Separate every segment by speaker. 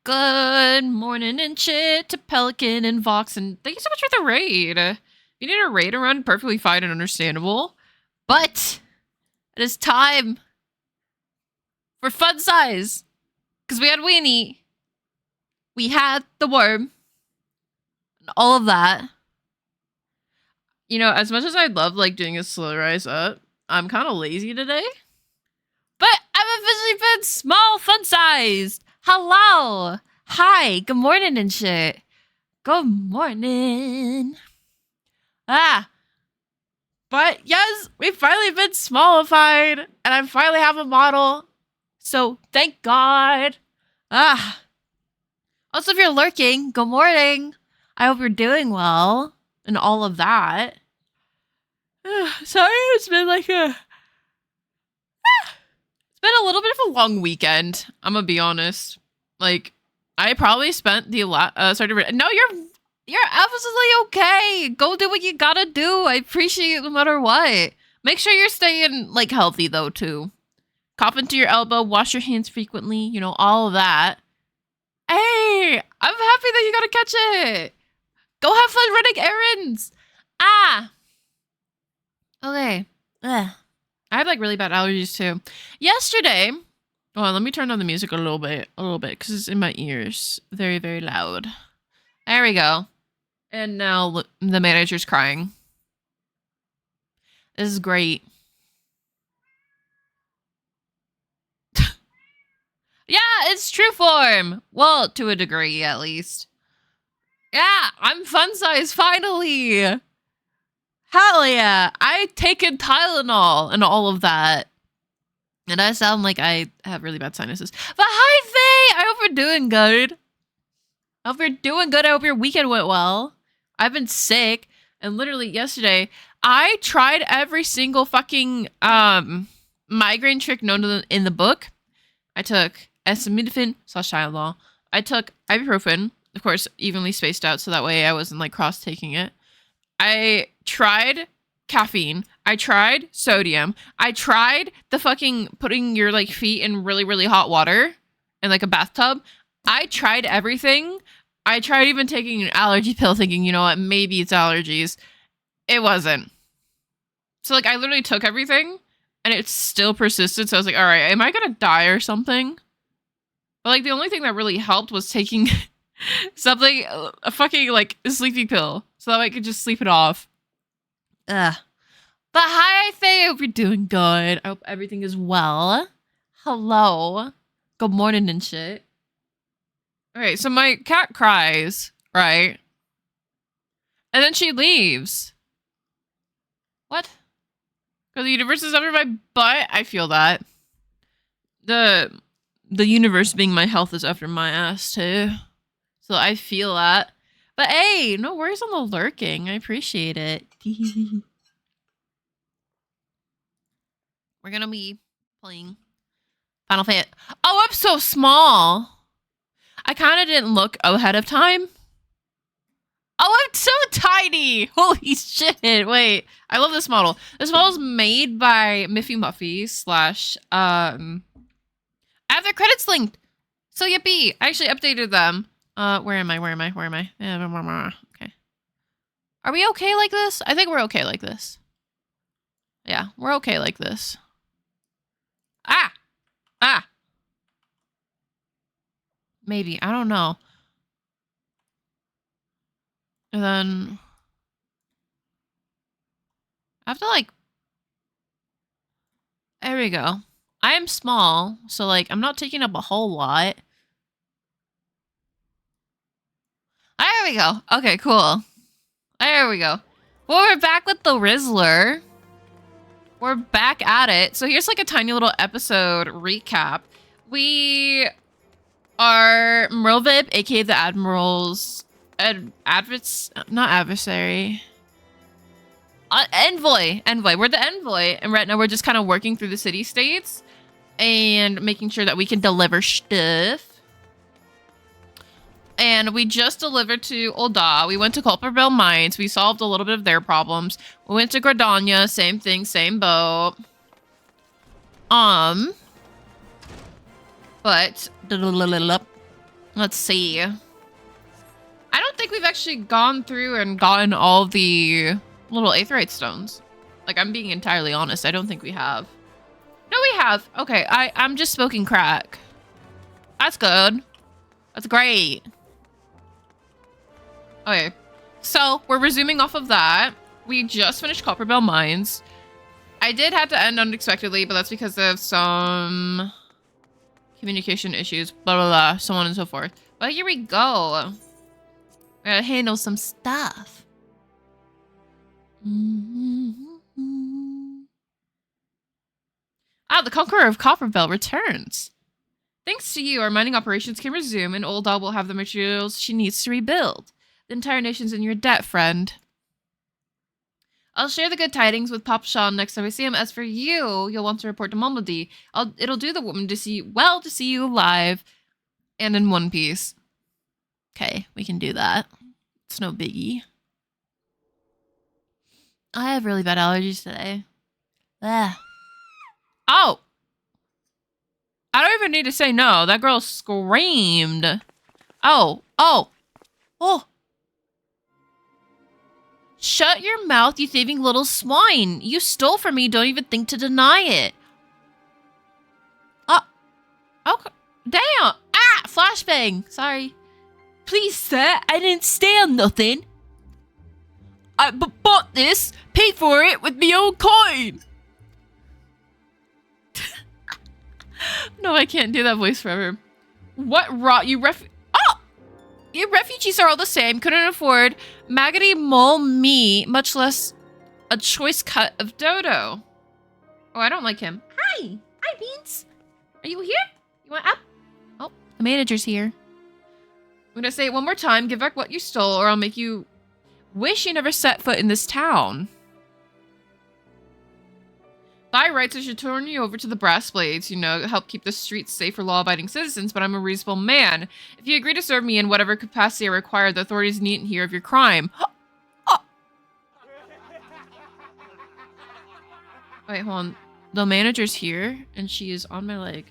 Speaker 1: Good morning and shit to Pelican and Vox, and thank you so much for the raid. If you need a raid to run, perfectly fine and understandable. But it is time for fun size. Because we had Weenie. We had the worm. And all of that. You know, as much as I'd love like doing a slow rise up, I'm kind of lazy today. But I'm officially been small fun sized. Hello. Hi. Good morning and shit. Good morning. But yes, we finally been smallified, and I finally have a model. So thank God. Also, if you're lurking, good morning. I hope you're doing well and all of that. Sorry, it's been like it's been a little bit of a long weekend. I'm gonna be honest. Like, I probably spent the no, you're absolutely okay. Go do what you gotta do. I appreciate it no matter what. Make sure you're staying like healthy though too. Cough into your elbow. Wash your hands frequently. You know, all of that. Hey, I'm happy that you got to catch it. Go have fun running errands. Okay. I have like really bad allergies too. Yesterday, let me turn on the music a little bit, because it's in my ears. Very, very loud. There we go. And now the manager's crying. This is great. Yeah, it's true form. Well, to a degree, at least. Yeah, I'm fun size finally. Hell yeah. I taken Tylenol and all of that. And I sound like I have really bad sinuses. But hi, Faye! I hope you're doing good. I hope you're doing good. I hope your weekend went well. I've been sick. And literally yesterday, I tried every single fucking migraine trick known in the book. I took acetaminophen / Tylenol. I took ibuprofen, of course, evenly spaced out, so that way I wasn't like cross-taking it. I tried caffeine. I tried sodium. I tried the fucking putting your like feet in really, really hot water in like a bathtub. I tried everything. I tried even taking an allergy pill thinking, you know what, maybe it's allergies. It wasn't. So like I literally took everything and it still persisted. So I was like, all right, am I gonna die or something? But like the only thing that really helped was taking something, a fucking like a sleepy pill, so that way I could just sleep it off. But hi, Faye. I hope you're doing good. I hope everything is well. Hello. Good morning and shit. Okay, so my cat cries, right? And then she leaves. What? Because the universe is under my butt? I feel that. The universe being my health is after my ass, too. So I feel that. But hey, no worries on the lurking. I appreciate it. We're gonna be playing Final Fantasy. Oh, I'm so small. I kind of didn't look ahead of time. Oh, I'm so tiny. Holy shit. Wait, I love this model. This model is made by Miffy Muffy / I have their credits linked. So yippee. I actually updated them. Where am I? Okay. Are we okay like this? I think we're okay like this. Yeah, we're okay like this. Maybe. I don't know. And then I have to like... There we go. I am small, so like I'm not taking up a whole lot. There we go. Okay, cool. There we go. Well, we're back with the Rizzler. We're back at it. So here's like a tiny little episode recap. We are Merlvib, aka the Admiral's not adversary. Envoy. We're the envoy, and right now we're just kind of working through the city states and making sure that we can deliver stuff. And we just delivered to Ul'dah. We went to Culperbell Mines. We solved a little bit of their problems. We went to Gridania. Same thing, same boat. But Let's see. I don't think we've actually gone through and gotten all the little aetheryte stones. Like, I'm being entirely honest. I don't think we have. No, we have. Okay, I'm just smoking crack. That's good. That's great. Okay, so we're resuming off of that. We just finished Copperbell Mines. I did have to end unexpectedly, but that's because of some communication issues, blah, blah, blah, so on and so forth. But here we go. We gotta handle some stuff. Ah, the Conqueror of Copperbell returns. Thanks to you, our mining operations can resume, and Old Doll will have the materials she needs to rebuild. The entire nation's in your debt, friend. I'll share the good tidings with Papa Sean next time I see him. As for you, you'll want to report to Mumbledy. It'll do the woman to see you alive and in one piece. Okay, we can do that. It's no biggie. I have really bad allergies today. Ugh. Oh! I don't even need to say no. That girl screamed. Oh. Shut your mouth, you thieving little swine. You stole from me. Don't even think to deny it. Okay. Damn. Ah, flashbang. Sorry. Please, sir. I didn't steal nothing. I bought this. Paid for it with my own coin. No, I can't do that voice forever. What rot you You refugees are all the same. Couldn't afford maggoty mole meat, much less a choice cut of dodo. Oh, I don't like him. Hi. Hi, Beans. Are you here? You want up? Oh, the manager's here. I'm gonna say it one more time. Give back what you stole, or I'll make you wish you never set foot in this town. By rights, I should turn you over to the brass blades, you know, help keep the streets safe for law-abiding citizens, but I'm a reasonable man. If you agree to serve me in whatever capacity I require, the authorities needn't hear of your crime. Oh. Wait, hold on. The manager's here, and she is on my leg.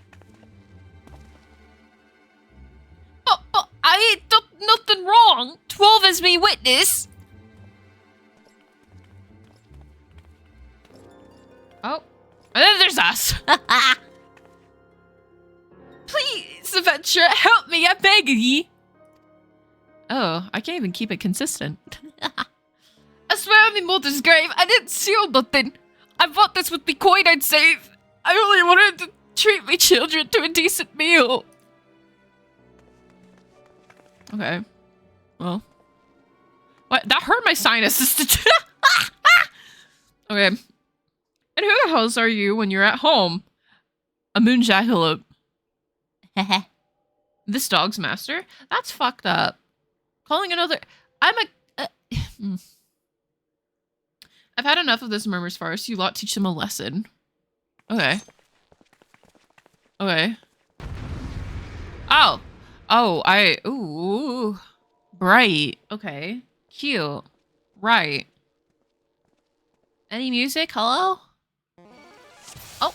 Speaker 1: I ain't done nothing wrong. 12 is me witness. Oh. And then there's us. Please, adventure, help me, I beg ye. Oh, I can't even keep it consistent. I swear on my mother's grave, I didn't steal nothing. I bought this with the coin I'd save. I only wanted to treat my children to a decent meal. Okay. Well. What? That hurt my sinuses. Okay. And who the hells are you when you're at home? A moon jackalope. This dog's master? That's fucked up. Calling another... I've had enough of this murmurs farce. You lot teach them a lesson. Okay. Okay. Oh. Oh, ooh. Bright. Okay. Cute. Right. Any music? Hello? Oh,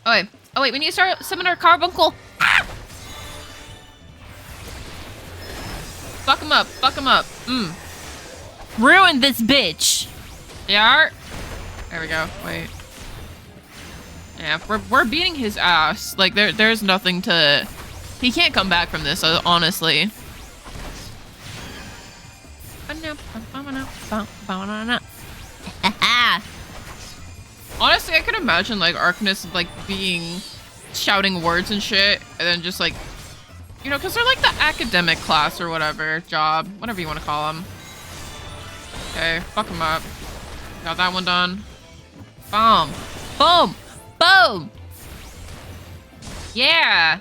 Speaker 1: wait. Oh, wait, we need to start summon our carbuncle. Ah! Fuck him up. Ruin this bitch. Yeah. There we go. Wait. Yeah, we're beating his ass. Like, there's nothing to... He can't come back from this, honestly. Honestly, I could imagine, like, Arcanist, like, shouting words and shit, and then just, like, you know, because they're, like, the academic class or whatever, job, whatever you want to call them. Okay, fuck them up. Got that one done. Boom. Boom. Boom. Yeah.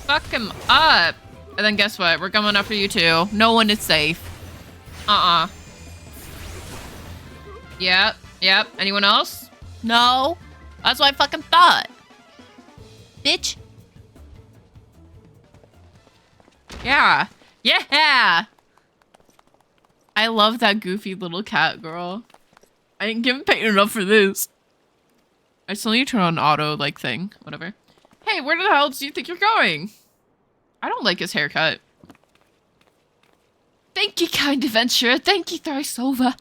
Speaker 1: Fuck him up. And then guess what? We're coming after you too. No one is safe. Yep. Anyone else? No. That's what I fucking thought. Bitch. Yeah. I love that goofy little cat girl. I didn't get paid enough for this. I still need to turn on auto, like, thing. Whatever. Hey, where the hell do you think you're going? I don't like his haircut. you, kind adventurer. Thank you thrice over.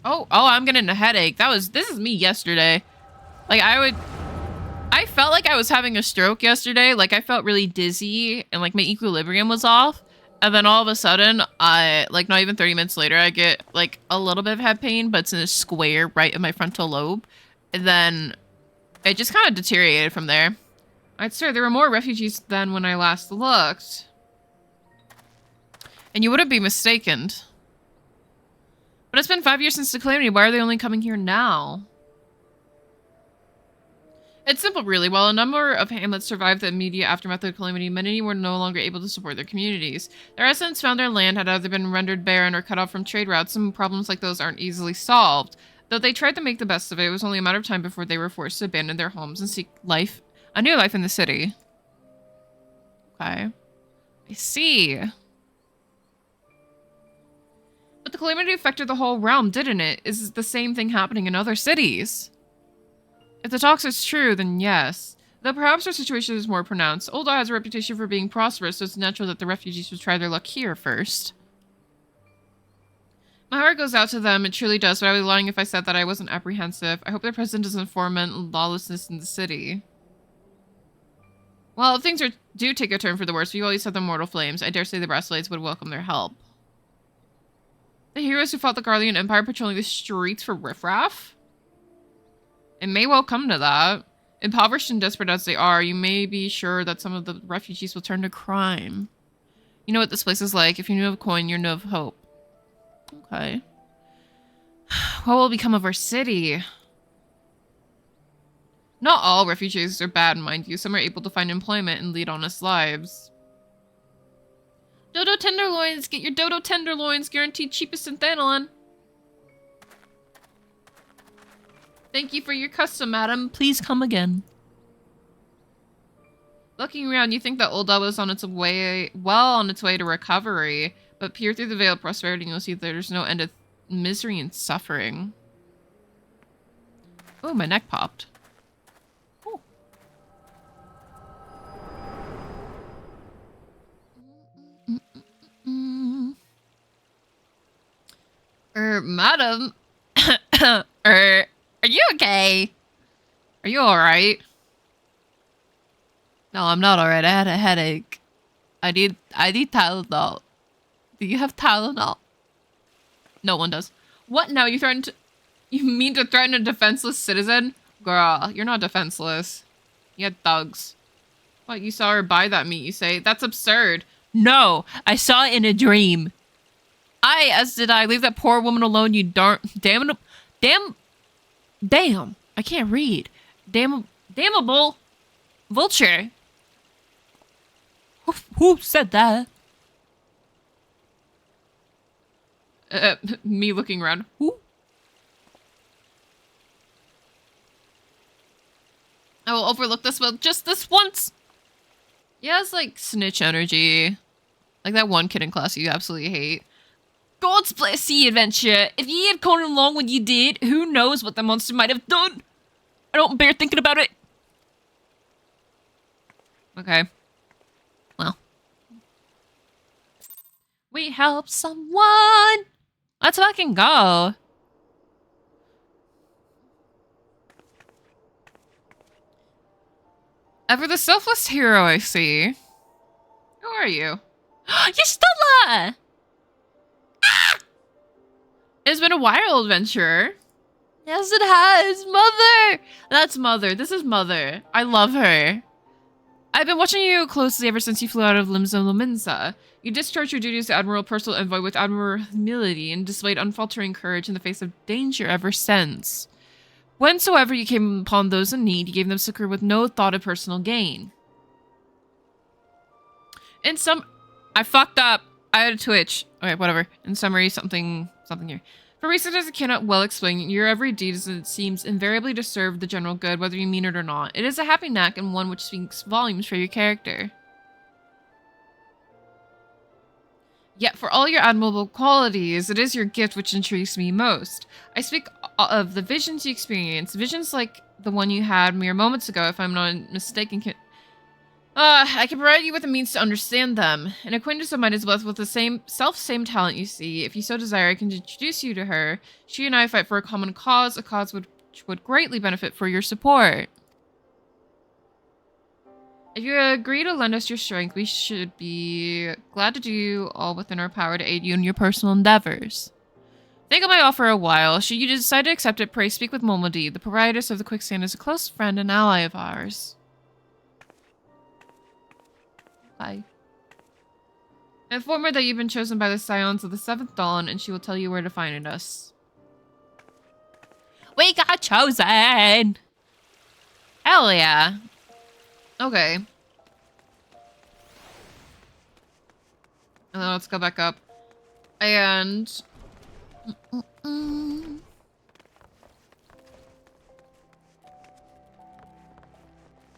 Speaker 1: Oh, I'm getting a headache. This is me yesterday. Like, I felt like I was having a stroke yesterday. Like, I felt really dizzy and, like, my equilibrium was off. And then all of a sudden, like, not even 30 minutes later, I get, like, a little bit of head pain, but it's in a square right in my frontal lobe. And then it just kind of deteriorated from there. Alright, sir, there were more refugees than when I last looked. And you wouldn't be mistaken. But it's been 5 years since the calamity. Why are they only coming here now? It's simple, really. While a number of hamlets survived the immediate aftermath of the calamity, many were no longer able to support their communities. Their residents found their land had either been rendered barren or cut off from trade routes. Some problems like those aren't easily solved. Though they tried to make the best of it, it was only a matter of time before they were forced to abandon their homes and seek a new life in the city. Okay. I see. But the calamity affected the whole realm, didn't it? Is the same thing happening in other cities? If the talks is true, then yes. Though perhaps our situation is more pronounced. Ul'dah has a reputation for being prosperous, so it's natural that the refugees would try their luck here first. My heart goes out to them, it truly does, but I would be lying if I said that I wasn't apprehensive. I hope their president doesn't foment lawlessness in the city. Well, if things do take a turn for the worse, we always have the mortal flames. I dare say the Bracelets would welcome their help. The heroes who fought the Garlean Empire patrolling the streets for riffraff? It may well come to that. Impoverished and desperate as they are, you may be sure that some of the refugees will turn to crime. You know what this place is like. If you knew of coin, you know of hope. Okay. What will become of our city? Not all refugees are bad, mind you. Some are able to find employment and lead honest lives. Dodo tenderloins! Get your Dodo tenderloins! Guaranteed cheapest in Thanalon. Thank you for your custom, madam. Please come again. Looking around, you think that Ul'dah was on its way to recovery, but peer through the veil of prosperity and you'll see that there's no end of misery and suffering. Oh, my neck popped. Madam, are you okay? Are you alright? No, I'm not alright. I had a headache. I need Tylenol. Do you have Tylenol? No one does. What now? You mean to threaten a defenseless citizen? Girl, you're not defenseless. You had thugs. What, you saw her buy that meat, you say? That's absurd. No, I saw it in a dream. As did I. Leave that poor woman alone, you damn, I can't read. Damnable vulture. Who said that? Me looking around. Who? I will overlook this, but just this once. Yeah, it's like snitch energy. Like that one kid in class you absolutely hate. God's bless ye, adventure. If ye had gone along when ye did, who knows what the monster might have done? I don't bear thinking about it. Okay. Well. We help someone. Let's fucking go. Ever the selfless hero, I see. Who are you? Yastella! Ah! It's been a while, adventurer. Yes, it has. Mother! That's Mother. This is Mother. I love her. I've been watching you closely ever since you flew out of Limsa Lominsa. You discharged your duties as Admiral Personal Envoy with admirable humility and displayed unfaltering courage in the face of danger ever since. Whensoever you came upon those in need, you gave them succor with no thought of personal gain. I fucked up. I had a twitch. Okay, whatever. In summary, something here. For reasons I cannot well explain, your every deed seems invariably to serve the general good, whether you mean it or not. It is a happy knack and one which speaks volumes for your character. Yet for all your admirable qualities, it is your gift which intrigues me most. I speak of the visions you experience, visions like the one you had mere moments ago, if I'm not mistaken. I can provide you with a means to understand them. An acquaintance of mine is blessed with the same talent you see. If you so desire, I can introduce you to her. She and I fight for a common cause, a cause which would greatly benefit for your support. If you agree to lend us your strength, we should be glad to do all within our power to aid you in your personal endeavors. Think of my offer a while. Should you decide to accept it, pray speak with Momodi. The proprietress of the quicksand is a close friend and ally of ours. Bye. Inform her that you've been chosen by the Scions of the 7th Dawn, and she will tell you where to find us. We got chosen! Hell yeah. Okay. And then let's go back up. And...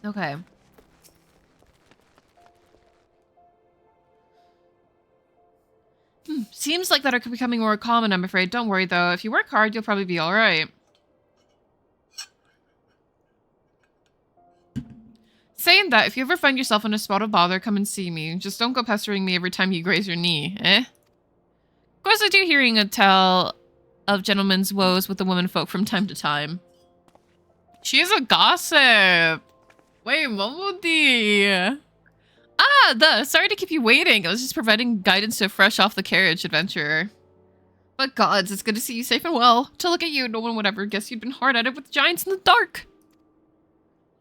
Speaker 1: Okay. Seems like that are becoming more common, I'm afraid. Don't worry, though. If you work hard, you'll probably be alright. Saying that, if you ever find yourself in a spot of bother, come and see me. Just don't go pestering me every time you graze your knee, eh? Of course, I do hearing a tale of gentlemen's woes with the womenfolk from time to time. She's a gossip. Wait, Momodi. Sorry to keep you waiting. I was just providing guidance to a fresh off the carriage adventurer. But gods, it's good to see you safe and well. To look at you, no one would ever guess you'd been hard at it with giants in the dark.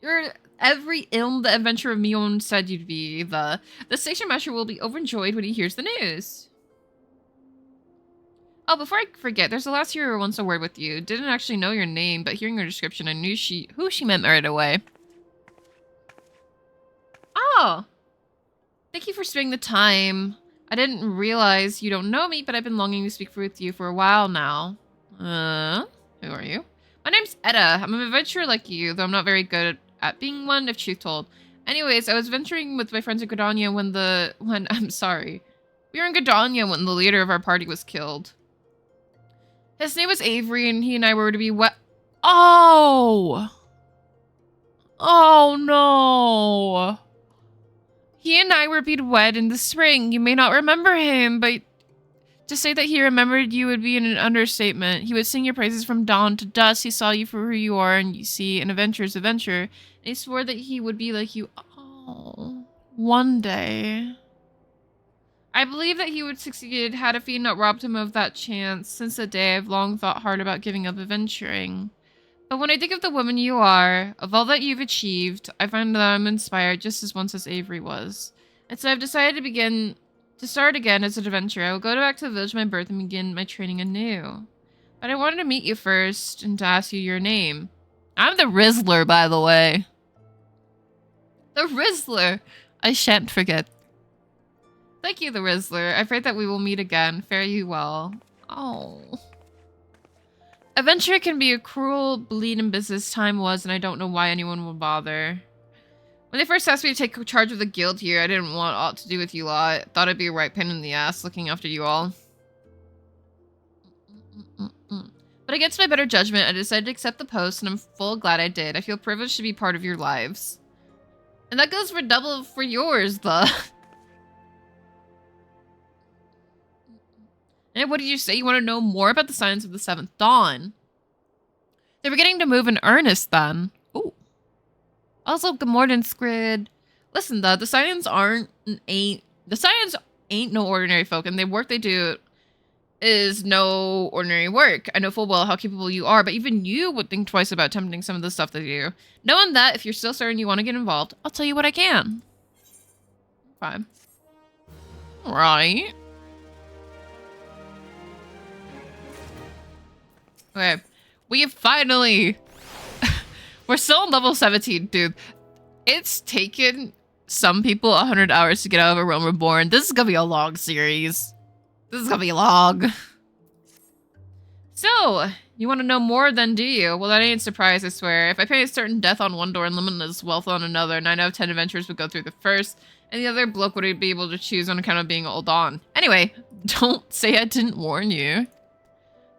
Speaker 1: You're every ill the adventurer Mion said you'd be. The station master will be overjoyed when he hears the news. Oh, before I forget, there's a lass here who wants a word with you. Didn't actually know your name, but hearing her description, I knew who she meant right away. Oh! Thank you for sparing the time. I didn't realize you don't know me, but I've been longing to speak with you for a while now. Who are you? My name's Etta. I'm an adventurer like you, though I'm not very good at being one, if truth told. Anyways, I was venturing with my friends in Gridania I'm sorry. We were in Gridania when the leader of our party was killed. His name was Avery, and he and I were to be Oh! Oh no! He and I were being wed in the spring. You may not remember him, but to say that he remembered you would be an understatement. He would sing your praises from dawn to dusk. He saw you for who you are, and you see, an adventurer's adventure. And he swore that he would be like you. Oh, one day. I believe that he would succeed had a fiend not robbed him of that chance. Since that day, I've long thought hard about giving up adventuring. But when I think of the woman you are, of all that you've achieved, I find that I'm inspired just as once as Avery was. And so I've decided to start again as an adventurer. I will go back to the village of my birth and begin my training anew. But I wanted to meet you first and to ask you your name. I'm the Rizzler, by the way. The Rizzler! I shan't forget. Thank you, the Rizzler. I pray that we will meet again. Fare you well. Oh. Adventure can be a cruel, bleeding business. Time was, and I don't know why anyone would bother. When they first asked me to take charge of the guild here, I didn't want aught to do with you lot. Thought I'd be a right pain in the ass looking after you all. But against my better judgment, I decided to accept the post, and I'm full glad I did. I feel privileged to be part of your lives. And that goes for double for yours, though. And what did you say? You want to know more about the Scions of the 7th Dawn? They were getting to move in earnest then. Ooh. Also, good morning, Squid. Listen, though, the Scions ain't no ordinary folk, and the work they do is no ordinary work. I know full well how capable you are, but even you would think twice about attempting some of the stuff they do. Knowing that, if you're still certain you want to get involved, I'll tell you what I can. Fine. Right. Okay. We have finally... We're still on level 17, dude. It's taken some people 100 hours to get out of A Realm Reborn. This is gonna be a long series. This is gonna be long. So, you want to know more then, do you? Well, that ain't a surprise, I swear. If I pay a certain death on one door and limitless wealth on another, 9 out of 10 adventurers would go through the first, and the other bloke would be able to choose on account of being old on. Anyway, don't say I didn't warn you.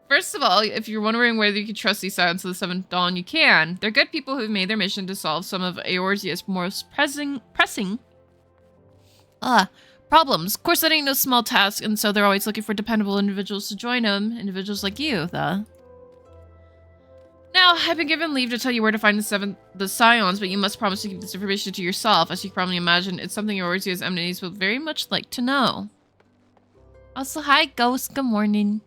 Speaker 1: First of all, if you're wondering whether you can trust these Scions of the 7th Dawn, you can. They're good people who've made their mission to solve some of Eorzea's most pressing Problems. Of course, that ain't no small task, and so they're always looking for dependable individuals to join them. Individuals like you, though. Now, I've been given leave to tell you where to find the Scions, but you must promise to keep this information to yourself. As you can probably imagine, it's something your Orzu as Emanates will very much like to know. Also, hi, Ghost. Good morning.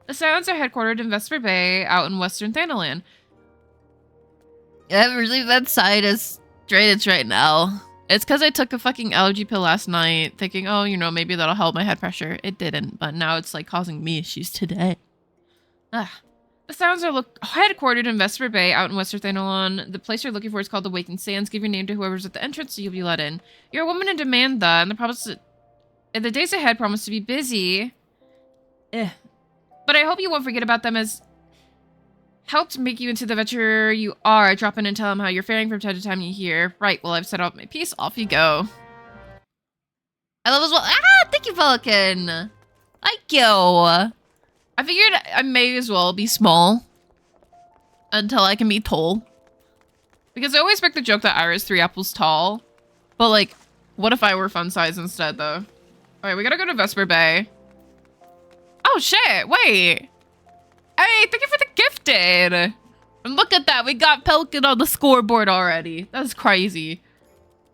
Speaker 1: The Scions are headquartered in Vesper Bay, out in western Thanalan. I haven't received that side as drainage right now. It's because I took a fucking allergy pill last night, thinking, oh, you know, maybe that'll help my head pressure. It didn't, but now it's like causing me issues today. The Sounds are headquartered in Vesper Bay, out in Western Thanalan. The place you're looking for is called the Waking Sands. Give your name to whoever's at the entrance, so you'll be let in. You're a woman in demand, though, and the days ahead promise to be busy. But I hope you won't forget about them as helped make you into the adventurer you are. Drop in and tell them how you're faring from time to time you hear. Right, well, I've set out my piece. Off you go. I love as well. Thank you, Pelican. Thank you. I figured I may as well be small until I can be tall. Because I always make the joke that Ira's 3 apples tall. But, like, what if I were fun size instead, though? Alright, we gotta go to Vesper Bay. Oh, shit. Wait. Hey, thank you for the gifted. And look at that. We got Pelican on the scoreboard already. That's crazy.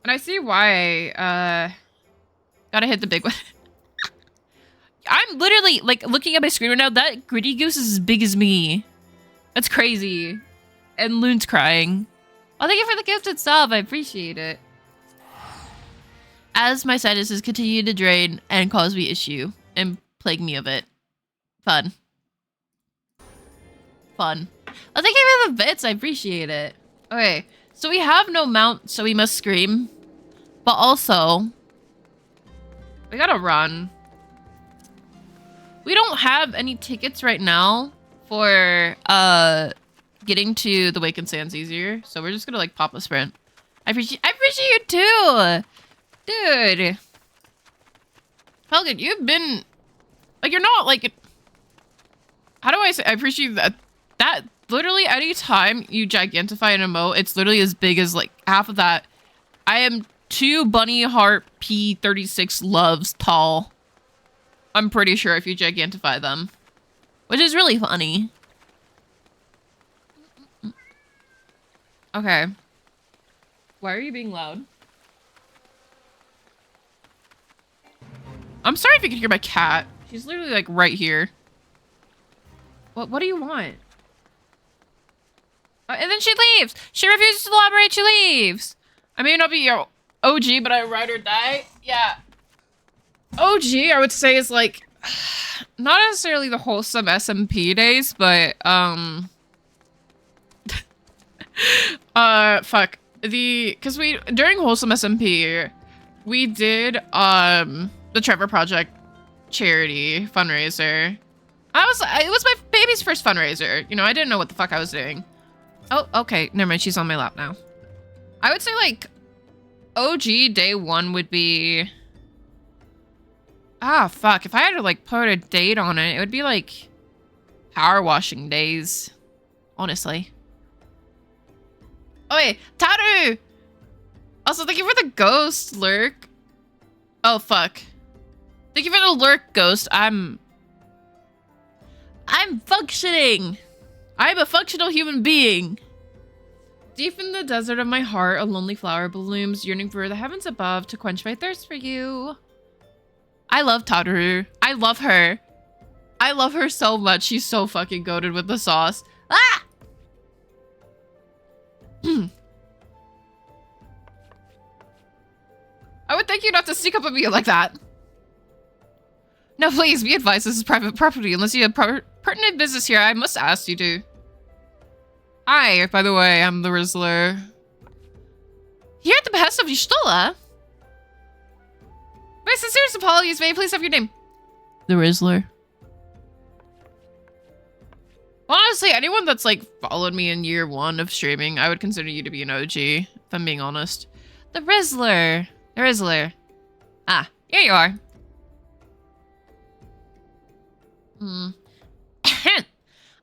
Speaker 1: And I see why. Gotta hit the big one. I'm literally, like, looking at my screen right now. That Gritty Goose is as big as me. That's crazy. And Loon's crying. Oh, thank you for the gifted sub. I appreciate it. As my sinuses continue to drain and cause me issue and plague me of it. Fun. Fun. Oh, thank you for the bits. I appreciate it. Okay, so we have no mount, so we must scream. But also, we gotta run. We don't have any tickets right now for getting to the Waken Sands easier, so we're just gonna like pop a sprint. I appreciate you too, dude. Pelican, you've been like, you're not like, how do I say? I appreciate that. That literally any time you gigantify an emote, it's literally as big as like half of that. I am 2 bunny heart P36 loves tall. I'm pretty sure if you gigantify them, which is really funny. Okay. Why are you being loud? I'm sorry if you can hear my cat. She's literally like right here. What do you want? And then she leaves. She refuses to elaborate. She leaves. I may not be your OG, but I ride or die. Yeah. OG, I would say, is like not necessarily the wholesome SMP days, but fuck because during wholesome SMP we did the Trevor Project charity fundraiser. It was my baby's first fundraiser. You know, I didn't know what the fuck I was doing. Oh, okay. Never mind. She's on my lap now. I would say, like, OG day 1 would be... Ah, fuck. If I had to, like, put a date on it, it would be, like, power washing days. Honestly. Oh, wait. Taru! Also, thank you for the ghost lurk. Oh, fuck. Thank you for the lurk, ghost. I'm functioning. I'm a functional human being. Deep in the desert of my heart, a lonely flower blooms, yearning for the heavens above to quench my thirst for you. I love Tadaru. I love her. I love her so much. She's so fucking goated with the sauce. Ah! I would thank you not to sneak up on me like that. No, please, be advised, this is private property. Unless you have pertinent business here, I must ask you to. Hi, by the way, I'm the Rizzler. Here at the behest of Y'shtola. My sincerest apologies, may I please have your name? The Rizzler. Honestly, anyone that's like followed me in year 1 of streaming, I would consider you to be an OG, if I'm being honest. The Rizzler. The Rizzler. Ah, here you are.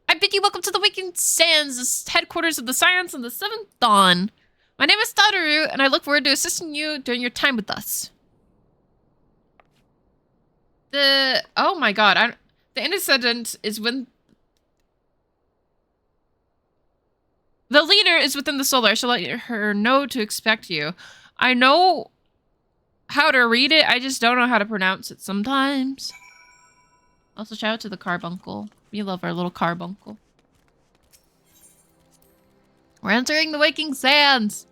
Speaker 1: I bid you welcome to the Waking Sands, the headquarters of the Science and the 7th Dawn. My name is Tadaru, and I look forward to assisting you during your time with us. Oh my god, the antecedent is when the leader is within the solar. I shall let her know to expect you. I know how to read it, I just don't know how to pronounce it sometimes. Also, shout out to the carbuncle. We love our little carbuncle. We're entering the Waking Sands.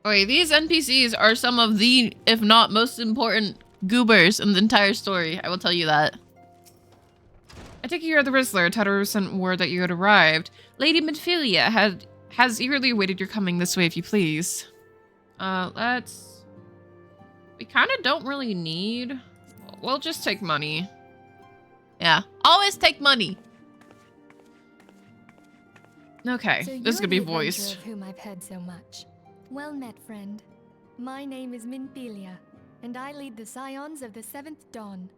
Speaker 1: Okay, these NPCs are some of the, if not most important, goobers in the entire story. I will tell you that. I take it you're the Rizzler. Tedder sent word that you had arrived. Lady Midphilia has eagerly awaited your coming this way, if you please. We kind of don't really need... We'll just take money. Yeah, always take money. Okay,
Speaker 2: So
Speaker 1: this could be voiced.
Speaker 2: Of whom I've heard so much. Well met, friend. My name is Minphilia, and I lead the Scions of the 7th Dawn.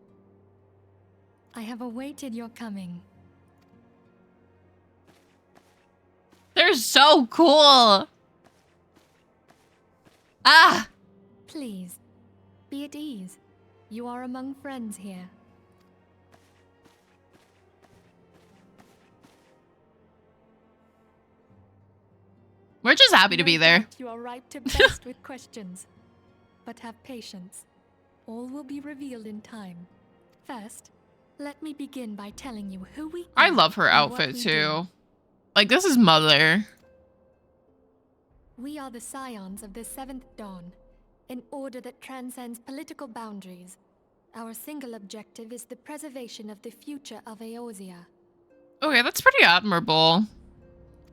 Speaker 2: I have awaited your coming.
Speaker 1: They're so cool. Ah!
Speaker 2: Please, be at ease. You are among friends here.
Speaker 1: We're just happy to be there.
Speaker 2: You are ripe to burst with questions. But have patience. All will be revealed in time. First, let me begin by telling you who we are.
Speaker 1: I love her outfit too. Like, this is Mother.
Speaker 2: We are the Scions of the 7th Dawn, an order that transcends political boundaries. Our single objective is the preservation of the future of Eorzea.
Speaker 1: Okay, that's pretty admirable.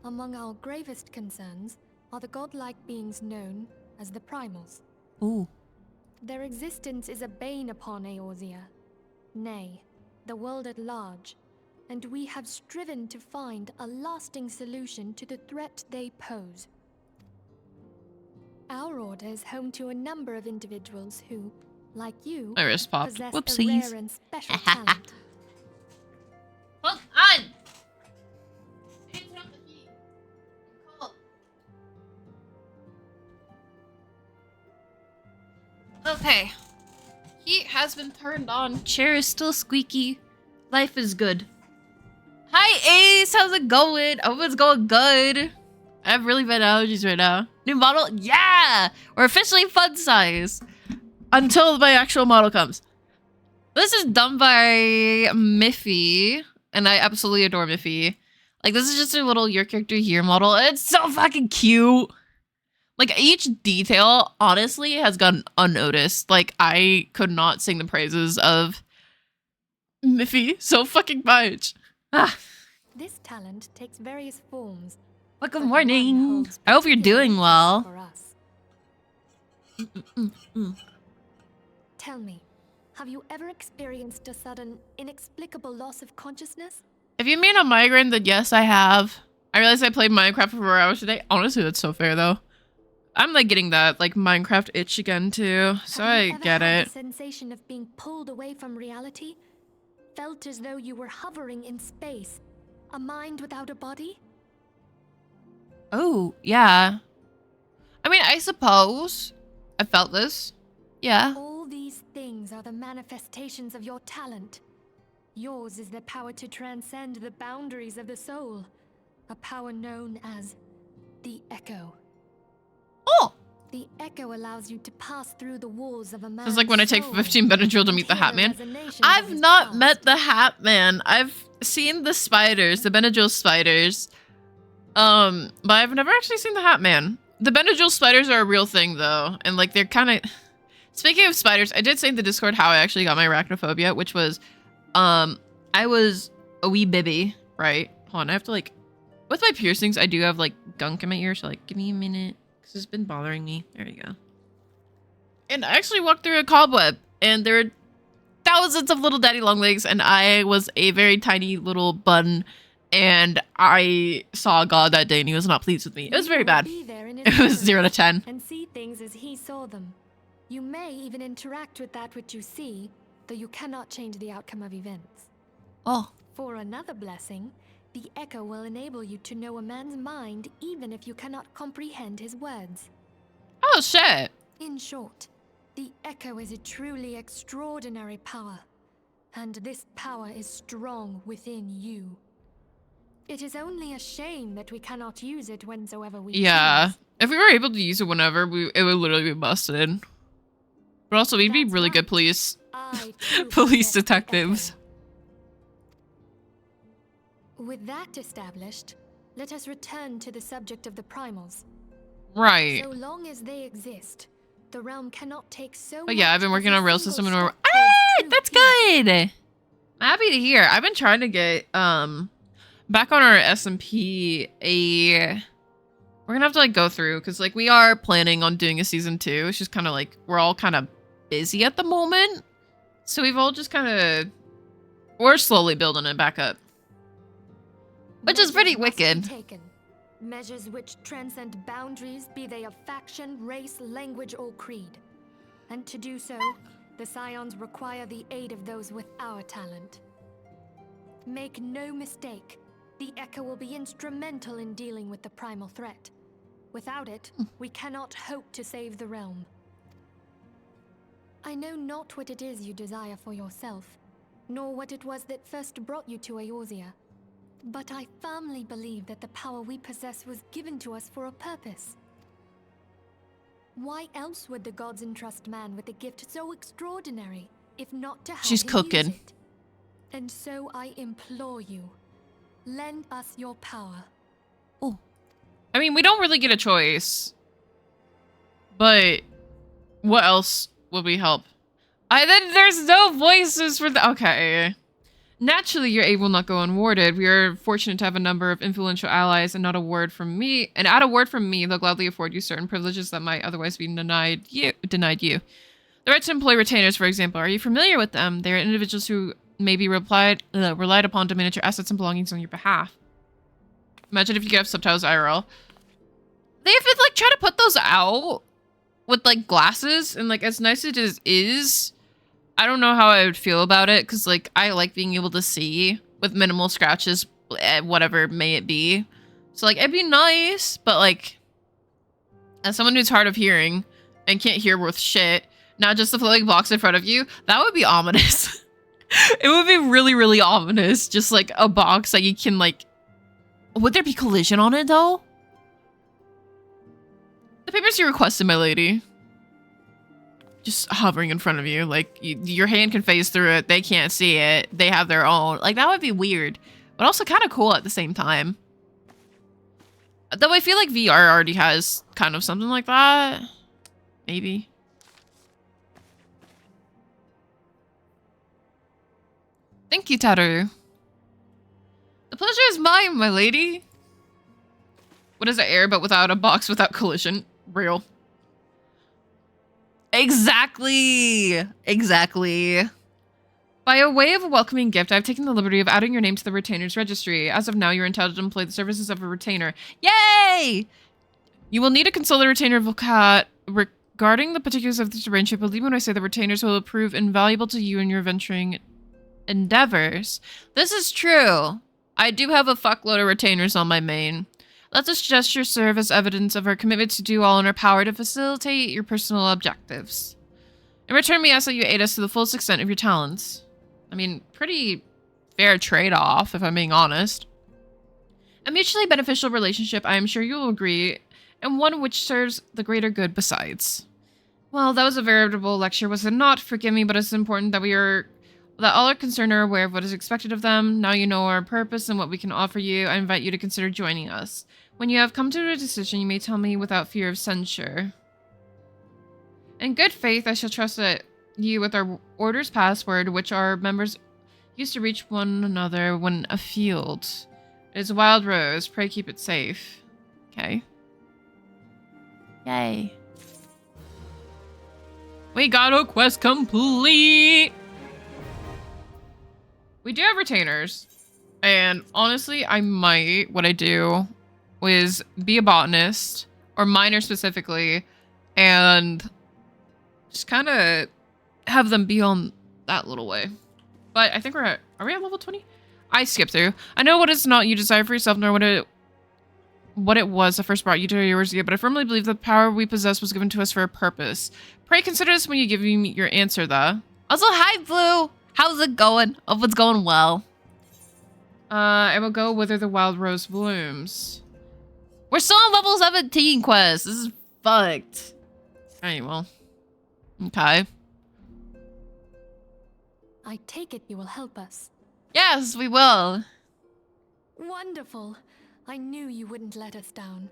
Speaker 2: Among our gravest concerns are the godlike beings known as the Primals.
Speaker 1: Ooh.
Speaker 2: Their existence is a bane upon Eorzea, nay, the world at large, and we have striven to find a lasting solution to the threat they pose. Our order is home to a number of individuals who, like you,
Speaker 1: My wrist popped.
Speaker 2: possess
Speaker 1: Whoopsies.
Speaker 2: a rare and special talent.
Speaker 1: Hold on! Okay. Heat has been turned on. Chair is still squeaky. Life is good. Hi Ace, how's it going? I hope it's going good. I have really bad allergies right now. New model? Yeah! We're officially fun size. Until my actual model comes. This is done by Miffy. And I absolutely adore Miffy. Like, this is just a little your character here model. It's so fucking cute. Like, each detail, honestly, has gone unnoticed. Like, I could not sing the praises of Miffy so fucking much. Ah.
Speaker 2: This talent takes various forms.
Speaker 1: Well, good morning. I hope you're doing well.
Speaker 2: Tell me, have you ever experienced a sudden, inexplicable loss of consciousness?
Speaker 1: If you mean a migraine, then yes, I have. I realized I played Minecraft for 4 hours today. Honestly, that's so fair, though. I'm, like, getting that, like, Minecraft itch again, too. So I get it.
Speaker 2: The sensation of being pulled away from reality? Felt as though you were hovering in space? A mind without a body?
Speaker 1: Oh, yeah. I mean, I suppose I felt this. Yeah.
Speaker 2: All these things are the manifestations of your talent. Yours is the power to transcend the boundaries of the soul. A power known as the Echo.
Speaker 1: Oh!
Speaker 2: The Echo allows you to pass through the walls of a man's
Speaker 1: It's like when I take
Speaker 2: soul
Speaker 1: 15 Benadryl to meet the Hat Man. I've not met the Hat Man. I've seen the spiders, the Benadryl spiders. But I've never actually seen the Hat Man. The Benadryl spiders are a real thing, though. And, like, they're kind of... Speaking of spiders, I did say in the Discord how I actually got my arachnophobia, which was, I was a wee baby, right? Hold on, I have to, like... With my piercings, I do have, like, gunk in my ear, so, like, give me a minute. Because it's been bothering me. There you go. And I actually walked through a cobweb, and there were thousands of little daddy long legs, and I was a very tiny little bun, and I saw God that day, and he was not pleased with me. It was very bad. It was 0 to 10.
Speaker 2: And see things as he saw them. You may even interact with that which you see, though you cannot change the outcome of events.
Speaker 1: Oh.
Speaker 2: For another blessing, the Echo will enable you to know a man's mind even if you cannot comprehend his words.
Speaker 1: Oh, shit.
Speaker 2: In short, The Echo is a truly extraordinary power, and this power is strong within you. It is only a shame that we cannot use it whensoever we choose.
Speaker 1: If we were able to use it whenever, it would literally be busted. But also, we'd be really good police. Police detectives.
Speaker 2: With that established, let us return to the subject of the primals.
Speaker 1: Right.
Speaker 2: So long as they exist, the realm cannot take so
Speaker 1: But yeah, I've been
Speaker 2: much
Speaker 1: working
Speaker 2: as a
Speaker 1: on rail
Speaker 2: single
Speaker 1: system and
Speaker 2: step
Speaker 1: hey,
Speaker 2: towards
Speaker 1: that's
Speaker 2: true peace.
Speaker 1: good. I'm happy to hear. I've been trying to get back on our SMP we're gonna have to like go through because like we are planning on doing a season 2. It's just kind of like we're all kind of busy at the moment. So we've all just kind of we're slowly building it back up. Which is pretty wicked.
Speaker 2: Measures which transcend boundaries, be they of faction, race, language, or creed. And to do so, the Scions require the aid of those with our talent. Make no mistake, the Echo will be instrumental in dealing with the primal threat. Without it, we cannot hope to save the realm. I know not what it is you desire for yourself, nor what it was that first brought you to Eorzea. But I firmly believe that the power we possess was given to us for a purpose. Why else would the gods entrust man with a gift so extraordinary, if not to help
Speaker 1: She's
Speaker 2: him
Speaker 1: cooking.
Speaker 2: use it? And so I implore you, lend us your power.
Speaker 1: Oh. I mean, we don't really get a choice. But what else would we help? Then there's no voices for the okay. Naturally, your aid will not go unrewarded. We are fortunate to have a number of influential allies, and not a word from me. And at a word from me, they'll gladly afford you certain privileges that might otherwise be denied you. The right to employ retainers, for example. Are you familiar with them? They are individuals who may be relied upon to manage your assets and belongings on your behalf. Imagine if you could have subtitles IRL. They have been like trying to put those out with like glasses, and like as nice as it is. I don't know how I would feel about it because, like, I like being able to see with minimal scratches, whatever may it be. So, like, it'd be nice, but, like, as someone who's hard of hearing and can't hear worth shit, not just the floating box in front of you, that would be ominous. It would be really, really ominous. Just, like, a box that you can, like... Would there be collision on it, though? The papers you requested, my lady. Just hovering in front of you, like your hand can phase through it. They can't see it. They have their own. Like that would be weird, but also kind of cool at the same time. Though I feel like VR already has kind of something like that. Maybe. Thank you, Taru. The pleasure is mine, my lady. What is it, air but without a box, without collision? Real. Exactly. By a way of a welcoming gift, I've taken the liberty of adding your name to the retainer's registry. As of now, you're entitled to employ the services of a retainer. Yay! You will need to consult the retainer Volcat regarding the particulars of this arrangement. Believe me when I say the retainers will prove invaluable to you in your venturing endeavors. This is true. I do have a fuckload of retainers on my main. Let this gesture serve as evidence of our commitment to do all in our power to facilitate your personal objectives. In return, we ask that you aid us to the fullest extent of your talents. I mean, pretty fair trade-off, if I'm being honest. A mutually beneficial relationship, I am sure you will agree, and one which serves the greater good besides. Well, that was a veritable lecture, was it not? Forgive me, but it's important that all are concerned are aware of what is expected of them. Now you know our purpose and what we can offer you. I invite you to consider joining us. When you have come to a decision, you may tell me without fear of censure. In good faith, I shall trust that you with our orders password, which our members used to reach one another when afield. It is a wild rose. Pray keep it safe. Okay. Yay. We got a quest complete! We do have retainers. And honestly, what I do is be a botanist, or miner specifically, and just kind of have them be on that little way. But I think are we at level 20? I skipped through. I know what is not you desire for yourself, nor what it what it was that first brought you to Eorzea, but I firmly believe the power we possess was given to us for a purpose. Pray consider this when you give me your answer, though. Also, hi, Blue. How's it going? Hope it's going well. I will go whither the wild rose blooms. We're still on level 17 quest. This is fucked. Alright, well. Okay.
Speaker 2: I take it you will help us.
Speaker 1: Yes, we will.
Speaker 2: Wonderful. I knew you wouldn't let us down.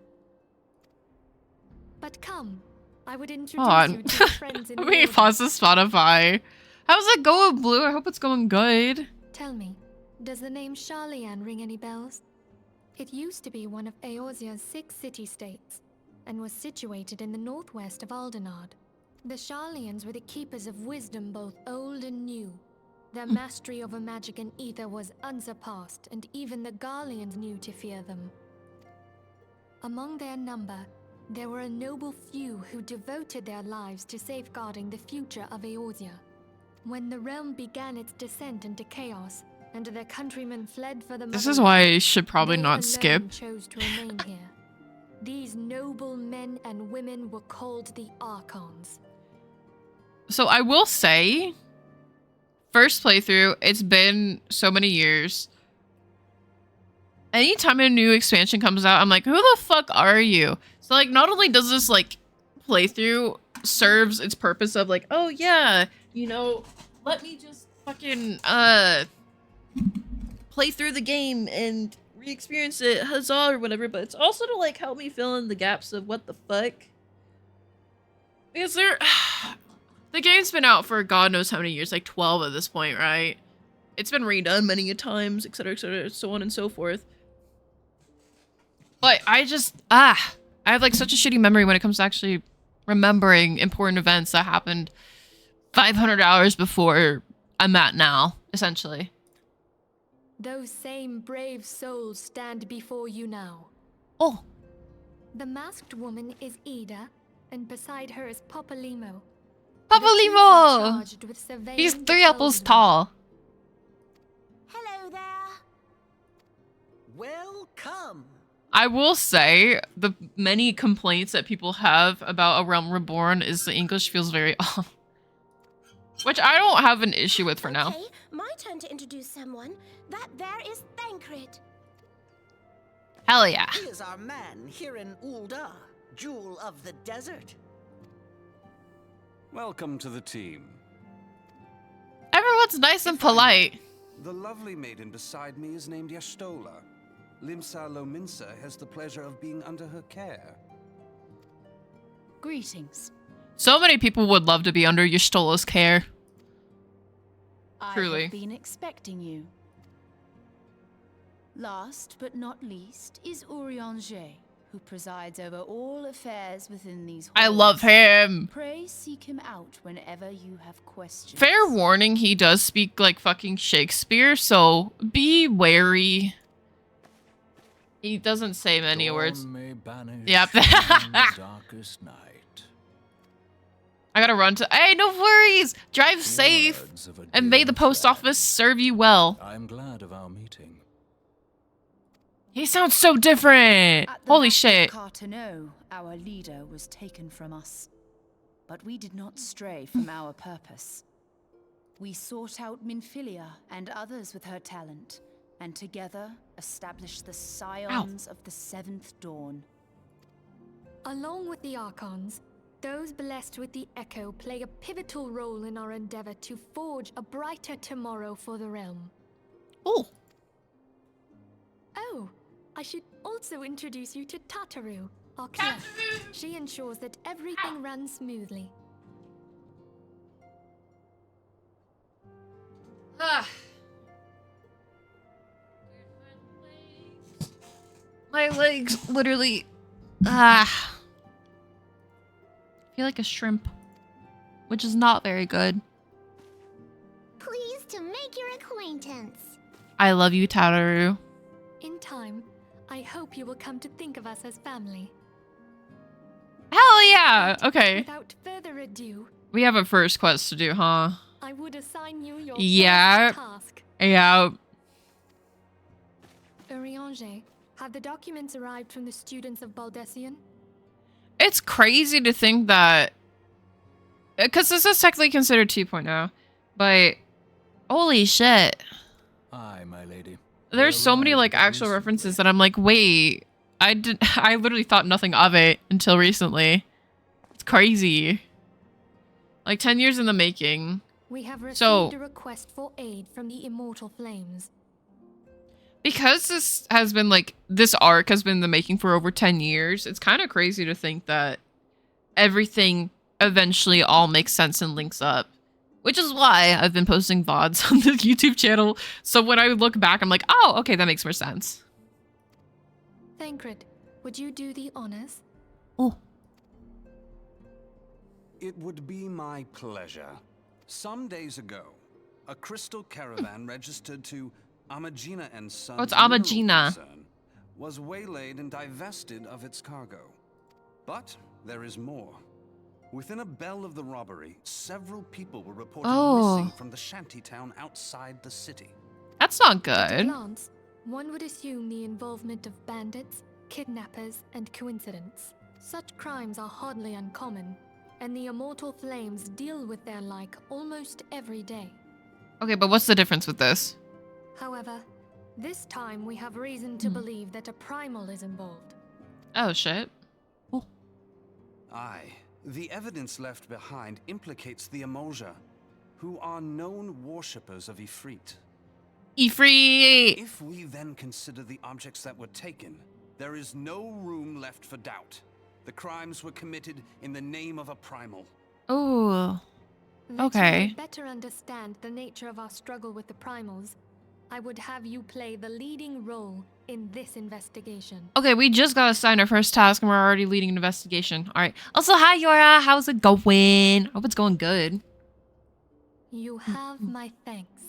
Speaker 2: But come, I would introduce you to your friends in
Speaker 1: Let me
Speaker 2: Eorzea.
Speaker 1: pause the Spotify. How's it going, Blue? I hope it's going good.
Speaker 2: Tell me, does the name Sharlayan ring any bells? It used to be one of Eorzea's 6 city-states, and was situated in the northwest of Aldenard. The Sharlayans were the keepers of wisdom both old and new. Their mastery over magic and ether was unsurpassed, and even the Garleans knew to fear them. Among their number, there were a noble few who devoted their lives to safeguarding the future of Eorzea. When the realm began its descent into chaos, and their countrymen fled for the
Speaker 1: This is why I should probably
Speaker 2: they
Speaker 1: not
Speaker 2: alone
Speaker 1: skip.
Speaker 2: chose to remain here. These noble men and women were called the Archons.
Speaker 1: So I will say, first playthrough, it's been so many years. Anytime a new expansion comes out, I'm like, who the fuck are you? So like, not only does this like playthrough serves its purpose of like, oh yeah, you know, let me just fucking play through the game and re-experience it, huzzah or whatever, but it's also to like help me fill in the gaps of what the fuck. Because the game's been out for God knows how many years, like 12 at this point, right? It's been redone many a times, etc., so on and so forth. But I just, I have like such a shitty memory when it comes to actually remembering important events that happened 500 hours before I'm at now, essentially.
Speaker 2: Those same brave souls stand before you now.
Speaker 1: Oh,
Speaker 2: The masked woman is Ida, and beside her is Papalimo.
Speaker 1: Papa
Speaker 2: The two are
Speaker 1: Limo!
Speaker 2: charged with surveying
Speaker 1: He's
Speaker 2: the
Speaker 1: 3 apples
Speaker 2: Fellswood.
Speaker 1: tall.
Speaker 3: Hello there. Welcome.
Speaker 1: I will say, the many complaints that people have about A Realm Reborn is the English feels very off. Which I don't have an issue with for now.
Speaker 3: Okay, my turn to introduce someone. That there is Thancred.
Speaker 1: Hell yeah.
Speaker 4: He is our man here in Ul'dah, Jewel of the Desert.
Speaker 5: Welcome to the team.
Speaker 1: Everyone's nice and polite.
Speaker 5: The lovely maiden beside me is named Y'shtola. Limsa Lominsa has the pleasure of being under her care.
Speaker 6: Greetings.
Speaker 1: So many people would love to be under Y'shtola's care. Truly.
Speaker 6: I have been expecting you. Last but not least is Urianger, who presides over all affairs within these halls.
Speaker 1: I love him.
Speaker 6: Pray seek him out whenever you have questions.
Speaker 1: Fair warning, he does speak like fucking Shakespeare, so be wary. He doesn't say many words.
Speaker 7: May banish
Speaker 1: Yep.
Speaker 7: even the darkest night.
Speaker 1: I gotta run to- Hey, no worries! Drive safe!
Speaker 7: Words of a
Speaker 1: And may the
Speaker 7: dear
Speaker 1: post
Speaker 7: friend.
Speaker 1: office serve you well.
Speaker 7: I'm glad of our meeting.
Speaker 1: He sounds so different!
Speaker 6: At the
Speaker 1: Holy
Speaker 6: Battle
Speaker 1: shit.
Speaker 6: of Carteneau, our leader was taken from us. But we did not stray from our purpose. We sought out Minfilia and others with her talent, and together established the Scions of the Seventh Dawn.
Speaker 2: Along with the Archons, those blessed with the Echo play a pivotal role in our endeavor to forge a brighter tomorrow for the realm.
Speaker 1: Oh,
Speaker 2: Oh, I should also introduce you to Tataru, our clerk. She ensures that everything runs smoothly.
Speaker 1: ah. My legs literally... I feel like a shrimp. Which is not very good.
Speaker 3: Pleased to make your acquaintance.
Speaker 1: I love you, Tataru.
Speaker 2: In time, I hope you will come to think of us as family.
Speaker 1: Hell yeah! Okay.
Speaker 2: Without further ado,
Speaker 1: We have a first quest to do, huh?
Speaker 2: I would assign you your
Speaker 1: Yeah.
Speaker 2: first task.
Speaker 1: Yeah.
Speaker 2: Urianger, Have the documents arrived from the students of Baldessian?
Speaker 1: It's crazy to think that, because this is technically considered 2.0, but holy shit.
Speaker 7: Aye, my lady.
Speaker 1: There's so many like actual references that I'm like, wait, I literally thought nothing of it until recently. It's crazy. Like 10 years in the making.
Speaker 2: We have received
Speaker 1: So,
Speaker 2: a request for aid from the Immortal Flames.
Speaker 1: because this has been like, this arc has been in the making for over 10 years, it's kind of crazy to think that everything eventually all makes sense and links up. Which is why I've been posting VODs on the YouTube channel. So when I look back, I'm like, oh, okay, that makes more sense.
Speaker 2: Thancred, would you do the honors?
Speaker 1: Oh.
Speaker 5: It would be my pleasure. Some days ago, a crystal caravan registered to Amagina and Sons
Speaker 1: Oh, it's
Speaker 5: Mineral
Speaker 1: Amagina.
Speaker 5: Concern was waylaid and divested of its cargo. But there is more. Within a bell of the robbery, several people were reported missing from the shantytown outside the city.
Speaker 1: That's not
Speaker 2: At a
Speaker 1: good.
Speaker 2: glance, one would assume the involvement of bandits, kidnappers, and coincidence. Such crimes are hardly uncommon, and the Immortal Flames deal with their like almost every day.
Speaker 1: Okay, but what's the difference with this?
Speaker 2: However, this time we have reason to believe that a primal is involved.
Speaker 1: Oh, shit.
Speaker 5: Aye, the evidence left behind implicates the Emolja, who are known worshippers of Ifrit.
Speaker 1: Ifrit!
Speaker 5: If we then consider the objects that were taken, there is no room left for doubt. The crimes were committed in the name of a primal.
Speaker 1: Oh.
Speaker 2: That
Speaker 1: Okay.
Speaker 2: you may better understand the nature of our struggle with the primals, I would have you play the leading role in this investigation.
Speaker 1: Okay, we just got assigned our first task and we're already leading an investigation. Alright. Also, hi, Yora. How's it going? Hope it's going good.
Speaker 2: You have my thanks.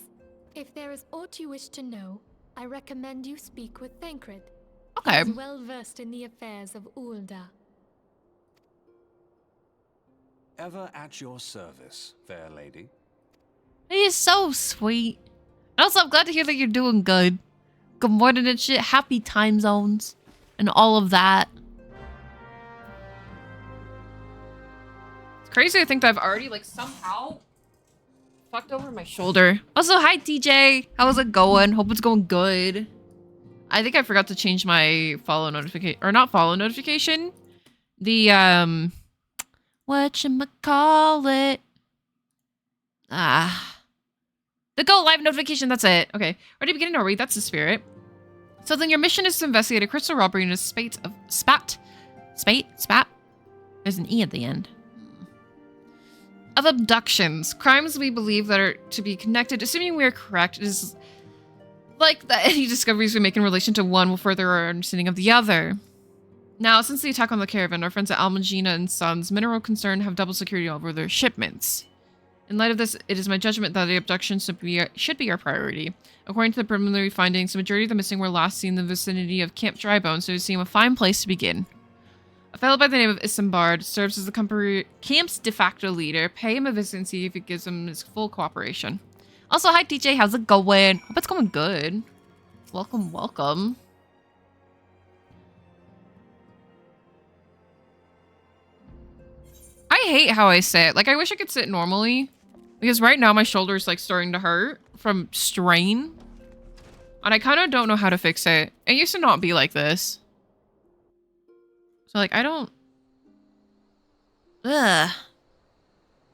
Speaker 2: If there is aught you wish to know, I recommend you speak with Thancred.
Speaker 1: Okay.
Speaker 2: He is well versed in the affairs of Ulda.
Speaker 5: Ever at your service, fair lady.
Speaker 1: He's so sweet. And also, I'm glad to hear that you're doing good. Good morning and shit. Happy time zones. And all of that. It's crazy to think that I've already, like, somehow fucked over my shoulder. Also, hi, TJ. How's it going? Hope it's going good. I think I forgot to change my follow notification. Or not follow notification. The, whatchamacallit? The go live notification, that's it. Okay, already beginning to read, that's the spirit. So then your mission is to investigate a crystal robbery in a spate of spat. There's an E at the end. Of abductions. Crimes we believe that are to be connected, assuming we are correct, is like that any discoveries we make in relation to one will further our understanding of the other. Now, since the attack on the caravan, our friends at Almagina and Sons Mineral Concern have double security over their shipments. In light of this, it is my judgment that the abduction should be our priority. According to the preliminary findings, the majority of the missing were last seen in the vicinity of Camp Drybone, so it seemed a fine place to begin. A fellow by the name of Isambard serves as the camp's de facto leader. Pay him a visit and see if it gives him his full cooperation. Also, hi DJ, how's it going? Hope it's going good. Welcome, welcome. I hate how I sit. Like, I wish I could sit normally. Because right now my shoulder's, like, starting to hurt from strain. And I kind of don't know how to fix it. It used to not be like this. So, like, I don't... Ugh.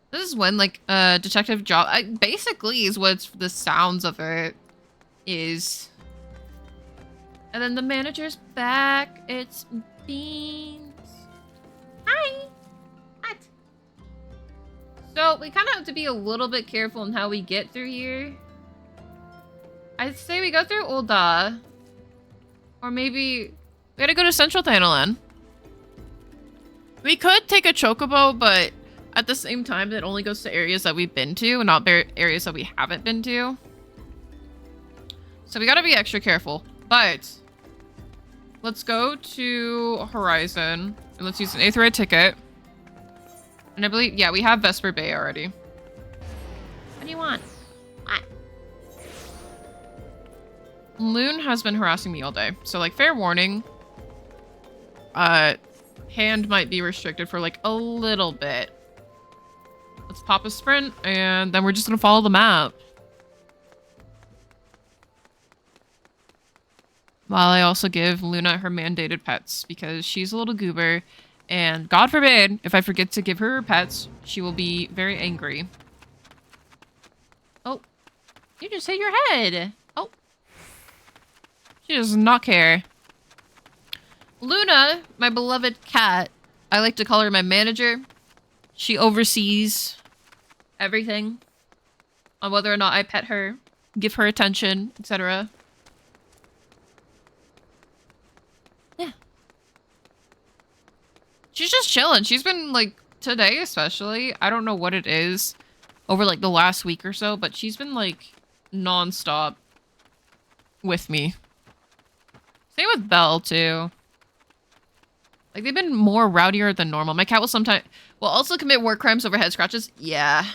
Speaker 1: This is when, like, detective job... basically is what the sounds of it is. And then the manager's back. It's Beans. Hi! What? So, we kind of have to be a little bit careful in how we get through here. I'd say we go through Ulda. Or maybe... We gotta go to Central Thanalan. We could take a chocobo, but at the same time, it only goes to areas that we've been to and not areas that we haven't been to. So we gotta be extra careful. But let's go to Horizon and let's use an Aetheryte ticket. And I believe, yeah, we have Vesper Bay already. What do you want? What? Loon has been harassing me all day. So, like, fair warning. Hand might be restricted for, like, a little bit. Let's pop a sprint, and then we're just gonna follow the map. While I also give Luna her mandated pets, because she's a little goober, and God forbid, if I forget to give her pets, she will be very angry. Oh, you just hit your head. Oh. She does not care. Luna, my beloved cat, I like to call her my manager. She oversees everything on whether or not I pet her, give her attention, etc. Yeah. She's just chilling. She's been, like, today especially, I don't know what it is over, like, the last week or so, but she's been, like, non-stop with me. Same with Belle, too. Like, they've been more rowdier than normal. My cat will also commit war crimes over head scratches. Yeah.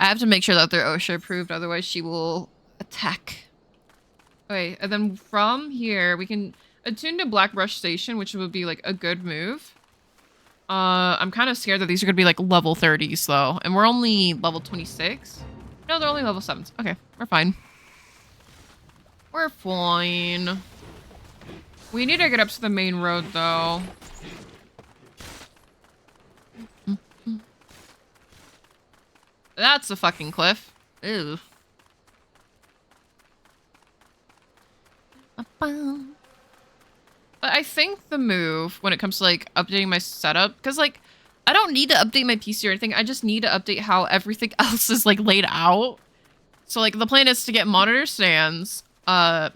Speaker 1: I have to make sure that they're OSHA approved, otherwise she will attack. Okay, and then from here, we can attune to Black Brush Station, which would be, like, a good move. I'm kind of scared that these are going to be, like, level 30s, though. And we're only level 26. No, they're only level 7s. Okay, we're fine. We're fine. We need to get up to the main road, though. That's a fucking cliff. Ew. But I think the move, when it comes to, like, updating my setup, because, like, I don't need to update my PC or anything. I just need to update how everything else is, like, laid out. So, like, the plan is to get monitor stands.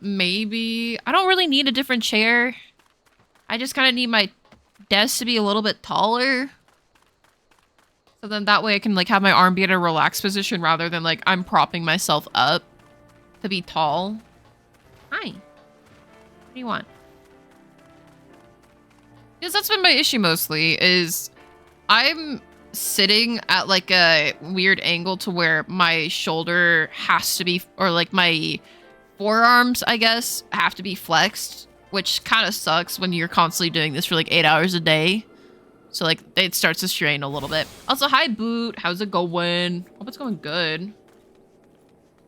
Speaker 1: Maybe... I don't really need a different chair. I just kind of need my desk to be a little bit taller. So then that way I can, like, have my arm be at a relaxed position rather than, like, I'm propping myself up to be tall. Hi. What do you want? Because that's been my issue mostly, is I'm sitting at, like, a weird angle to where my shoulder has to be, or, like, my forearms, I guess, have to be flexed, which kind of sucks when you're constantly doing this for, like, 8 hours a day. So, like, it starts to strain a little bit. Also, hi, Boot. How's it going? Hope it's going good.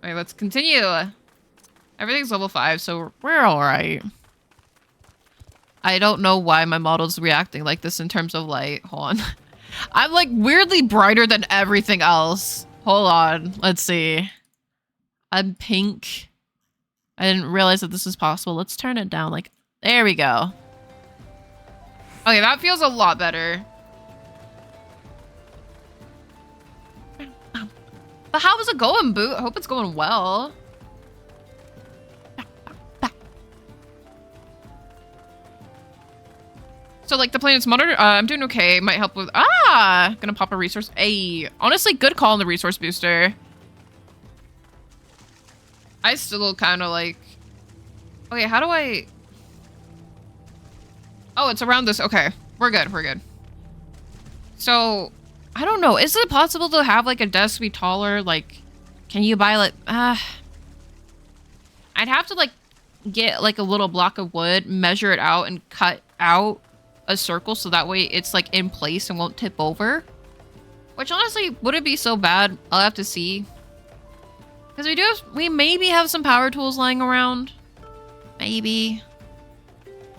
Speaker 1: Okay, let's continue. Everything's level 5, so we're alright. I don't know why my model's reacting like this in terms of light. Hold on. I'm, like, weirdly brighter than everything else. Hold on. Let's see. I'm pink. I didn't realize that this is possible. Let's turn it down. Like, there we go. Okay, that feels a lot better. But how is it going, Boot? I hope it's going well. So, like, the planet's monitor, I'm doing okay. Might help with... Gonna pop a resource. Hey, honestly, good call on the resource booster. I still kind of, like... Okay, how do I... Oh, it's around this. Okay, we're good. We're good. So, I don't know. Is it possible to have, like, a desk be taller? Like, can you buy, like... I'd have to, like, get, like, a little block of wood, measure it out, and cut out a circle so that way it's, like, in place and won't tip over. Which, honestly, wouldn't be so bad. I'll have to see. Because we maybe have some power tools lying around. Maybe.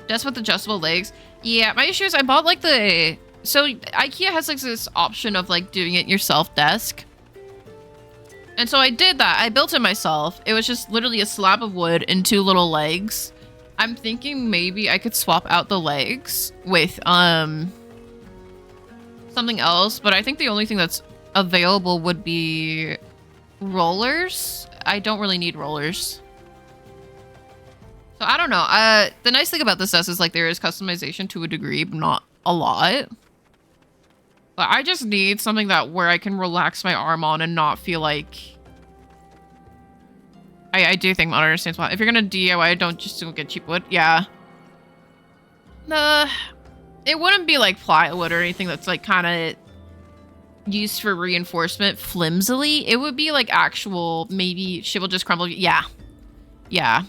Speaker 1: Desk with adjustable legs. Yeah, my issue is I bought, like, the... So, IKEA has, like, this option of, like, doing it yourself desk. And so I did that. I built it myself. It was just literally a slab of wood and 2 little legs. I'm thinking maybe I could swap out the legs with, something else. But I think the only thing that's available would be rollers. I don't really need rollers. So I don't know. The nice thing about this desk is, like, there is customization to a degree, but not a lot. But I just need something where I can relax my arm on and not feel like... I do think monitor stands well. If you're gonna DIY, don't get cheap wood. Yeah. It wouldn't be like plywood or anything that's, like, kind of used for reinforcement flimsily. It would be like actual, maybe shit will just crumble. Yeah. Yeah.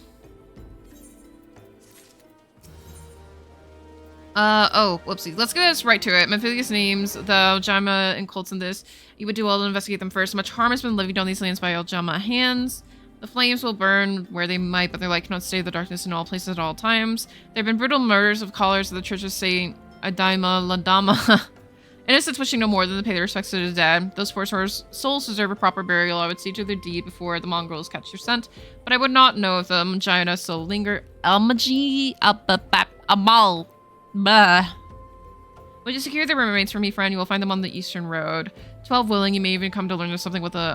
Speaker 1: Oh, whoopsie. Let's get us right to it. Mephilius names the Aljama and cults in this. You would do well to investigate them first. Much harm has been levied on these lands by Aljama hands. The flames will burn where they might, but their light cannot stay in the darkness in all places at all times. There have been brutal murders of callers of the Church of Saint Adaima Ladama. Innocents wishing no more than to pay their respects to the dead. Those poor souls deserve a proper burial. I would see to their deed before the mongrels catch their scent, but I would not know if the Mangina still linger. Amal. Bah. Would you secure the remains for me, friend? You will find them on the eastern road. 12 willing, you may even come to learn of something with the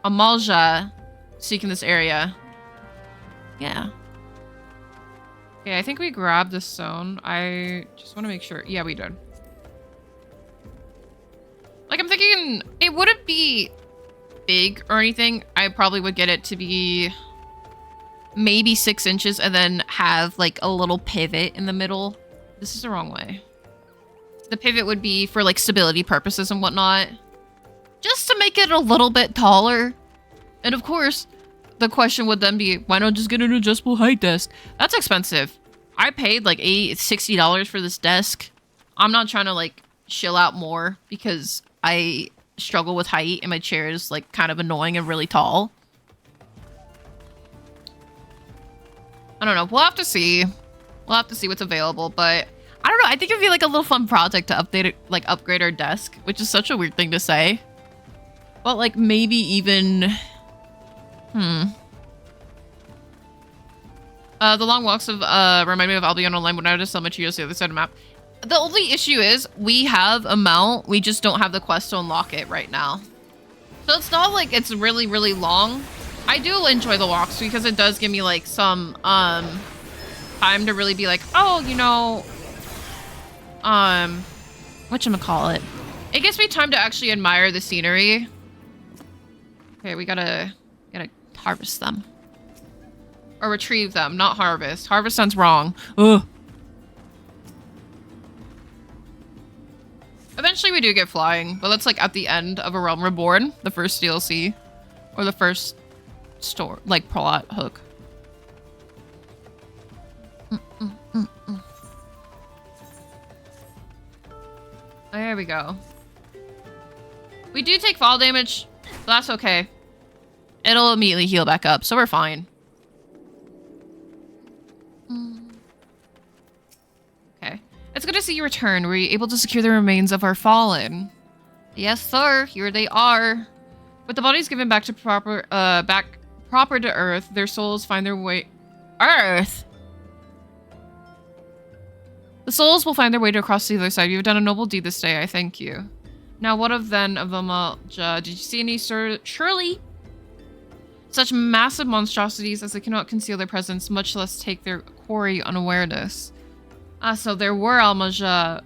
Speaker 1: Amalja seeking this area. Yeah. Okay, I think we grabbed this stone. I just want to make sure. Yeah, we did. Like, I'm thinking it wouldn't be big or anything. I probably would get it to be maybe 6 inches and then have like a little pivot in the middle. This is the wrong way. The pivot would be for like stability purposes and whatnot. Just to make it a little bit taller. And of course, the question would then be, why not just get an adjustable height desk? That's expensive. I paid like $60 for this desk. I'm not trying to like chill out more because I struggle with height and my chair is like kind of annoying and really tall. I don't know. We'll have to see. We'll have to see what's available, but I don't know. I think it'd be like a little fun project to update it, like upgrade our desk, which is such a weird thing to say. But like maybe even, the long walks of remind me of Albion Online when I just sell materials to the other side of the map. The only issue is we have a mount, we just don't have the quest to unlock it right now. So it's not like it's really, really long. I do enjoy the walks because it does give me like some time to really be like, oh, you know, whatchamacallit. It gives me time to actually admire the scenery. Okay, we gotta harvest them. Or retrieve them, not harvest. Harvest sounds wrong. Ugh. Eventually we do get flying, but that's like at the end of A Realm Reborn, the first DLC. Or the first store, like plot hook. There we go. We do take fall damage, but that's okay. It'll immediately heal back up, so we're fine. Okay. It's good to see you return. Were you able to secure the remains of our fallen? Yes, sir. Here they are. With the bodies given back to proper to Earth, their souls find their way... Earth? The souls will find their way to across the other side. You have done a noble deed this day. I thank you. Now, what of then of Amalja? Did you see any surely such massive monstrosities as they cannot conceal their presence, much less take their quarry unawareness? So there were Amalja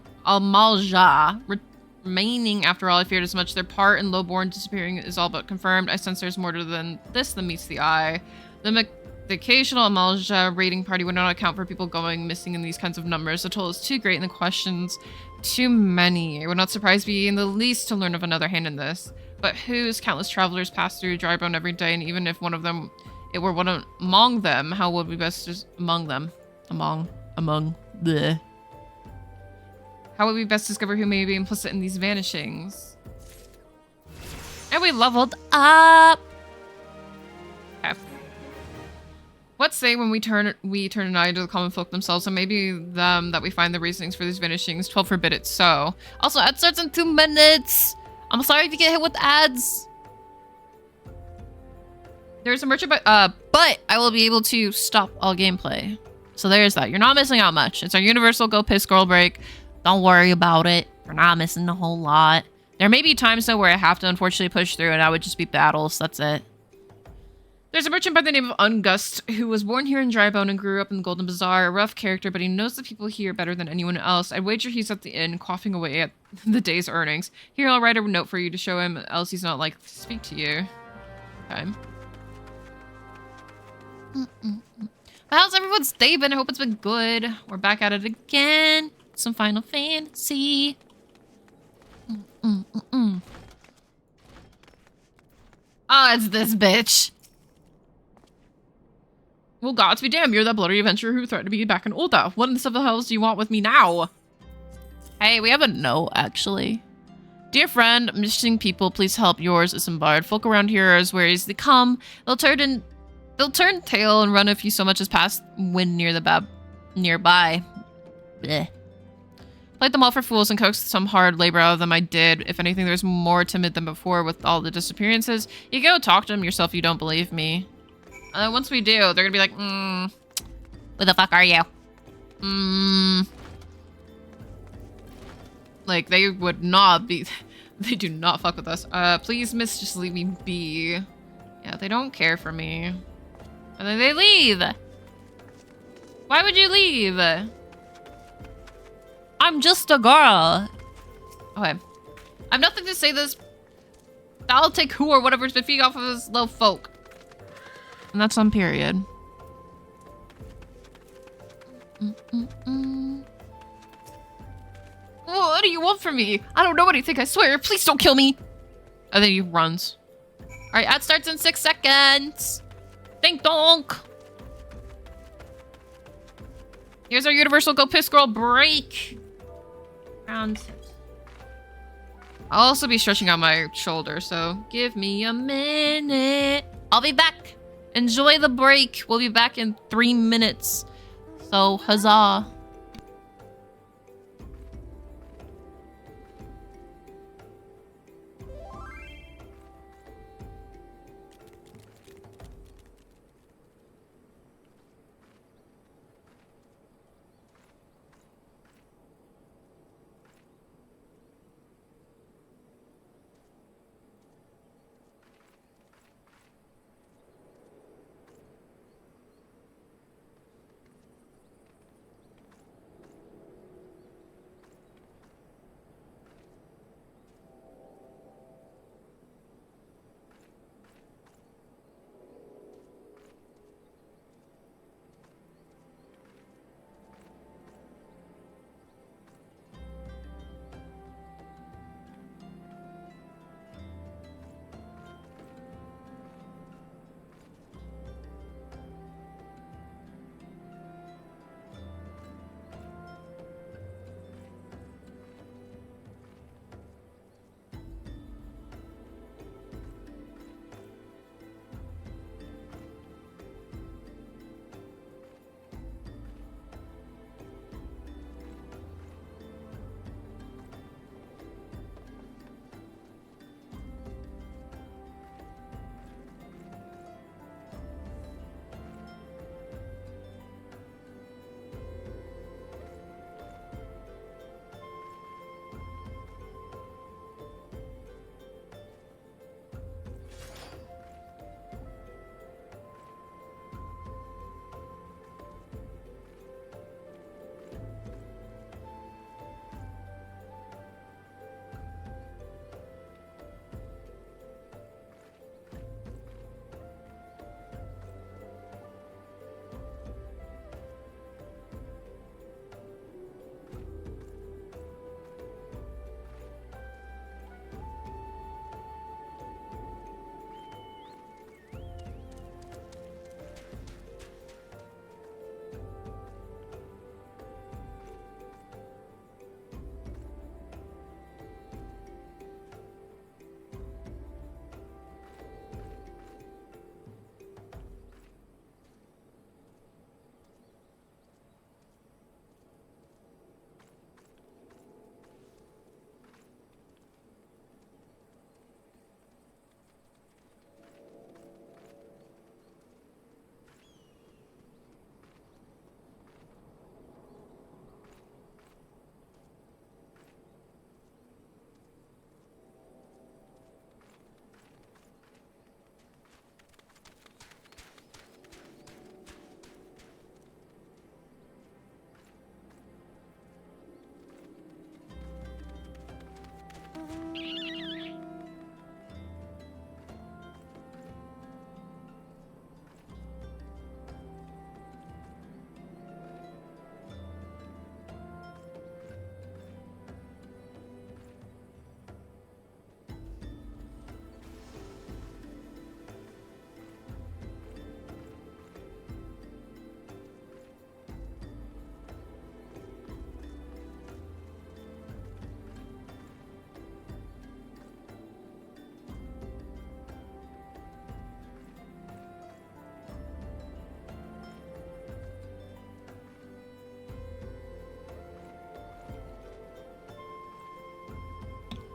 Speaker 1: remaining after all. I feared as much. Their part in Lowborn disappearing is all but confirmed. I sense there's more than this than meets the eye. The occasional Amalja raiding party would not account for people going missing in these kinds of numbers. The toll is too great and the questions too many. It would not surprise me in the least to learn of another hand in this. But whose countless travelers pass through Drybone every day, and even if one of them, it were one among them, how would we best bleh. How would we best discover who may be implicit in these vanishings? And we leveled up. Okay. What say when we turn an eye to the common folk themselves, and maybe them that we find the reasonings for these vanishings. 12 forbid it so. Also, ad starts in 2 minutes. I'm sorry if you get hit with ads. There's a merchant, but I will be able to stop all gameplay. So there's that. You're not missing out much. It's our universal go piss girl break. Don't worry about it. We're not missing a whole lot. There may be times though where I have to unfortunately push through, and that would just be battles. That's it. There's a merchant by the name of Ungust who was born here in Drybone and grew up in the Golden Bazaar. A rough character, but he knows the people here better than anyone else. I'd wager he's at the inn, quaffing away at the day's earnings. Here, I'll write a note for you to show him, else he's not likely to speak to you. Okay. How's everyone's day been? I hope it's been good. We're back at it again. Some Final Fantasy. Oh, it's this bitch. Well, gods be damned, you're that bloody adventurer who threatened to be back in Ulta. What in the stuff the hells do you want with me now? Hey, we have a note, actually. Dear friend, missing people, please help. Yours is barred. Folk around here are as wary as they come. They'll turn tail and run if you so much as pass wind near the nearby. Bleh. Played them all for fools and coaxed some hard labor out of them. I did. If anything, there's more timid than before with all the disappearances. You go talk to them yourself. You don't believe me. Once we do, they're gonna be like, who the fuck are you? Like, they would not be... They do not fuck with us. Please, miss, just leave me be. Yeah, they don't care for me. And then they leave! Why would you leave? I'm just a girl. Okay. I have nothing to say this. I'll take who or whatever's been feeding off of this little folk. And that's on period. Oh, what do you want from me? I don't know anything, I swear. Please don't kill me. And then he runs. Alright, ad starts in 6 seconds. Ding donk. Here's our universal go piss girl break. Round 6. I'll also be stretching out my shoulder, so give me a minute. I'll be back. Enjoy the break. We'll be back in 3 minutes. So, huzzah.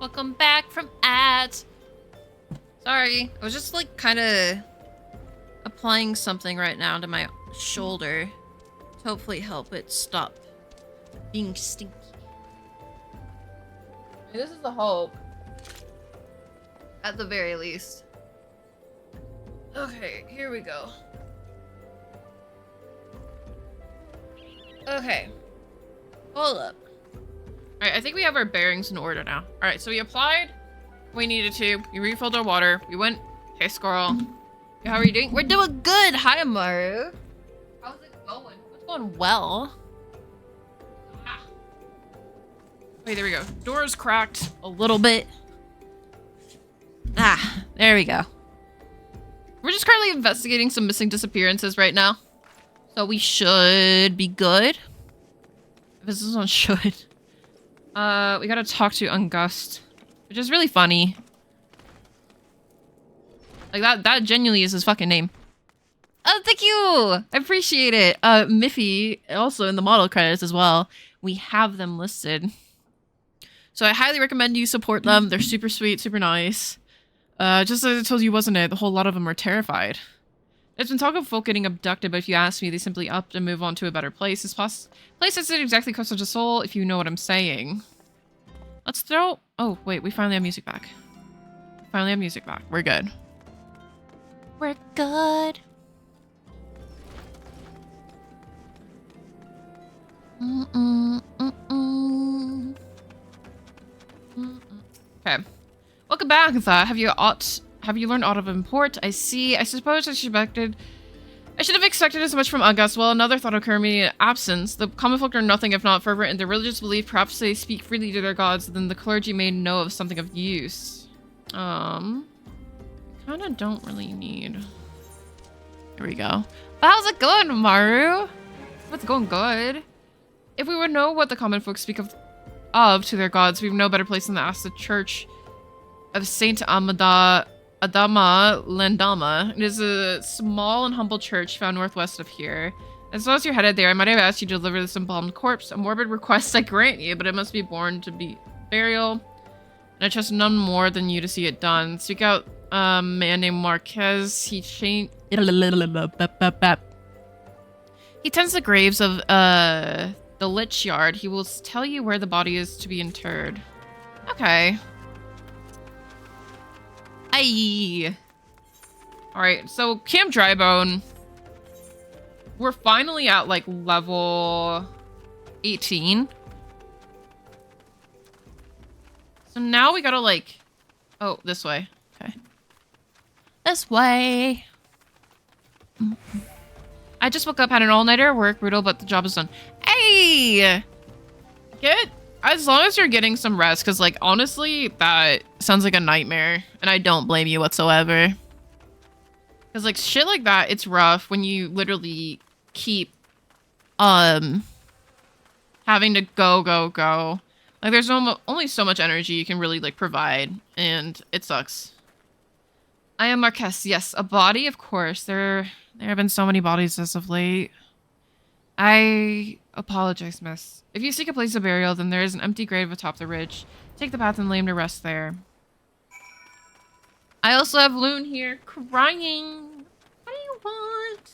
Speaker 1: Welcome back from ads. Sorry, I was just like kind of applying something right now to my shoulder to hopefully help it stop being stinky. This is the hope. At the very least. Okay, here we go. Okay. Hold up. Alright, I think we have our bearings in order now. Alright, so we applied. We needed to. We refilled our water. We went. Hey, squirrel. How are you doing? We're doing good. Hi, Amaru. How's it going? What's going well? Ah. Wait, there we go. Door's cracked a little bit. Ah, there we go. We're just currently investigating some missing disappearances right now. So we should be good. This is on should. We gotta talk to Ungust, which is really funny. Like that genuinely is his fucking name. Oh, thank you! I appreciate it. Miffy, also in the model credits as well. We have them listed. So I highly recommend you support them. They're super sweet, super nice. Just as I told you, wasn't it? The whole lot of them are terrified. There's been talk of folk getting abducted, but if you ask me, they simply up and move on to a better place. This place isn't exactly close to the soul, if you know what I'm saying. Let's throw... Oh, wait, we finally have music back. Finally have music back. We're good. We're good. Okay. Welcome back, Tha. Have you learned aught of import? I see. I suppose I should have expected as much from August. Well, another thought occurred to me in absence. The common folk are nothing if not fervent in their religious belief. Perhaps they speak freely to their gods, then the clergy may know of something of use. Kinda don't really need... There we go. But how's it going, Maru? It's going good. If we would know what the common folk speak of to their gods, we've no better place than to ask the church of Saint Adama Landama. It is a small and humble church found northwest of here. As long as you're headed there, I might have asked you to deliver this embalmed corpse. A morbid request I grant you, but it must be born to be burial. And I trust none more than you to see it done. Seek out a man named Marquez. He tends the graves of the Lich Yard. He will tell you where the body is to be interred. Okay. Aye. Alright, so Camp Drybone. We're finally at like level 18. So now we gotta like... Oh, this way. Okay. This way. I just woke up, had an all-nighter, work, brutal, but the job is done. Hey! As long as you're getting some rest, because like honestly, that sounds like a nightmare. And I don't blame you whatsoever. Because like shit like that, it's rough when you literally keep having to go. Like there's only so much energy you can really like provide, and it sucks. I am Marquez. Yes, a body, of course. There have been so many bodies as of late. I apologize, miss. If you seek a place of burial, then there is an empty grave atop the ridge. Take the path and lay him to rest there. I also have Loon here crying. What do you want?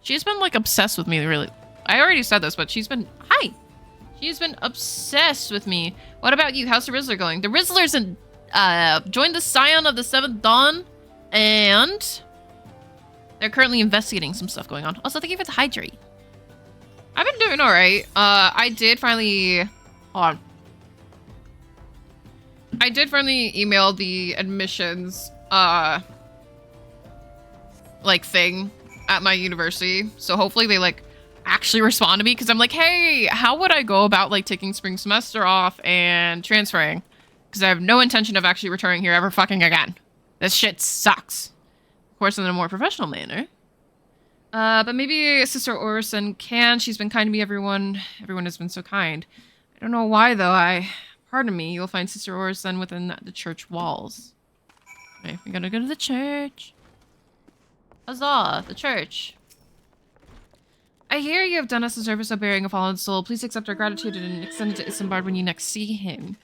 Speaker 1: She's been like obsessed with me, really. I already said this, but she's been... Hi! She's been obsessed with me. What about you? How's the Rizzler going? The Rizzler's joined the Scion of the Seventh Dawn, and they're currently investigating some stuff going on. Also, thank you for the hydrate. I've been doing alright. I did finally... Hold on. I did finally email the admissions, like, thing at my university. So hopefully they, like, actually respond to me. Because I'm like, hey, how would I go about, like, taking spring semester off and transferring? Because I have no intention of actually returning here ever fucking again. This shit sucks. Of course, in a more professional manner. But maybe Sister Orison can. She's been kind to me, everyone. Everyone has been so kind. I don't know why, though. Pardon me, you'll find Sister Orison within the church walls. Okay, we gotta go to the church. Huzzah, the church. I hear you have done us a service of burying a fallen soul. Please accept our gratitude and extend it to Isambard when you next see him.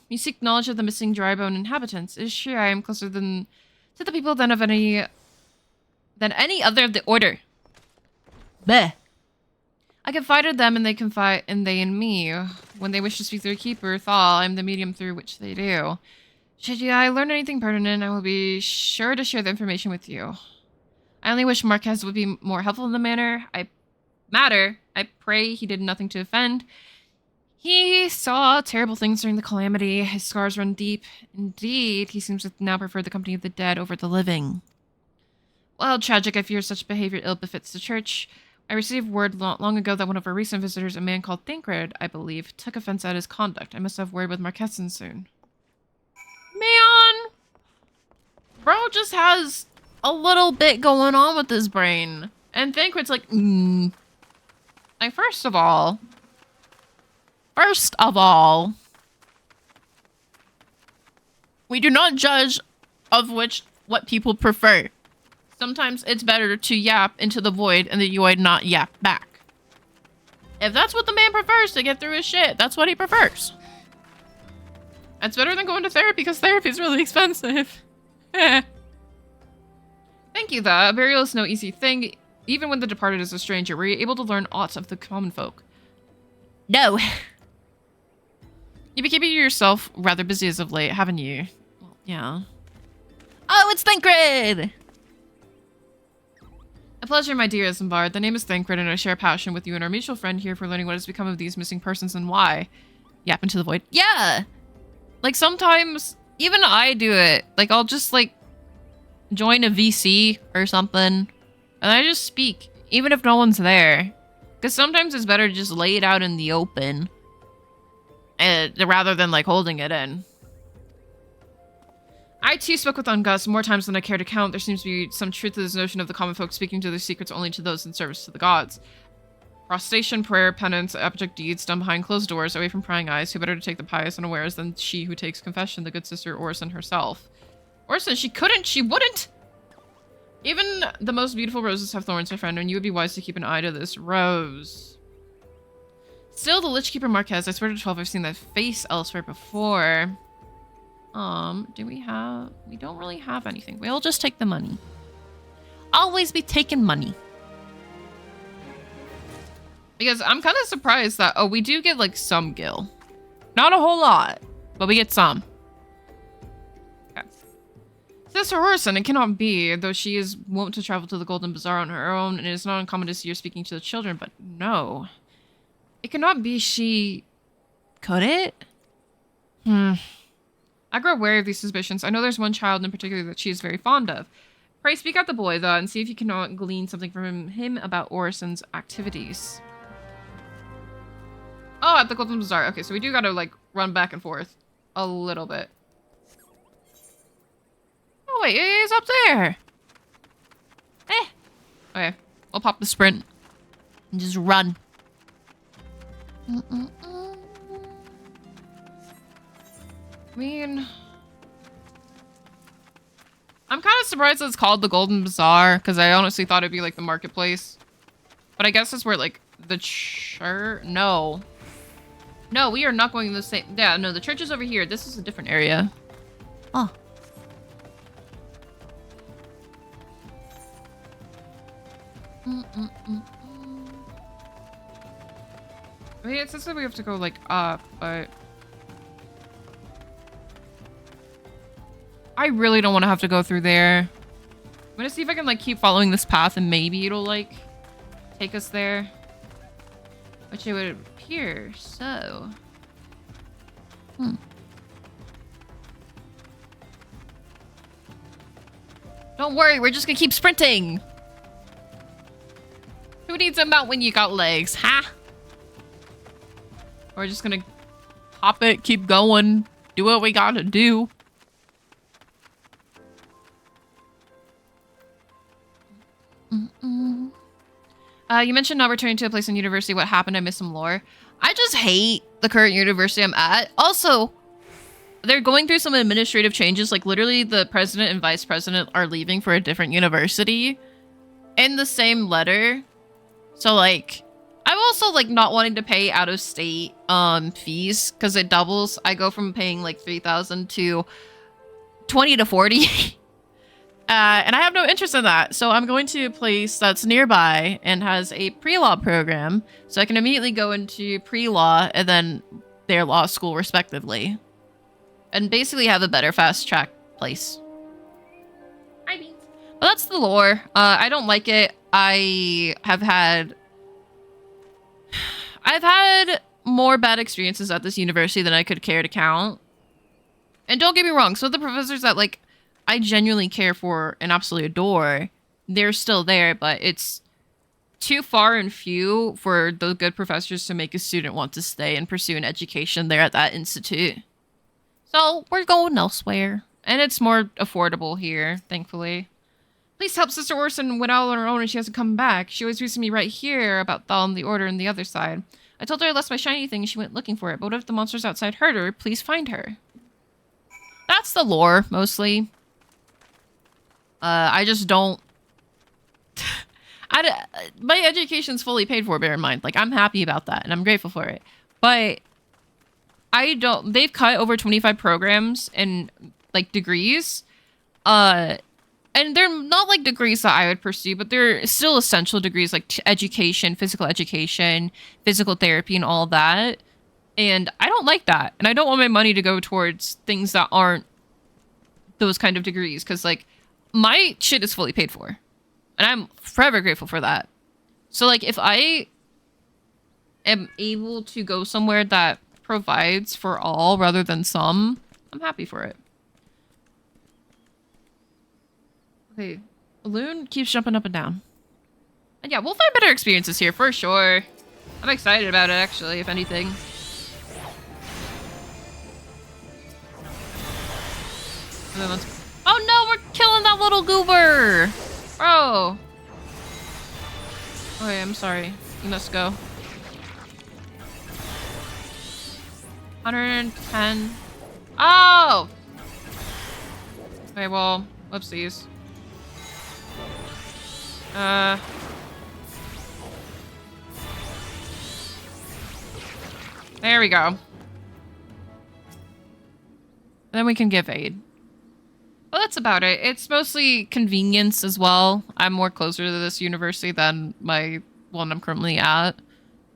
Speaker 1: You seek knowledge of the missing drybone inhabitants. It is true I am closer to the people than any other of the order. Bleh. I confided them and they in me. When they wish to speak through a keeper, Thal, I am the medium through which they do. Should I learn anything pertinent, I will be sure to share the information with you. I only wish Marquez would be more helpful in the matter. I pray he did nothing to offend. He saw terrible things during the calamity. His scars run deep. Indeed, he seems to now prefer the company of the dead over the living. Well, tragic, I fear such behavior ill befits the church. I received word long ago that one of our recent visitors, a man called Thancred, I believe, took offense at his conduct. I must have word with Marquesan soon. Man! Bro just has a little bit going on with his brain. And Thancred's like, Like, first of all, we do not judge what people prefer. Sometimes it's better to yap into the void and the void not yap back. If that's what the man prefers to get through his shit, that's what he prefers. That's better than going to therapy because therapy is really expensive. Thank you, though. Burial is no easy thing. Even when the departed is a stranger, were you able to learn aught of the common folk? No. You've been keeping yourself rather busy as of late, haven't you? Well, yeah. Oh, it's Thancred! A pleasure, my dear Isambard. The name is Thancred, and I share a passion with you and our mutual friend here for learning what has become of these missing persons and why. Yap into the void. Yeah! Like, sometimes, even I do it. Like, I'll just, like, join a VC or something, and I just speak, even if no one's there. Because sometimes it's better to just lay it out in the open, rather than, like, holding it in. I too spoke with Ungus more times than I care to count. There seems to be some truth to this notion of the common folk speaking to their secrets only to those in service to the gods. Prostration, prayer, penance, abject deeds done behind closed doors, away from prying eyes. Who better to take the pious unawares than she who takes confession, the good sister Orison herself. Orison, she wouldn't! Even the most beautiful roses have thorns, my friend, and you would be wise to keep an eye to this rose. Still, the Lich Keeper Marquez, I swear to 12 I've seen that face elsewhere before. We don't really have anything. We'll just take the money. Always be taking money. Because I'm kind of surprised that, we do get, like, some gil. Not a whole lot, but we get some. Okay. Sister Orison, it cannot be, though she is wont to travel to the Golden Bazaar on her own, and it is not uncommon to see her speaking to the children, but no. It cannot be she... Could it? I grow wary of these suspicions. I know there's one child in particular that she is very fond of. Pray speak out the boy, though, and see if you cannot glean something from him about Orison's activities. Oh, at the Golden Bazaar. Okay, so we do gotta, like, run back and forth a little bit. Oh, wait, he's up there. Okay, I'll pop the sprint and just run. I mean, I'm kind of surprised it's called the Golden Bazaar, because I honestly thought it'd be like the marketplace. But I guess that's where, like, the church... No, we are not going the same... Yeah, no, the church is over here. This is a different area. Oh. I mean, it says that we have to go, like, up, but... I really don't want to have to go through there. I'm gonna see if I can, like, keep following this path and maybe it'll, like, take us there. Which it would appear, so... Don't worry, we're just gonna keep sprinting! Who needs a mount when you got legs, huh? We're just gonna hop it, keep going, do what we gotta do. You mentioned not returning to a place in university. What happened? I missed some lore. I just hate the current university I'm at. Also, they're going through some administrative changes. Like, literally, the president and vice president are leaving for a different university in the same letter. So, like, I also like not wanting to pay out of state fees because it doubles. I go from paying like 3,000 to 20 to 40. And I have no interest in that. So I'm going to a place that's nearby and has a pre-law program. So I can immediately go into pre-law and then their law school respectively. And basically have a better fast track place. I mean. But that's the lore. I don't like it. I've had more bad experiences at this university than I could care to count. And don't get me wrong, some of the professors that like I genuinely care for and absolutely adore, they're still there, but it's too far and few for the good professors to make a student want to stay and pursue an education there at that institute. So we're going elsewhere. And it's more affordable here, thankfully. Please help Sister Orson went out on her own and she hasn't come back. She always reads me right here about Thal and the Order and the other side. I told her I lost my shiny thing and she went looking for it, but what if the monsters outside heard her? Please find her. That's the lore, mostly. I just don't... my education's fully paid for, bear in mind. Like, I'm happy about that, and I'm grateful for it. But I don't... They've cut over 25 programs and, like, degrees. And they're not, like, degrees that I would pursue, but they're still essential degrees, like education, physical therapy, and all that. And I don't like that. And I don't want my money to go towards things that aren't those kind of degrees, because, like, my shit is fully paid for. And I'm forever grateful for that. So, like, if I am able to go somewhere that provides for all rather than some, I'm happy for it. Okay, Balloon keeps jumping up and down. And yeah, we'll find better experiences here for sure. I'm excited about it, actually, if anything. Oh no, we're killing that little goober! Bro! Okay, I'm sorry. You must go. 110. Oh! Okay, well, whoopsies. There we go. Then we can give aid. Well, that's about it. It's mostly convenience as well. I'm more closer to this university than my one I'm currently at.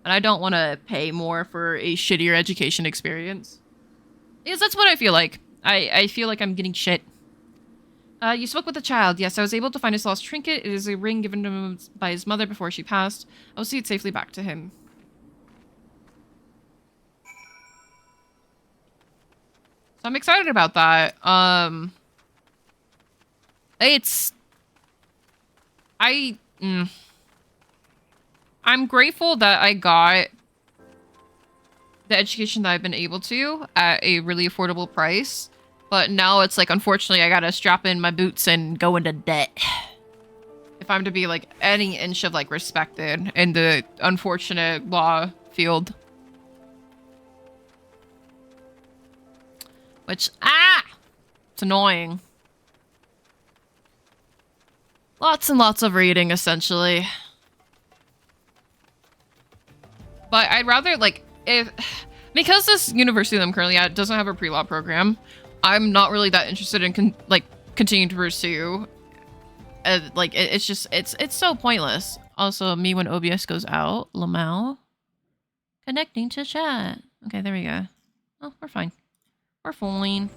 Speaker 1: And I don't want to pay more for a shittier education experience. Because that's what I feel like. I feel like I'm getting shit. You spoke with the child. Yes, I was able to find his lost trinket. It is a ring given to him by his mother before she passed. I'll see it safely back to him. So I'm excited about that. I'm grateful that I got the education that I've been able to at a really affordable price. But now it's like, unfortunately, I gotta strap in my boots and go into debt. If I'm to be like any inch of like respected in the unfortunate law field. Which, it's annoying. Lots and lots of reading, essentially. But I'd rather, like, because this university that I'm currently at doesn't have a pre-law program, I'm not really that interested in, continuing to pursue. It's just, it's so pointless. Also, me when OBS goes out, Lamau. Connecting to chat. Okay, there we go. Oh, we're fine. We're fine.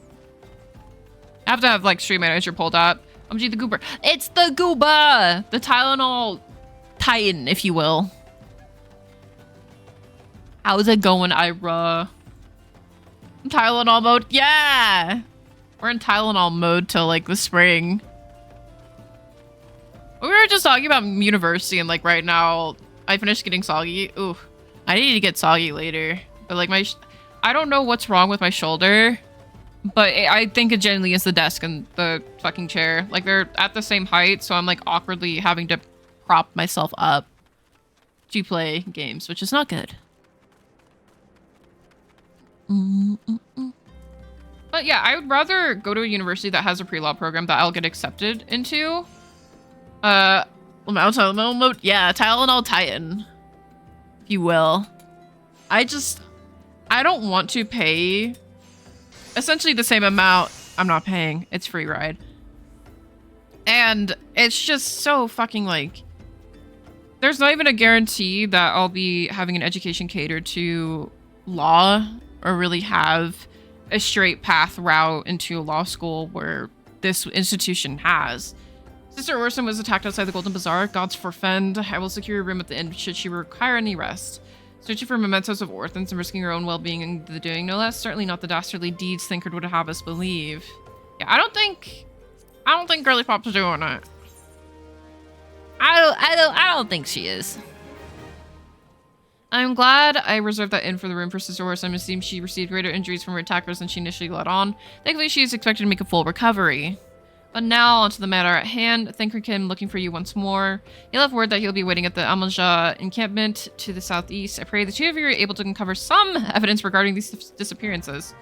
Speaker 1: I have to have, like, Stream Manager pulled up. OMG the goober. It's the goober! The Tylenol Titan, if you will. How's it going, Ira? Tylenol mode? Yeah! We're in Tylenol mode till, like, the spring. We were just talking about university and, like, right now, I finished getting soggy. Ooh. I need to get soggy later. But, like, I don't know what's wrong with my shoulder. But I think it genuinely is the desk and the fucking chair. Like, they're at the same height, so I'm, like, awkwardly having to prop myself up to play games, which is not good. But yeah, I would rather go to a university that has a pre-law program that I'll get accepted into. Tylenol mode? Yeah, Tylenol Titan. if you will. I don't want to pay essentially the same amount I'm not paying. It's free ride. And it's just so fucking like, there's not even a guarantee that I'll be having an education catered to law or really have a straight path route into law school where this institution has. Sister Orson was attacked outside the Golden Bazaar. Gods forfend. I will secure a room at the inn should she require any rest. Searching for mementos of orphans and risking her own well-being in the doing, no less. Certainly not the dastardly deeds Thinkard would have us believe. Yeah, I don't think Girly Pop's doing it. I don't think she is. I'm glad I reserved that inn for the room for Sister Orson. It seems she received greater injuries from her attackers than she initially let on. Thankfully, she is expected to make a full recovery. But now, onto the matter at hand. Thinkard came looking for you once more. He left word that he'll be waiting at the Almanja encampment to the southeast. I pray the two of you are able to uncover some evidence regarding these disappearances.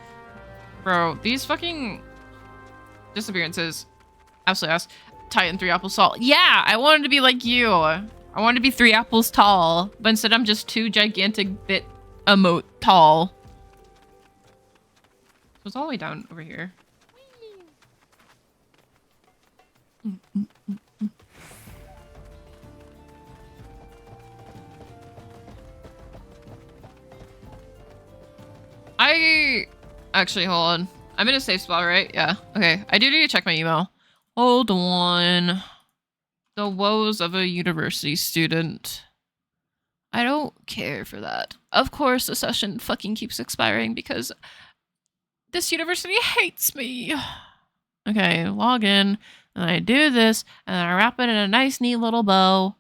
Speaker 1: Bro, these fucking disappearances. Absolutely ass. Titan 3 apples tall. Yeah, I wanted to be like you. I wanted to be 3 apples tall. But instead I'm just 2 gigantic bit emote tall. So it's all the way down over here. Actually, hold on. I'm in a safe spot, right? Yeah. Okay. I do need to check my email. Hold on. The woes of a university student. I don't care for that. Of course, the session fucking keeps expiring because this university hates me. Okay, log in. And I do this, and I wrap it in a nice, neat little bow.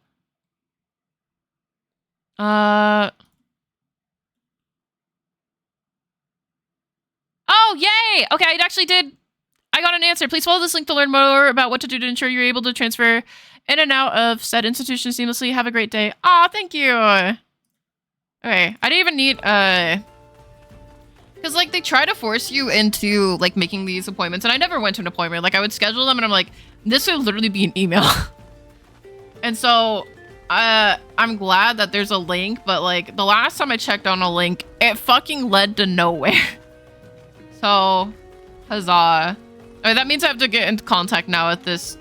Speaker 1: Oh, yay! Okay, I actually did. I got an answer. Please follow this link to learn more about what to do to ensure you're able to transfer in and out of said institution seamlessly. Have a great day. Aw, thank you. Okay, I didn't even need, because, like, they try to force you into, like, making these appointments, and I never went to an appointment. Like, I would schedule them, and I'm like, this would literally be an email. And so, I'm glad that there's a link, but, like, the last time I checked on a link, it fucking led to nowhere. So, huzzah. Okay, that means I have to get into contact now with this.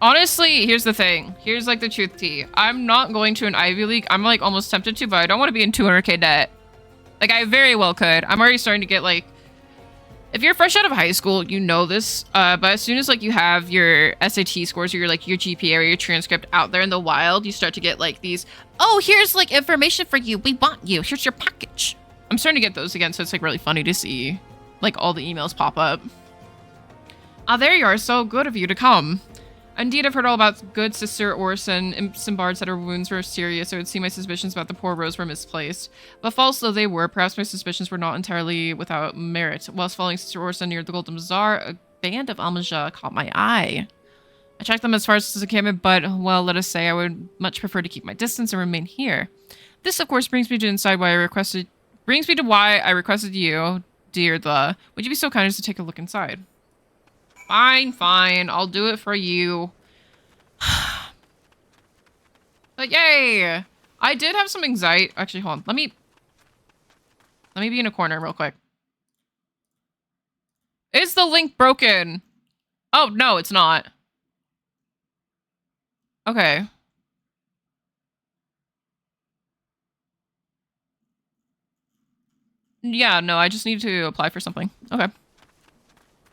Speaker 1: Honestly, here's the thing. Here's, like, the truth tea. I'm not going to an Ivy League. I'm, like, almost tempted to, but I don't want to be in 200k debt. Like, I very well could. I'm already starting to get, like... If you're fresh out of high school, you know this. But as soon as, like, you have your SAT scores or your, like, your GPA or your transcript out there in the wild, you start to get, like, these... Oh, here's, like, information for you. We want you. Here's your package. I'm starting to get those again, so it's, like, really funny to see, like, all the emails pop up. Ah, there you are. So good of you to come. Indeed, I've heard all about good Sister Orson. Imps and bards said her wounds were serious, so it would seem my suspicions about the poor Rose were misplaced. But false though they were, perhaps my suspicions were not entirely without merit. Whilst following Sister Orson near the Golden Bazaar, a band of Almanja caught my eye. I tracked them as far as the encampment, but, well, let us say I would much prefer to keep my distance and remain here. This, of course, brings me to why I requested you, dear the. Would you be so kind as to take a look inside? Fine, fine. I'll do it for you. But yay! I did have some anxiety. Actually, hold on. Let me be in a corner real quick. Is the link broken? Oh, no, it's not. Okay. Yeah, no, I just need to apply for something. Okay.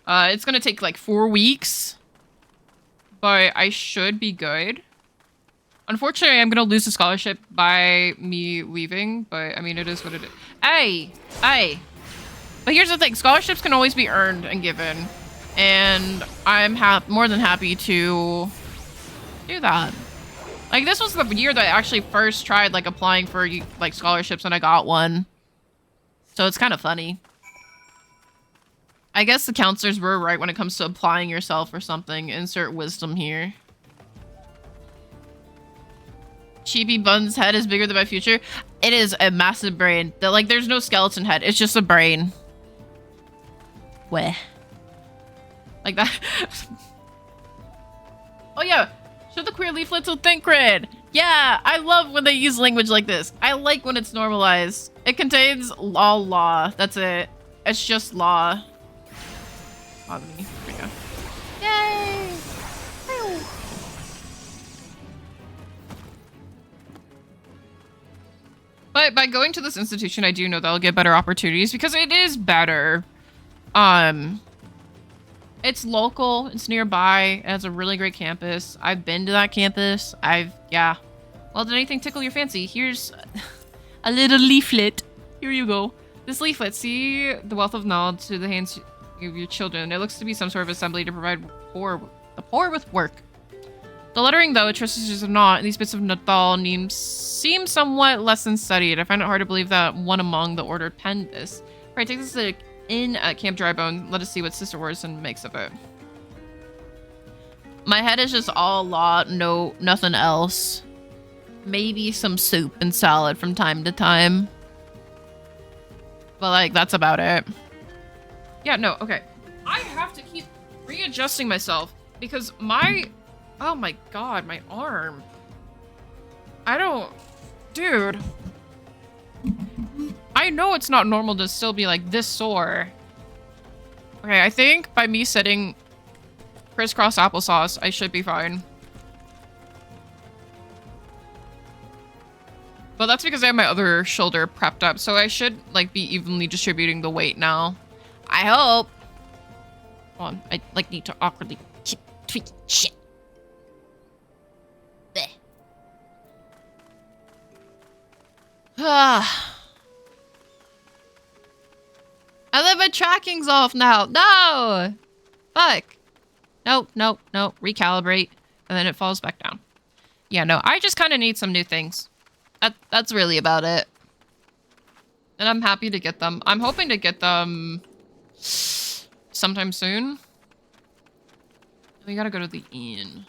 Speaker 1: It's gonna take like 4 weeks, but I should be good. Unfortunately, I'm gonna lose the scholarship by me leaving, but I mean, it is what it is. Hey! But here's the thing, scholarships can always be earned and given, and I'm more than happy to do that. Like, this was the year that I actually first tried, like, applying for, like, scholarships, and I got one. So it's kind of funny. I guess the counselors were right when it comes to applying yourself or something. Insert wisdom here. Chibi Bun's head is bigger than my future. It is a massive brain. Like, there's no skeleton head. It's just a brain. Weh. Like that. Oh yeah. Show the queer leaflet to Thinkard. Yeah, I love when they use language like this. I like when it's normalized. It contains all law. That's it. It's just law. Bother me. There we go. Yay! But by going to this institution, I do know that I'll get better opportunities because it is better. It's local, it's nearby, it has a really great campus. I've been to that campus. Yeah. Well, did anything tickle your fancy? Here's a little leaflet. Here you go. This leaflet, see the wealth of knowledge to the hands of your children. It looks to be some sort of assembly to provide the poor with work. The lettering, though, atrocious or not, these bits of Natal names seem somewhat less than studied. I find it hard to believe that one among the order penned this. Right, take this in at Camp Drybone. Let us see what Sister Orson makes of it. My head is just all law, no, nothing else. Maybe some soup and salad from time to time. But, like, that's about it. Yeah, no, okay. I have to keep readjusting myself because oh my god, my arm. Dude. I know it's not normal to still be like this sore. Okay, I think by me sitting crisscross applesauce, I should be fine. But that's because I have my other shoulder prepped up, so I should like be evenly distributing the weight now. I hope. Hold on, I like need to awkwardly tweak shit. Ah. And then my tracking's off now. No! Fuck. Nope. Recalibrate. And then it falls back down. Yeah, no, I just kind of need some new things. That's really about it. And I'm happy to get them. I'm hoping to get them sometime soon. We gotta go to the inn.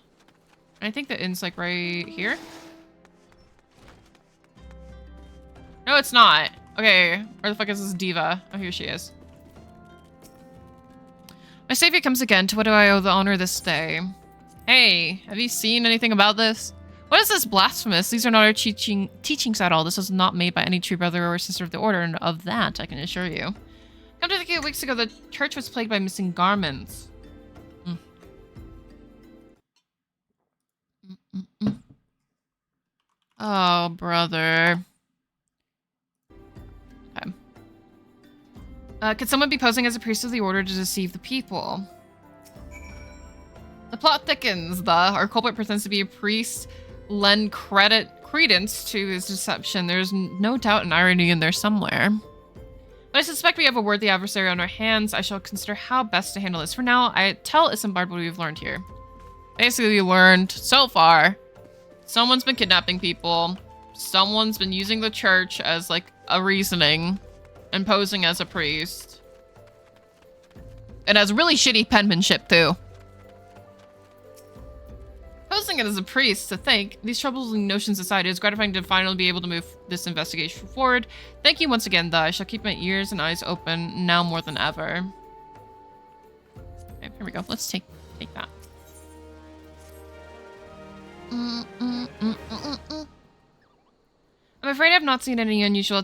Speaker 1: I think the inn's like right here. No, it's not. Okay, where the fuck is this diva? Oh, here she is. My savior comes again. To what do I owe the honor this day? Hey, have you seen anything about this? What is this blasphemous? These are not our teachings at all. This was not made by any true brother or sister of the order, and of that I can assure you. Come to think a few weeks ago, the church was plagued by missing garments. Oh, brother. Could someone be posing as a priest of the order to deceive the people? The plot thickens. Our culprit pretends to be a priest. Lend credence to his deception. There's no doubt an irony in there somewhere. But I suspect we have a worthy adversary on our hands. I shall consider how best to handle this. For now, I tell Isambard what we've learned here. Basically, we learned so far, someone's been kidnapping people. Someone's been using the church as like a reasoning. And posing as a priest. It has really shitty penmanship, too. Posing it as a priest, to think, these troubling notions aside, it is gratifying to finally be able to move this investigation forward. Thank you once again, though. I shall keep my ears and eyes open now more than ever. Okay, here we go. Let's take that. I'm afraid I've not seen any unusual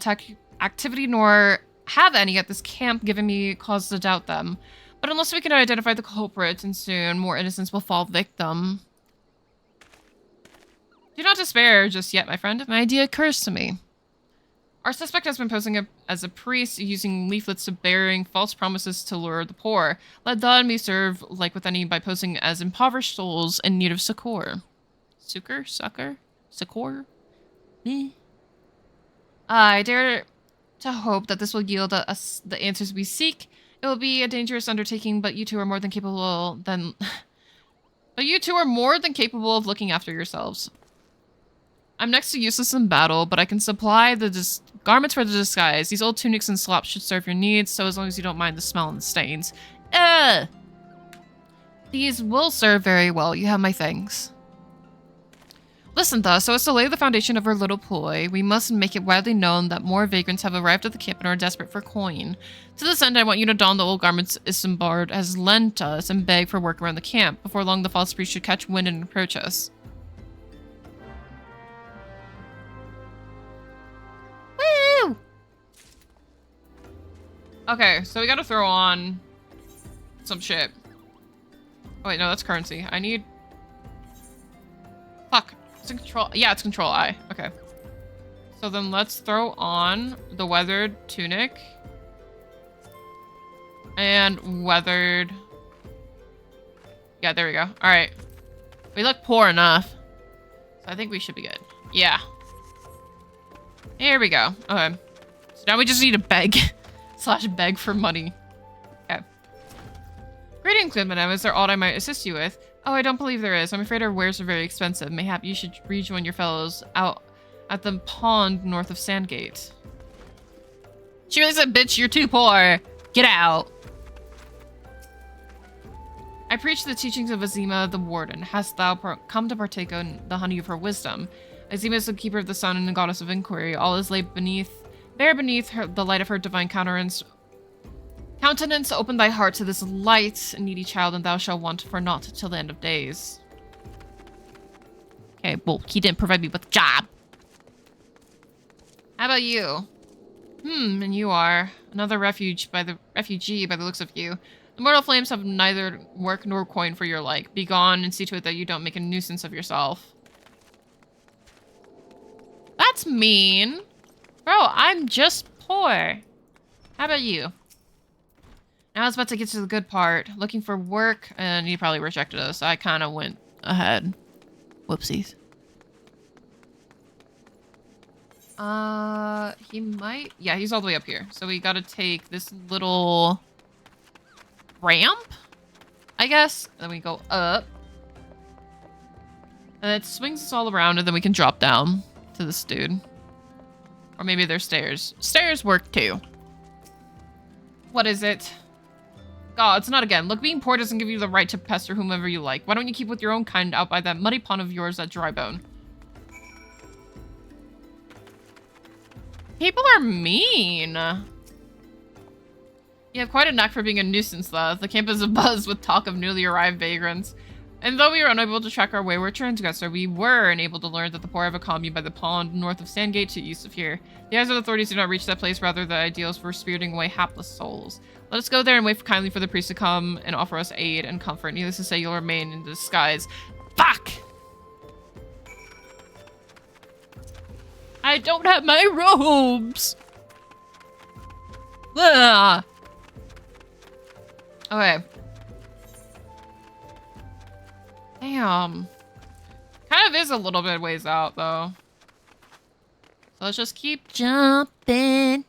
Speaker 1: activity nor have any at this camp giving me cause to doubt them. But unless we can identify the culprit, and soon more innocents will fall victim. Do not despair just yet, my friend. An idea occurs to me. Our suspect has been posing as a priest, using leaflets to bearing false promises to lure the poor. Let God may serve like with any by posing as impoverished souls in need of succor. Succor? Me? I dare to hope that this will yield us the answers we seek. It will be a dangerous undertaking, but you two are more than capable of looking after yourselves. I'm next to useless in battle, but I can supply the garments for the disguise. These old tunics and slops should serve your needs, so as long as you don't mind the smell and the stains. These will serve very well. You have my thanks. Listen, thus, so as to lay the foundation of our little ploy, we must make it widely known that more vagrants have arrived at the camp and are desperate for coin. To this end, I want you to don the old garments Isambard has lent us and beg for work around the camp. Before long, the false priest should catch wind and approach us. Okay, so we gotta throw on some shit. Oh wait, no, that's currency. I need... Fuck. Is it control? Yeah, it's control I. Okay. So then let's throw on the weathered tunic. And weathered... Yeah, there we go. Alright. We look poor enough. So I think we should be good. Yeah. Here we go. Okay. So now we just need to beg. / beg for money. Okay. Greetings, good madam. Is there aught I might assist you with? Oh, I don't believe there is. I'm afraid our wares are very expensive. Mayhap you should rejoin your fellows out at the pond north of Sandgate. She really said, bitch, you're too poor. Get out. I preach the teachings of Azima the Warden. Hast thou come to partake in the honey of her wisdom? Azima is the keeper of the sun and the goddess of inquiry. All is laid bare beneath her, the light of her divine countenance. Open thy heart to this light, needy child, and thou shalt want for naught till the end of days. Okay, well, he didn't provide me with a job. How about you? And you are another refugee by the looks of you. The mortal flames have neither work nor coin for your like. Be gone and see to it that you don't make a nuisance of yourself. That's mean. Bro, I'm just poor. How about you? Now I was about to get to the good part. Looking for work, and he probably rejected us. I kind of went ahead. Whoopsies. He might... Yeah, he's all the way up here. So we gotta take this little ramp, I guess. And then we go up. And it swings us all around, and then we can drop down to this dude. Or maybe there's stairs. Stairs work too. What is it? God, it's not again. Look, being poor doesn't give you the right to pester whomever you like. Why don't you keep with your own kind out by that muddy pond of yours at Drybone? People are mean. You have quite a knack for being a nuisance, though. The camp is abuzz with talk of newly arrived vagrants. And though we were unable to track our wayward transgressor, we were enabled to learn that the poor have a commune by the pond north of Sandgate to east of here. The eyes of the authorities do not reach that place, rather the ideals for spiriting away hapless souls. Let us go there and wait kindly for the priest to come and offer us aid and comfort. Needless to say, you'll remain in disguise. Fuck! I don't have my robes! Ugh. Okay. Damn. Kind of is a little bit ways out, though. So let's just keep jumping.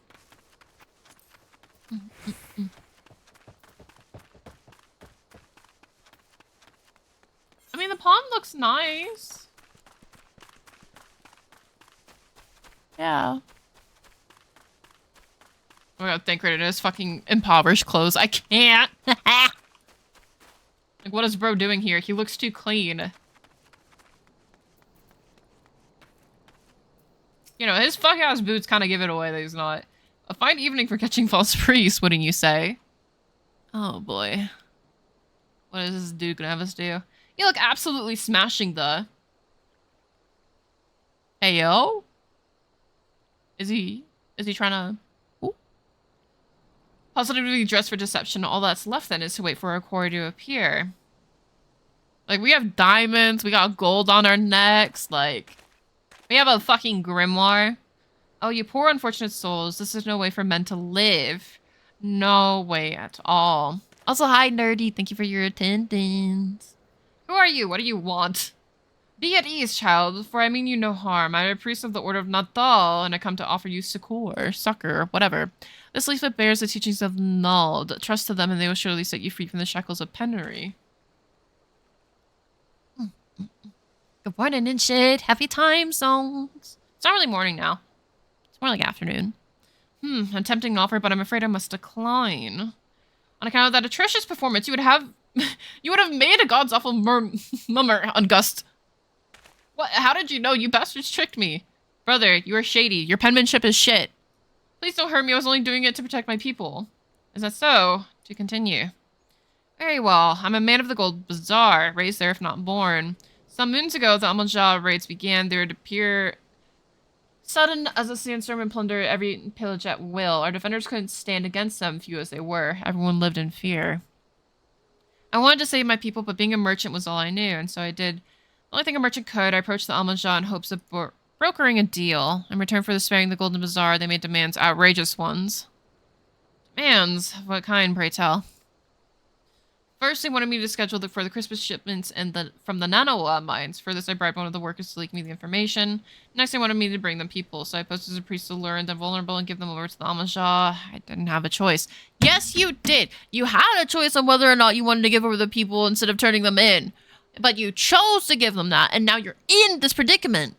Speaker 1: I mean, the pond looks nice. Yeah. Oh my god, thank goodness. It is fucking impoverished clothes. I can't. Like, what is bro doing here? He looks too clean. You know, his fuck-ass boots kind of give it away that he's not. A fine evening for catching false priests, wouldn't you say? Oh, boy. What is this dude gonna have us do? You look absolutely smashing the... Hey, yo? Is he trying to... Ooh. Positively dressed for deception. All that's left then is to wait for our quarry to appear. Like, we have diamonds, we got gold on our necks, like... We have a fucking grimoire. Oh, you poor unfortunate souls. This is no way for men to live. No way at all. Also, hi, nerdy. Thank you for your attendance. Who are you? What do you want? Be at ease, child, for I mean you no harm. I am a priest of the Order of Nathal, and I come to offer you succor, whatever. This leaflet bears the teachings of Nald. Trust to them, and they will surely set you free from the shackles of penury. Good morning and shit. Happy time zones. It's not really morning now. It's more like afternoon. A tempting offer, but I'm afraid I must decline. On account of that atrocious performance, you would have made a god's awful mummer on Gust. What? How did you know? You bastards tricked me. Brother, you are shady. Your penmanship is shit. Please don't hurt me. I was only doing it to protect my people. Is that so? To continue. Very well. I'm a man of the Gold Bazaar, raised there if not born. Some moons ago, the Amalja raids began. There would appear Sudden as a sandstorm and plunder every pillage at will. Our defenders couldn't stand against them, few as they were. Everyone lived in fear. I wanted to save my people, but being a merchant was all I knew, and so I did the only thing a merchant could. I approached the Almanjah in hopes of brokering a deal. In return for sparing the Golden Bazaar, they made demands, outrageous ones. Demands? What kind, pray tell? First, they wanted me to schedule for the Christmas shipments from the Nanoa mines. For this, I bribed one of the workers to leak me the information. Next, they wanted me to bring them people, so I posted as a priest to lure them vulnerable and give them over to the Almanjah. I didn't have a choice. Yes, you did! You had a choice on whether or not you wanted to give over the people instead of turning them in. But you chose to give them that, and now you're in this predicament.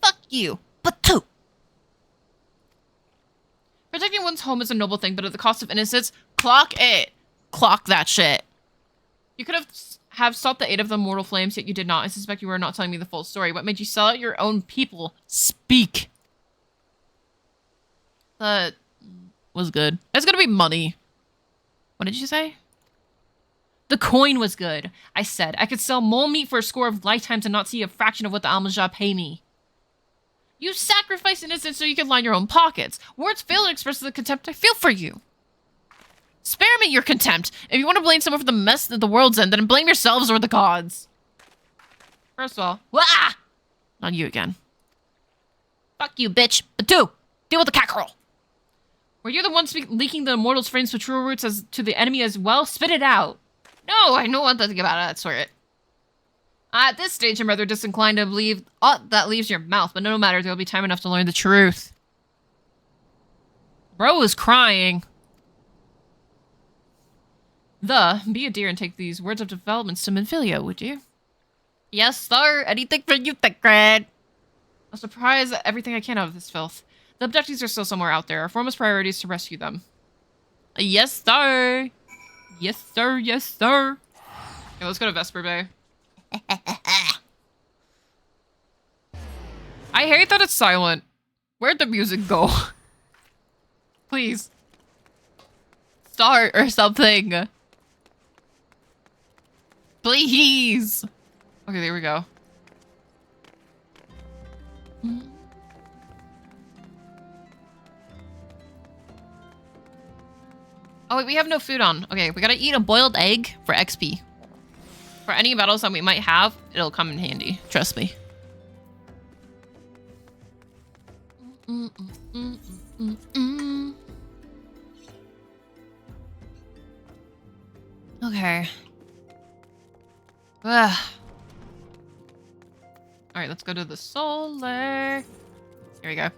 Speaker 1: Fuck you. But two. Protecting one's home is a noble thing, but at the cost of innocence, clock it. Clock that shit. You could have sought the aid of the mortal flames, yet you did not. I suspect you were not telling me the full story. What made you sell out your own people? Speak. That was good. It's gonna be money. What did you say? The coin was good. I said I could sell mole meat for a score of lifetimes and not see a fraction of what the Almanjah pay me. You sacrificed innocence so you could line your own pockets. Words fail to express the contempt I feel for you. Spare me your contempt. If you want to blame someone for the mess that the world's in, then blame yourselves or the gods. First of all, wah! Not you again. Fuck you, bitch. But two, deal with the cat girl. Were you the one leaking the immortal's frames for true roots as to the enemy as well? Spit it out. No, I know one thing about that sort. At this stage, I'm rather disinclined to believe aught that leaves your mouth, but no matter, there'll be time enough to learn the truth. Bro is crying. Be a dear and take these words of developments to Minfilia, would you? Yes, sir. Anything for you, Thickred. I'll surprise everything I can out of this filth. The abductees are still somewhere out there. Our foremost priority is to rescue them. Yes, sir. Yes, sir. Yes, sir. Okay, let's go to Vesper Bay. I hate that it's silent. Where'd the music go? Please. Start or something. Please. Okay, there we go. Oh, wait, we have no food on. Okay, we gotta eat a boiled egg for XP. For any battles that we might have, it'll come in handy. Trust me. Okay. Ugh. Alright, let's go to the solar. Here we go.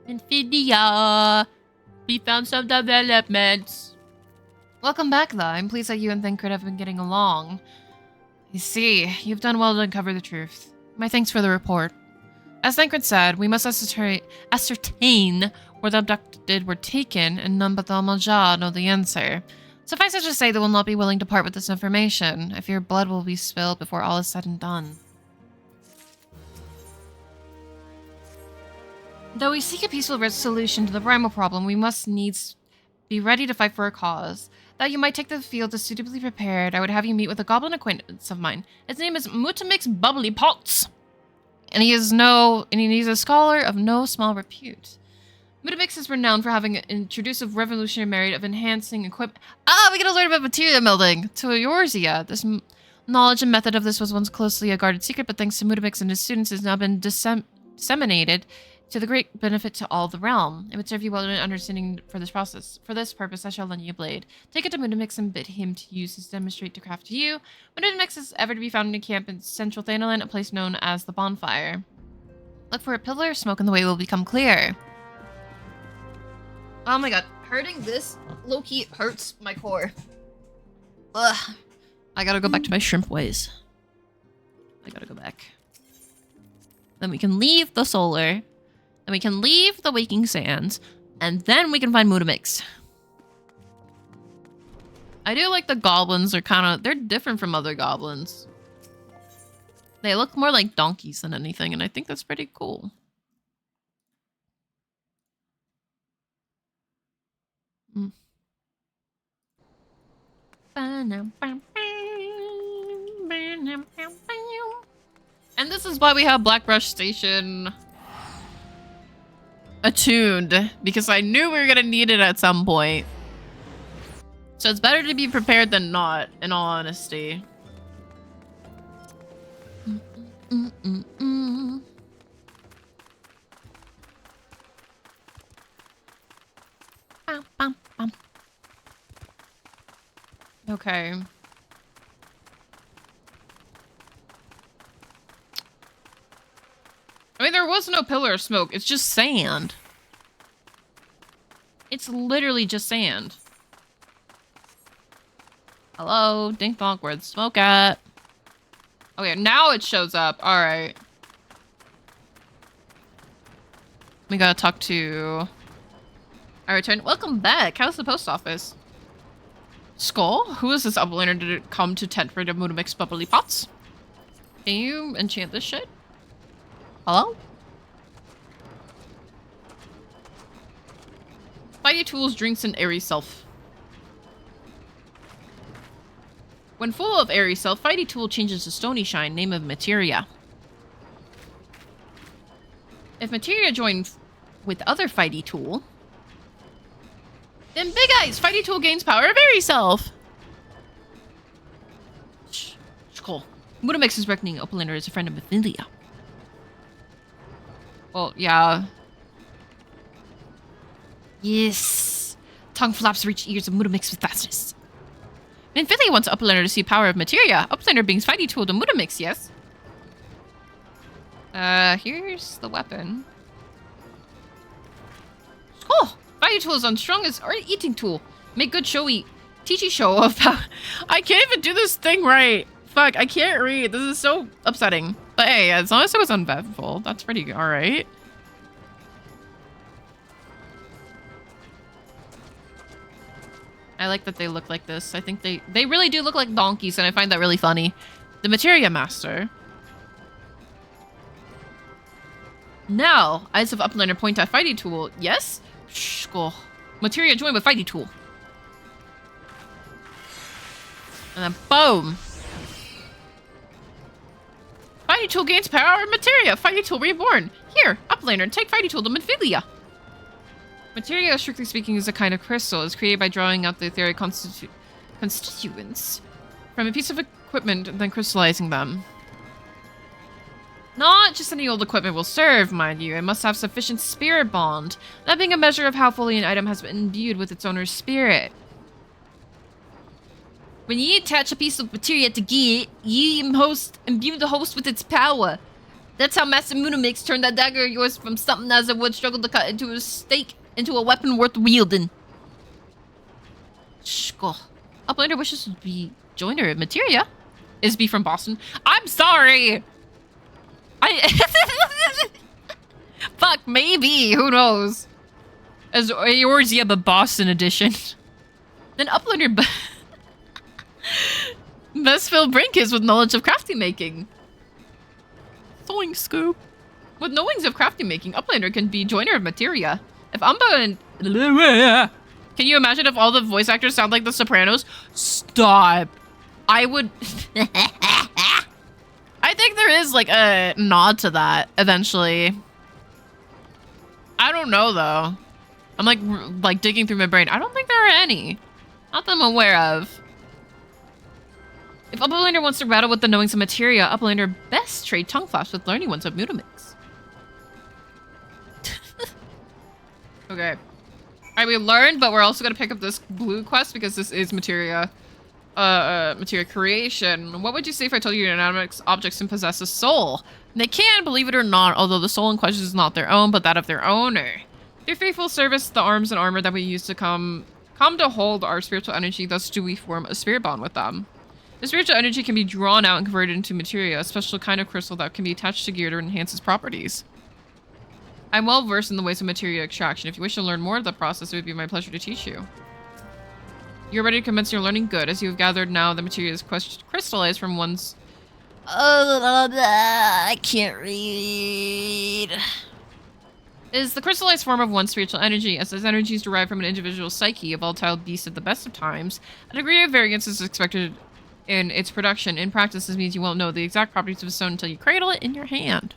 Speaker 1: Infidia. We found some developments. Welcome back, though. I'm pleased that you and Thancred have been getting along. You see, you've done well to uncover the truth. My thanks for the report. As Thancred said, we must ascertain where the abducted were taken, and none but the Almanjah know the answer. Suffice it to say, they will not be willing to part with this information. I fear blood will be spilled before all is said and done. Though we seek a peaceful resolution to the primal problem, we must needs be ready to fight for a cause. That you might take the field as suitably prepared, I would have you meet with a goblin acquaintance of mine. His name is Mutamix Bubbly Pots, and he is a scholar of no small repute. Mutamix is renowned for having an introduced a revolutionary merit of enhancing equipment. We gotta learn about material melding to Eorzea. This knowledge and method of this was once closely a guarded secret, but thanks to Mutamix and his students, has now been disseminated to the great benefit to all the realm. It would serve you well in understanding for this process. For this purpose, I shall lend you a blade. Take it to Mutamix and bid him to use his demonstrate to craft to you. Mutamix is ever to be found in a camp in central Thanalan, a place known as the Bonfire. Look for a pillar of smoke and the way will become clear. Oh my god, hurting this low-key hurts my core. Ugh. I gotta go back to my shrimp ways. I gotta go back. Then we can leave the solar. Then we can leave the Waking Sands. And then we can find Mutamix. I do like the goblins are they're different from other goblins. They look more like donkeys than anything, and I think that's pretty cool. And this is why we have Blackbrush Station attuned, because I knew we were gonna need it at some point. So it's better to be prepared than not, in all honesty. Okay. I mean, there was no pillar of smoke. It's just sand. It's literally just sand. Hello, dink donk, where'd smoke at? Okay, now it shows up. Alright. We gotta talk to... I returned. Welcome back. How's the post office? Skull? Who is this uplander? Did it come to tent for the Moodamix bubbly pots? Can you enchant this shit? Hello? Fighty Tools drinks an airy self. When full of airy self, Fighty Tool changes to Stony Shine, name of Materia. If Materia joins with other Fighty Tool, then Big Eyes! Fighty Tool gains power of airy self! Shh. Cool. Moodamix is reckoning Uplander is a friend of Minfilia. Well, yeah. Yes. Tongue flaps reach ears of Moodamix with fastness. Minfilia wants Uplander to see power of Materia. Uplander brings Fighty Tool to Moodamix, yes? Here's the weapon. Cool. Fighty Tool is unstrung as an eating tool. Make good showy. Teachy show of how... I can't even do this thing right. Fuck, I can't read. This is so upsetting. But hey, as long as it was uneventful, that's pretty alright. I like that they look like this. I think they really do look like donkeys, and I find that really funny. The Materia Master. Now, Eyes of Uplander point at Fighty Tool. Yes? Shh, go. Materia join with Fighty Tool. And then boom. Fighty Tool gains power of Materia. Fighty Tool reborn. Here, Uplander, take Fighty Tool to Minfilia. Materia, strictly speaking, is a kind of crystal. It's created by drawing out the etheric constituents from a piece of equipment and then crystallizing them. Not just any old equipment will serve, mind you. It must have sufficient spirit bond, that being a measure of how fully an item has been imbued with its owner's spirit. When ye attach a piece of materia to gear, ye imbue the host with its power. That's how Master Moodamix turned that dagger of yours from something as it would struggle to cut into a stake into a weapon worth wielding. Shh, go. Uplander wishes to be joiner of Materia. Isby from Boston. I'm sorry! Fuck, maybe. Who knows? As Eorzea, but Boston edition. Then Uplander best fill Brinkis with knowledge of crafty making. Sewing scoop. With knowings of crafty making, Uplander can be joiner of Materia. If Umba and... Can you imagine if all the voice actors sound like the Sopranos? Stop. I would... I think there is like a nod to that eventually. I don't know though. I'm like digging through my brain. I don't think there are any. Not that I'm aware of. If Uplander wants to rattle with the knowings of Materia, Uplander best trade tongue flaps with learning ones of Moodamix. Okay. Alright, we learned, but we're also gonna pick up this blue quest because this is Materia. Materia creation. What would you say if I told you inanimate objects can possess a soul? And they can, believe it or not, although the soul in question is not their own, but that of their owner. Through faithful service, the arms and armor that we use to come to hold our spiritual energy, thus do we form a spirit bond with them. The spiritual energy can be drawn out and converted into materia, a special kind of crystal that can be attached to gear to enhance its properties. I'm well versed in the ways of materia extraction. If you wish to learn more of the process, it would be my pleasure to teach you. You're ready to commence your learning? Good. As you have gathered now, the materia is crystallized from one's... I can't read. Is the crystallized form of one's spiritual energy. As this energy is derived from an individual's psyche, a volatile beast at the best of times, a degree of variance is expected in its production. In practice, this means you won't know the exact properties of a stone until you cradle it in your hand.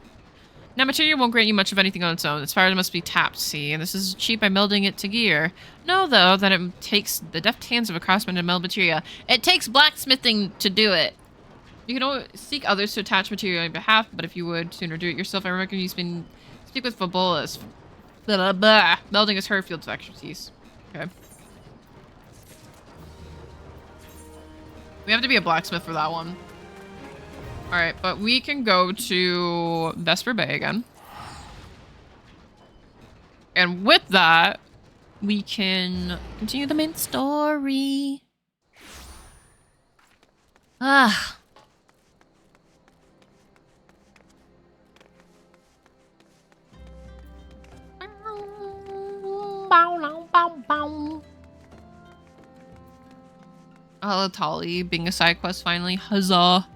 Speaker 1: Now, materia won't grant you much of anything on its own. Its fire must be tapped, see? And this is achieved by melding it to gear. Know, though, that it takes the deft hands of a craftsman to meld materia. It takes blacksmithing to do it. You can always seek others to attach material on your behalf, but if you would sooner do it yourself, I recommend you speak with Fabolas. Blah, blah, blah. Melding is her field of expertise. Okay. We have to be a blacksmith for that one. Alright, but we can go to Vesper Bay again. And with that, we can continue the main story. Ah. Tali being a side quest finally. Huzzah.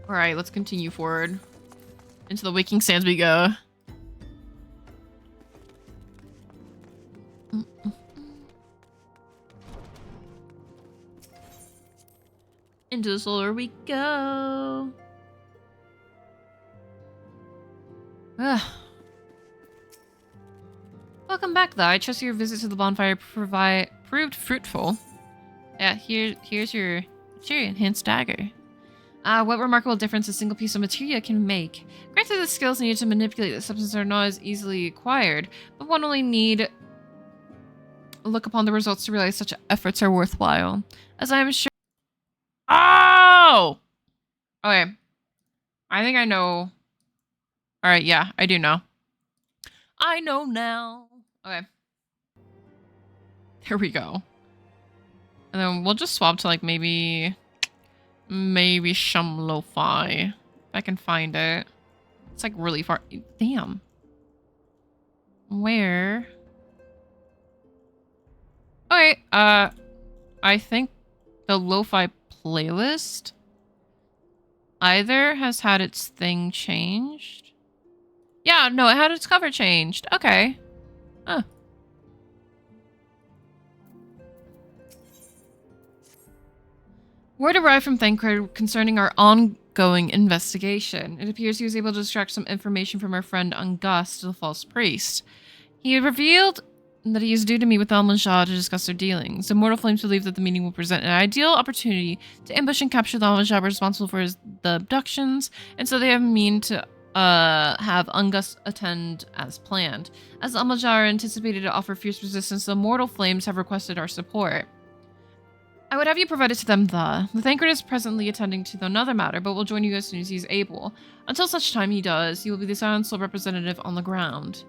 Speaker 1: Alright, let's continue forward. Into the Waking Sands we go. Into the solar we go. Welcome back, though. I trust your visit to the bonfire proved fruitful. Yeah, here's your enhanced dagger. What remarkable difference a single piece of materia can make. Granted, the skills needed to manipulate the substance are not as easily acquired, but one only need look upon the results to realize such efforts are worthwhile. As I am sure... Oh! Okay. I think I know. Alright, yeah, I do know. I know now. Okay. Here we go. And then we'll just swap to like maybe some lo-fi. If I can find it. It's like really far. Damn. Where? Okay, I think the lo-fi playlist either has had its thing changed. Yeah, no, it had its cover changed. Okay. Huh. Word arrived from Thancred concerning our ongoing investigation. It appears he was able to extract some information from our friend Angust, the false priest. He revealed that he is due to meet with Almanjah to discuss their dealings. The Mortal Flames believe that the meeting will present an ideal opportunity to ambush and capture the Almanjah responsible for the abductions, and so they have mean to have Angust attend as planned. As the Almanjah are anticipated to offer fierce resistance, the Mortal Flames have requested our support. I would have you provide it to them, The Thancred is presently attending to another matter, but will join you as soon as he is able. Until such time he does, he will be the silent sole representative on the ground.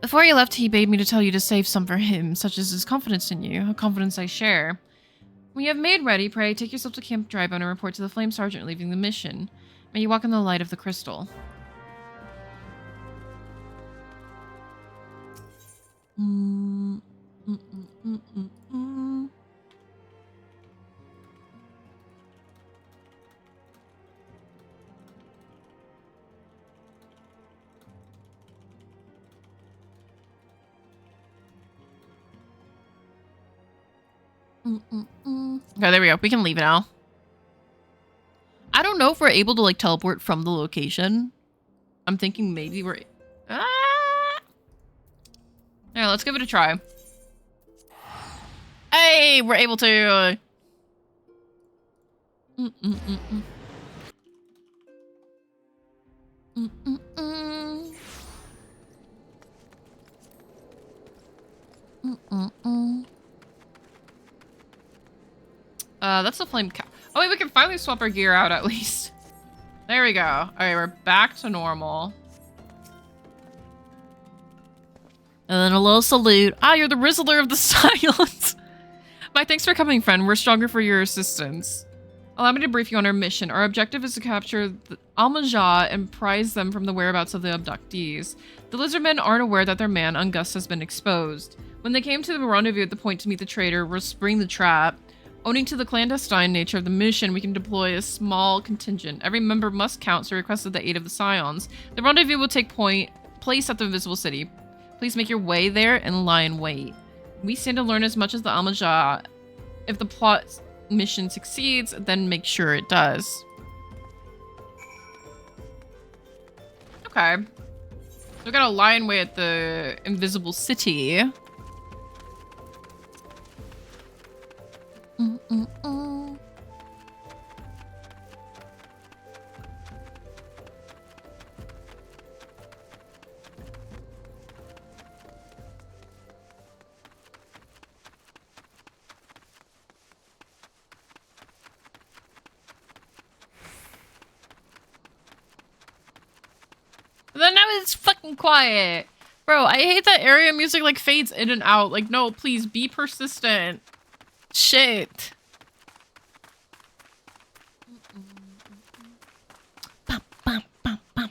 Speaker 1: Before he left, he bade me to tell you to save some for him, such as his confidence in you, a confidence I share. When you have made ready, pray take yourself to Camp Drybone and report to the Flame Sergeant leaving the mission. May you walk in the light of the crystal. Okay, there we go. We can leave it now. I don't know if we're able to like teleport from the location. I'm thinking maybe we're... Yeah, let's give it a try. Hey, we're able to... That's the flame cap. Oh wait, we can finally swap our gear out at least. There we go. Alright, we're back to normal. And then a little salute. Ah, you're the Rizzler of the Silence. My thanks for coming, friend. We're stronger for your assistance. Allow me to brief you on our mission. Our objective is to capture the Almanjah and prize them from the whereabouts of the abductees. The Lizardmen aren't aware that their man, Angust, has been exposed. When they came to the rendezvous at the point to meet the traitor, we'll spring the trap. Owing to the clandestine nature of the mission, we can deploy a small contingent. Every member must count, so requested the aid of the Scions. The rendezvous will take place at the Invisible City. Please make your way there and lie in wait. We stand to learn as much as the Almajah. If the plot mission succeeds, then make sure it does. Okay. We got a line way at the invisible city. But then now it's fucking quiet. Bro, I hate that area music like fades in and out. Like, no, please be persistent. Shit. Bum, bum, bum, bum.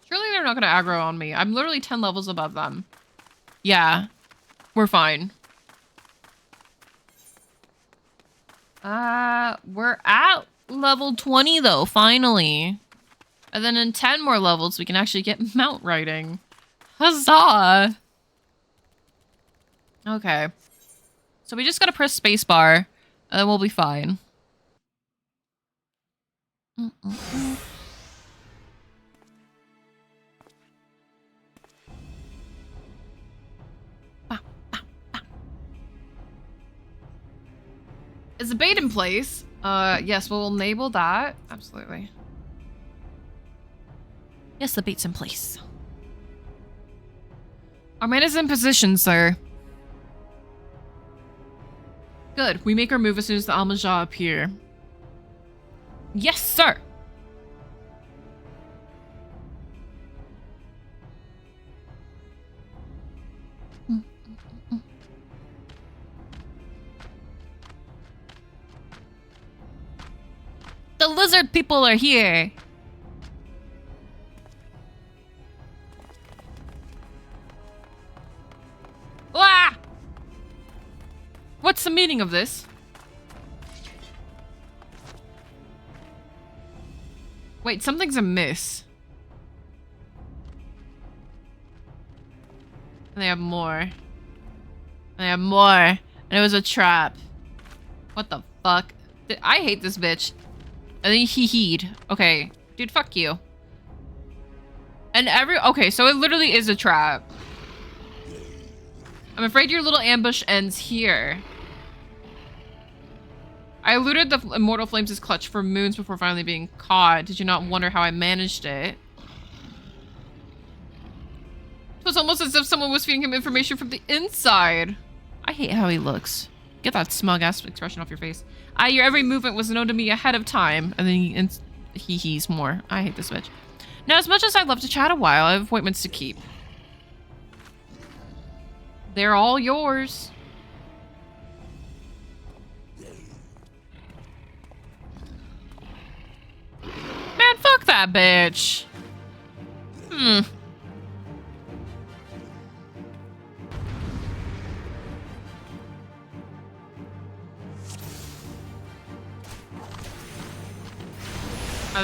Speaker 1: Surely they're not gonna aggro on me. I'm literally 10 levels above them. Yeah. We're fine. We're at level 20 though, finally. And then in 10 more levels, we can actually get mount riding. Huzzah! Okay. So we just gotta press spacebar, and then we'll be fine. Is the bait in place? Yes, we'll enable that. Absolutely. Yes, the bait's in place. Our man is in position, sir. Good. We make our move as soon as the Almajah appear. Yes, sir. The lizard people are here. Ah! What's the meaning of this? Wait, something's amiss. And they have more. And they have more. And it was a trap. What the fuck? I hate this bitch. And then he heed. Okay. Dude, fuck you. And okay, so it literally is a trap. I'm afraid your little ambush ends here. I eluded the Immortal Flames' clutch for moons before finally being caught. Did you not wonder how I managed it? It was almost as if someone was feeding him information from the inside. I hate how he looks. Get that smug-ass expression off your face. Your every movement was known to me ahead of time. And then he's more. I hate this bitch. Now, as much as I'd love to chat a while, I have appointments to keep. They're all yours. Man, fuck that bitch. And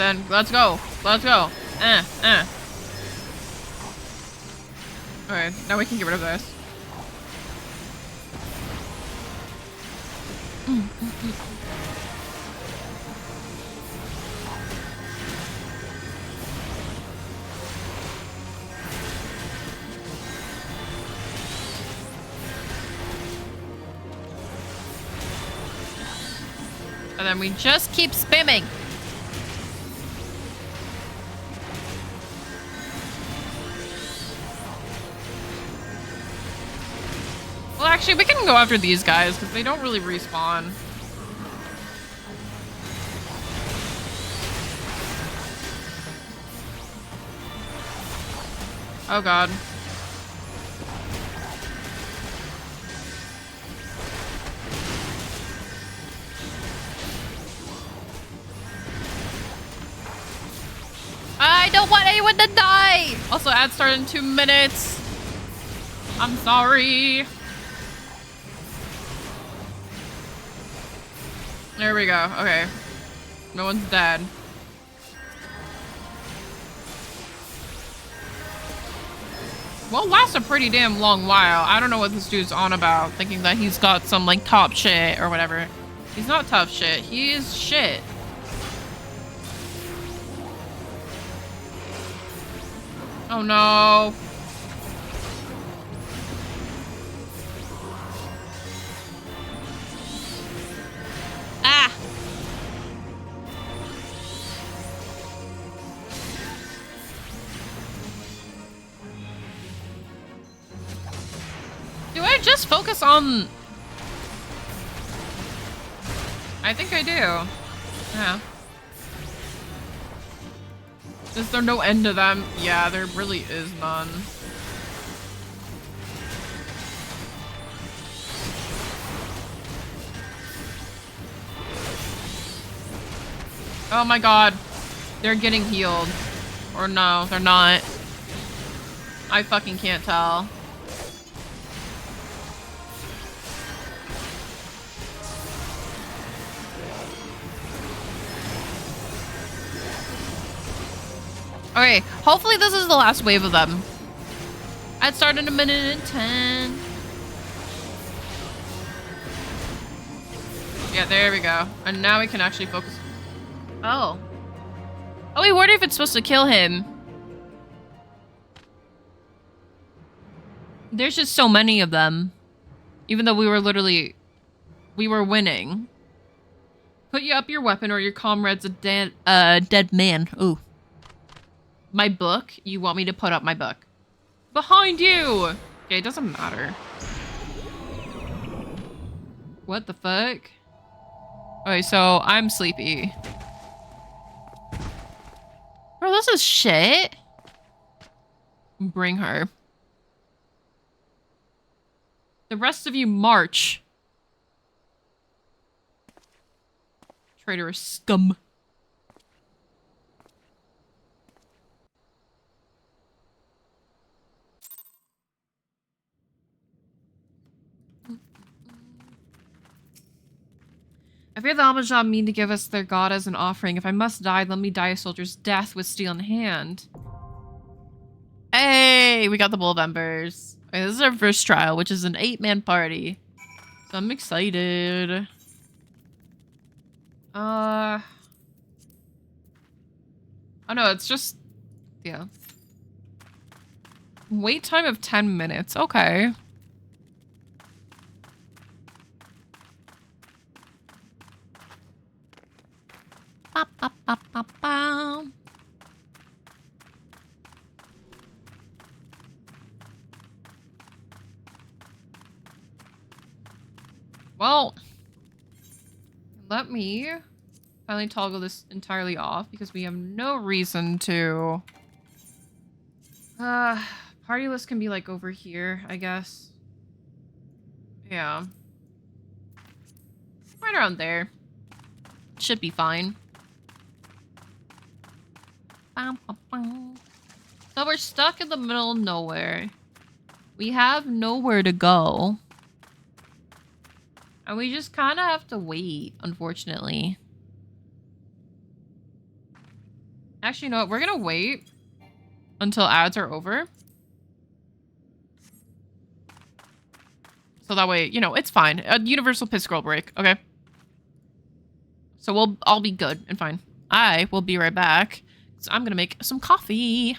Speaker 1: then, let's go. Let's go. Okay, now we can get rid of this. And then we just keep spamming. Well, actually, we can go after these guys because they don't really respawn. Oh god. I don't want anyone to die! Also, ad start in 2 minutes. I'm sorry. There we go. Okay. No one's dead. Well, lasts a pretty damn long while. I don't know what this dude's on about, thinking that he's got some, like, top shit or whatever. He's not tough shit. He is shit. Oh, no. Ah! Do I just focus on... I think I do. Yeah. Is there no end to them? Yeah, there really is none. Oh my god. They're getting healed. Or no, they're not. I fucking can't tell. Okay, hopefully this is the last wave of them. I'd start in a minute and 10. Yeah, there we go. And now we can actually focus. Oh. Oh, we wonder if it's supposed to kill him. There's just so many of them. Even though we were winning. Put you up your weapon or your comrade's a dead man. Ooh. My book? You want me to put up my book? Behind you! Okay, it doesn't matter. What the fuck? Okay, so I'm sleepy. Bro, this is shit. Bring her. The rest of you march. Traitorous scum. I fear the Almajam mean to give us their god as an offering. If I must die, let me die a soldier's death with steel in hand. Hey, we got the Bull of Embers. Okay, this is our first trial, which is an 8-man party. So I'm excited. Oh no, it's just... Yeah. Wait time of 10 minutes. Okay. Ba, ba, ba, ba, ba. Well, let me finally toggle this entirely off because we have no reason to. Party list can be like over here, I guess. Yeah. Right around there. Should be fine. So we're stuck in the middle of nowhere. We have nowhere to go. And we just kind of have to wait, unfortunately. Actually, you know what? We're going to wait until ads are over. So that way, you know, it's fine. A universal piss scroll break, okay? So we'll all be good and fine. I will be right back. So I'm going to make some coffee.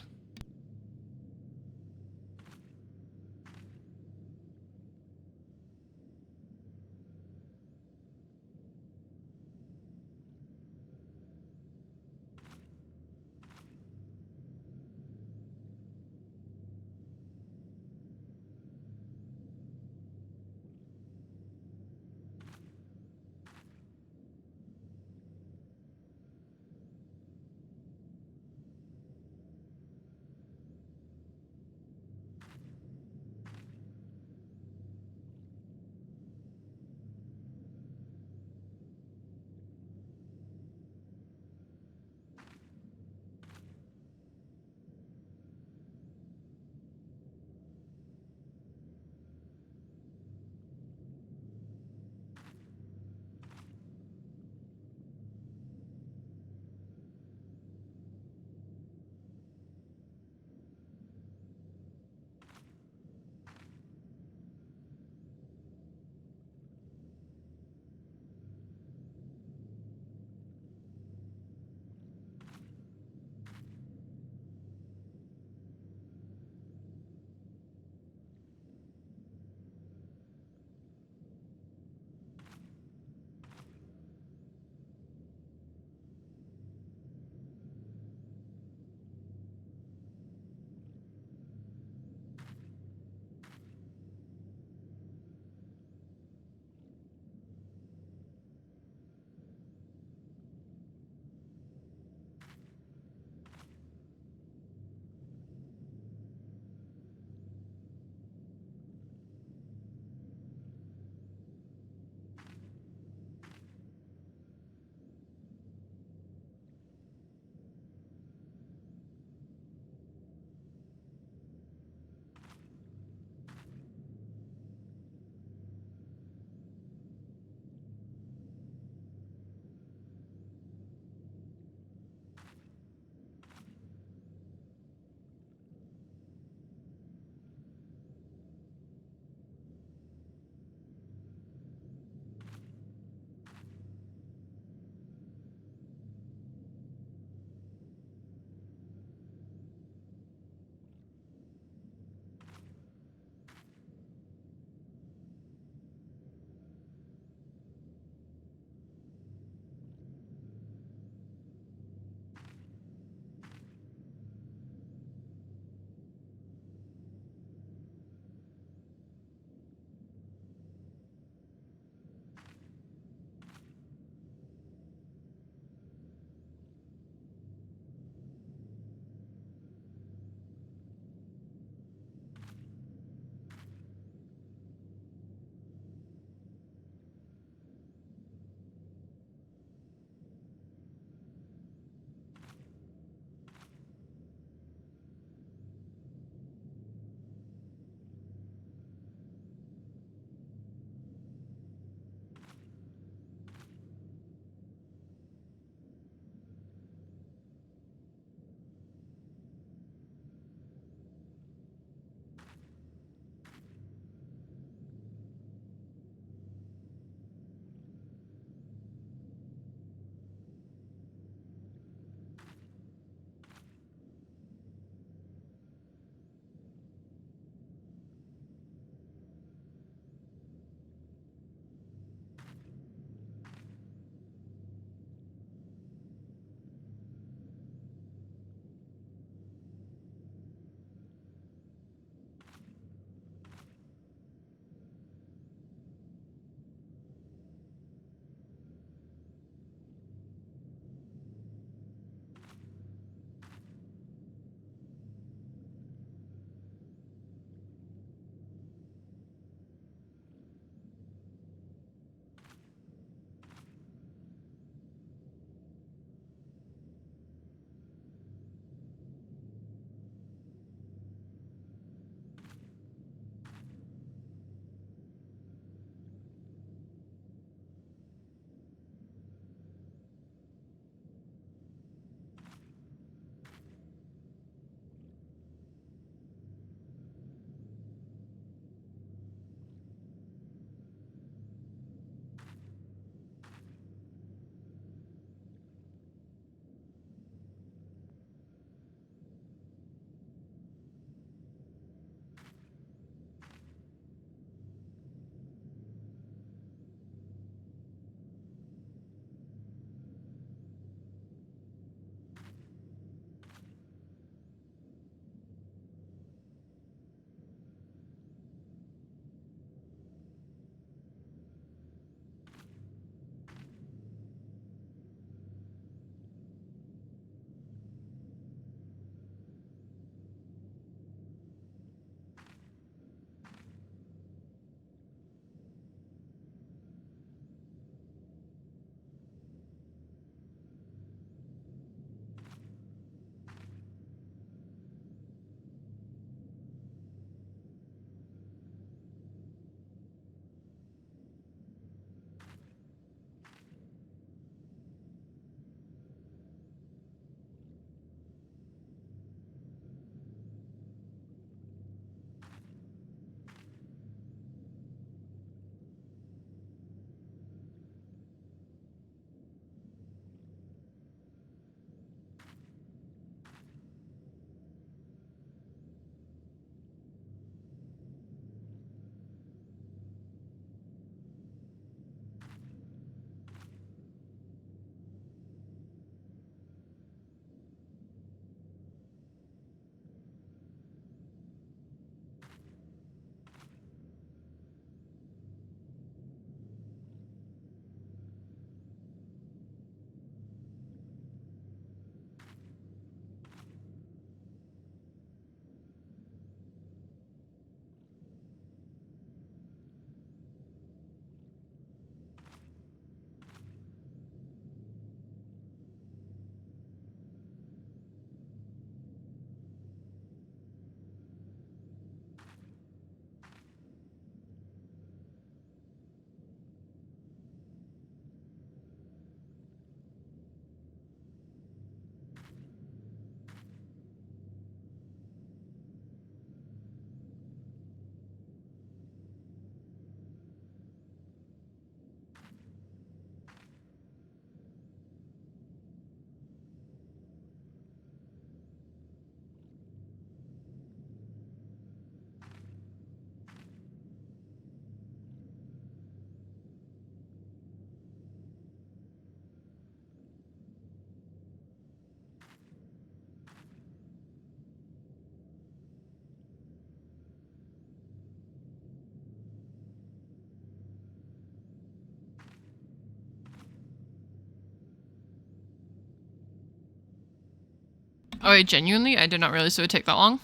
Speaker 1: Oh, wait, genuinely? I did not realize it would take that long.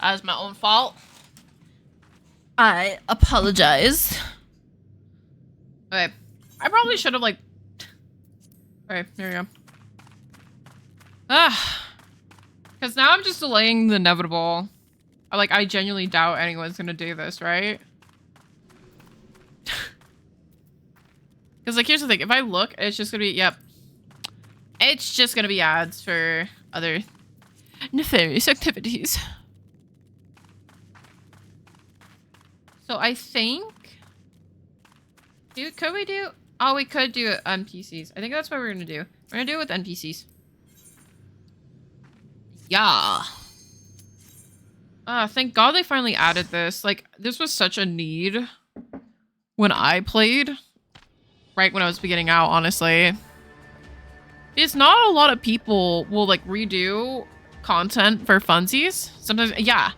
Speaker 1: That is my own fault. I apologize. Okay. I probably should have, like... Okay, here we go. Because now I'm just delaying the inevitable. I genuinely doubt anyone's gonna do this, right? Because, like, here's the thing. If I look, it's just gonna be... Yep. It's just gonna be ads for other nefarious activities. So I think... Could we do... Oh, we could do NPCs. I think that's what we're gonna do. We're gonna do it with NPCs. Yeah. Thank God they finally added this. Like, this was such a need when I played. Right when I was beginning out, honestly. It's not a lot of people will, like, redo content for funsies. Sometimes, yeah.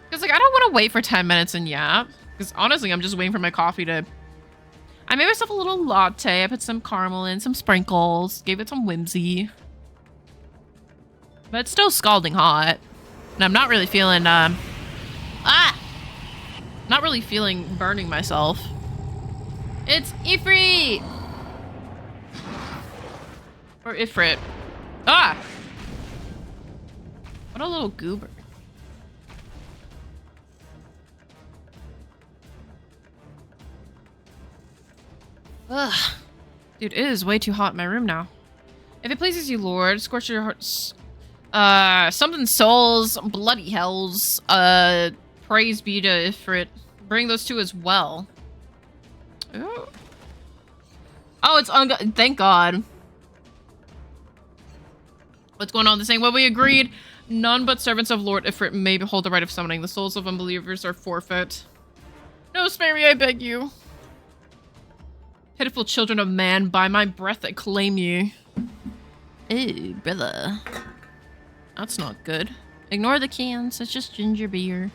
Speaker 1: Because, like, I don't want to wait for 10 minutes and yap. Because, honestly, I'm just waiting for my coffee to... I made myself a little latte. I put some caramel in, some sprinkles. Gave it some whimsy. But it's still scalding hot. And I'm not really feeling, not really feeling burning myself. It's Ifrit! Or Ifrit. Ah! What a little goober. Ugh. Dude, it is way too hot in my room now. If it pleases you, Lord, scorch your hearts. Something souls, bloody hells. Praise be to Ifrit. Bring those two as well. Ooh. Oh, it's thank God. What's going on? This ain't what we agreed. None but servants of Lord Ifrit may hold the right of summoning. The souls of unbelievers are forfeit. No, spare me, I beg you. Pitiful children of man, by my breath I claim you. Ew, brother. That's not good. Ignore the cans, it's just ginger beer.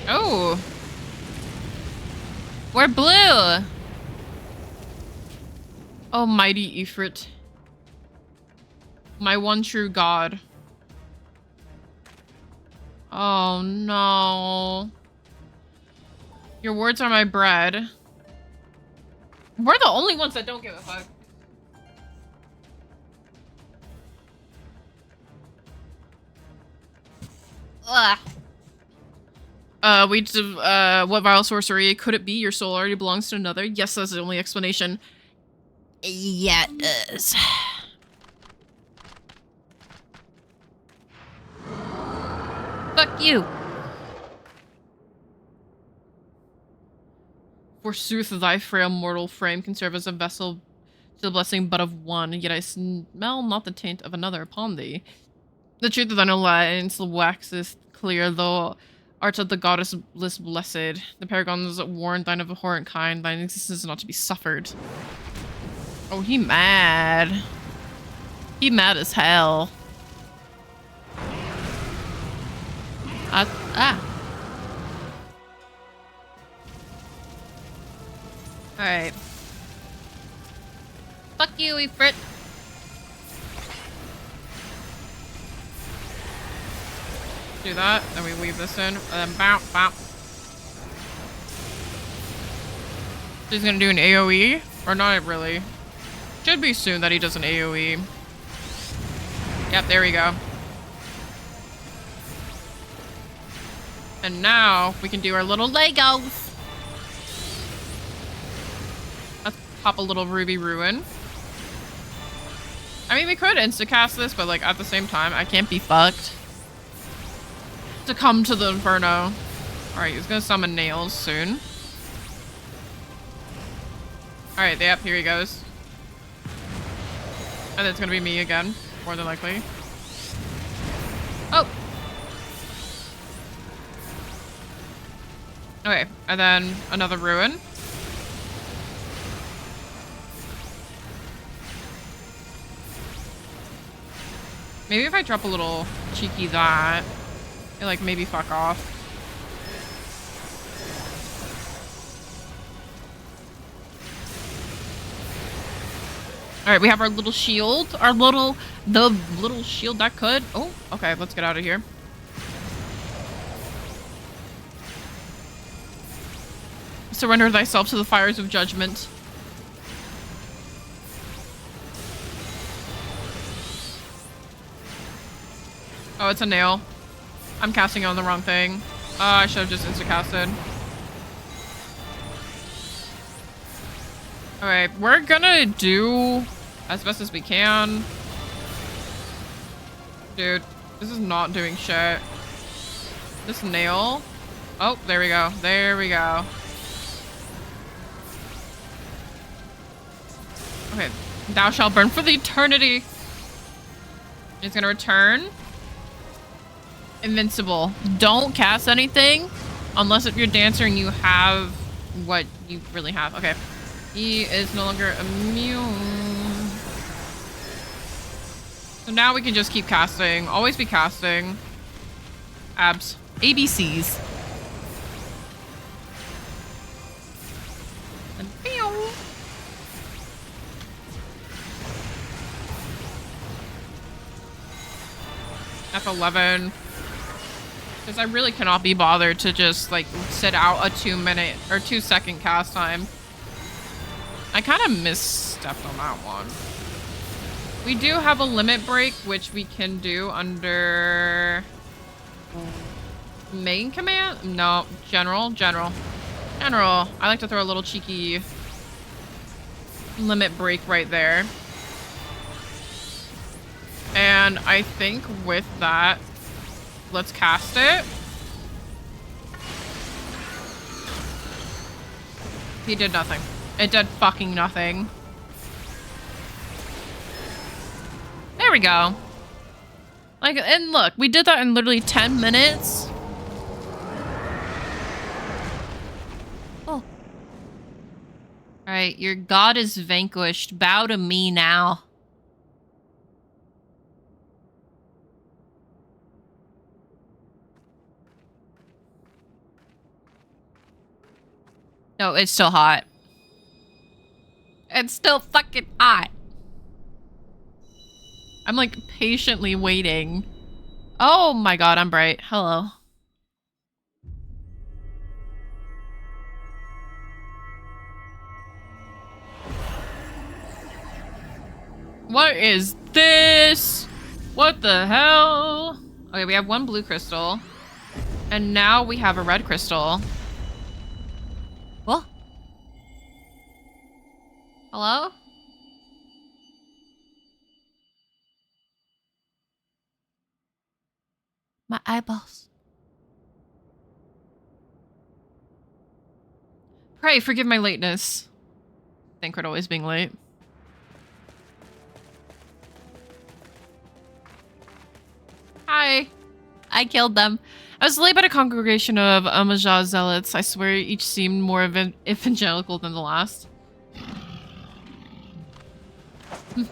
Speaker 1: Oh. We're blue. Oh, mighty Ifrit. My one true god. Oh, no. Your words are my bread. We're the only ones that don't give a fuck. Ugh. What vile sorcery? Could it be your soul already belongs to another? Yes, that's the only explanation. Yeah, it does. Fuck you. Forsooth, thy frail mortal frame can serve as a vessel to the blessing but of one, yet I smell not the taint of another upon thee. The truth of thine alliance waxeth clear, though art of the goddess blessed. The paragons warn thine of abhorrent kind, thine existence is not to be suffered. Oh, he mad. He mad as hell. Alright. Fuck you, Ifrit. Do that, then we weave this in, and then bop, bop. He's gonna do an AoE? Or not really. Should be soon that he does an AoE. Yep, there we go. And now we can do our little Legos. Let's pop a little Ruby Ruin. I mean, we could insta-cast this, but like at the same time, I can't be fucked. To come to the Inferno. Alright, he's gonna summon Nails soon. Alright, yep, here he goes. And it's gonna be me again, more than likely. Oh! Okay, and then another Ruin. Maybe if I drop a little cheeky that, it like maybe fuck off. Alright, we have our little shield. The little shield that could. Oh, okay, let's get out of here. Surrender thyself to the fires of judgment. Oh, it's a nail. I'm casting on the wrong thing. I should have just insta-casted. Alright, we're gonna do as best as we can. Dude, this is not doing shit. This nail. Oh, there we go. There we go. Okay, thou shalt burn for the eternity. It's gonna return. Invincible. Don't cast anything unless if you're dancer and you have what you really have. Okay. He is no longer immune. So now we can just keep casting. Always be casting. Abs. ABCs. And pew. F11. Because I really cannot be bothered to just like sit out a 2-minute or 2-second cast time. I kind of misstepped on that one. We do have a limit break, which we can do under main command? No, general. I like to throw a little cheeky limit break right there. And I think with that, let's cast it. He did nothing. It did fucking nothing. There we go. Like, and look, we did that in literally 10 minutes. Oh. Alright, your god is vanquished. Bow to me now. No, it's still hot. It's still fucking hot. I'm like patiently waiting. Oh my god, I'm bright. Hello. What is this? What the hell? Okay, we have one blue crystal. And now we have a red crystal. What? Hello? My eyeballs. Pray, forgive my lateness. Thank for always being late. Hi. I killed them. I was led by a congregation of Amajah zealots. I swear each seemed more evangelical than the last.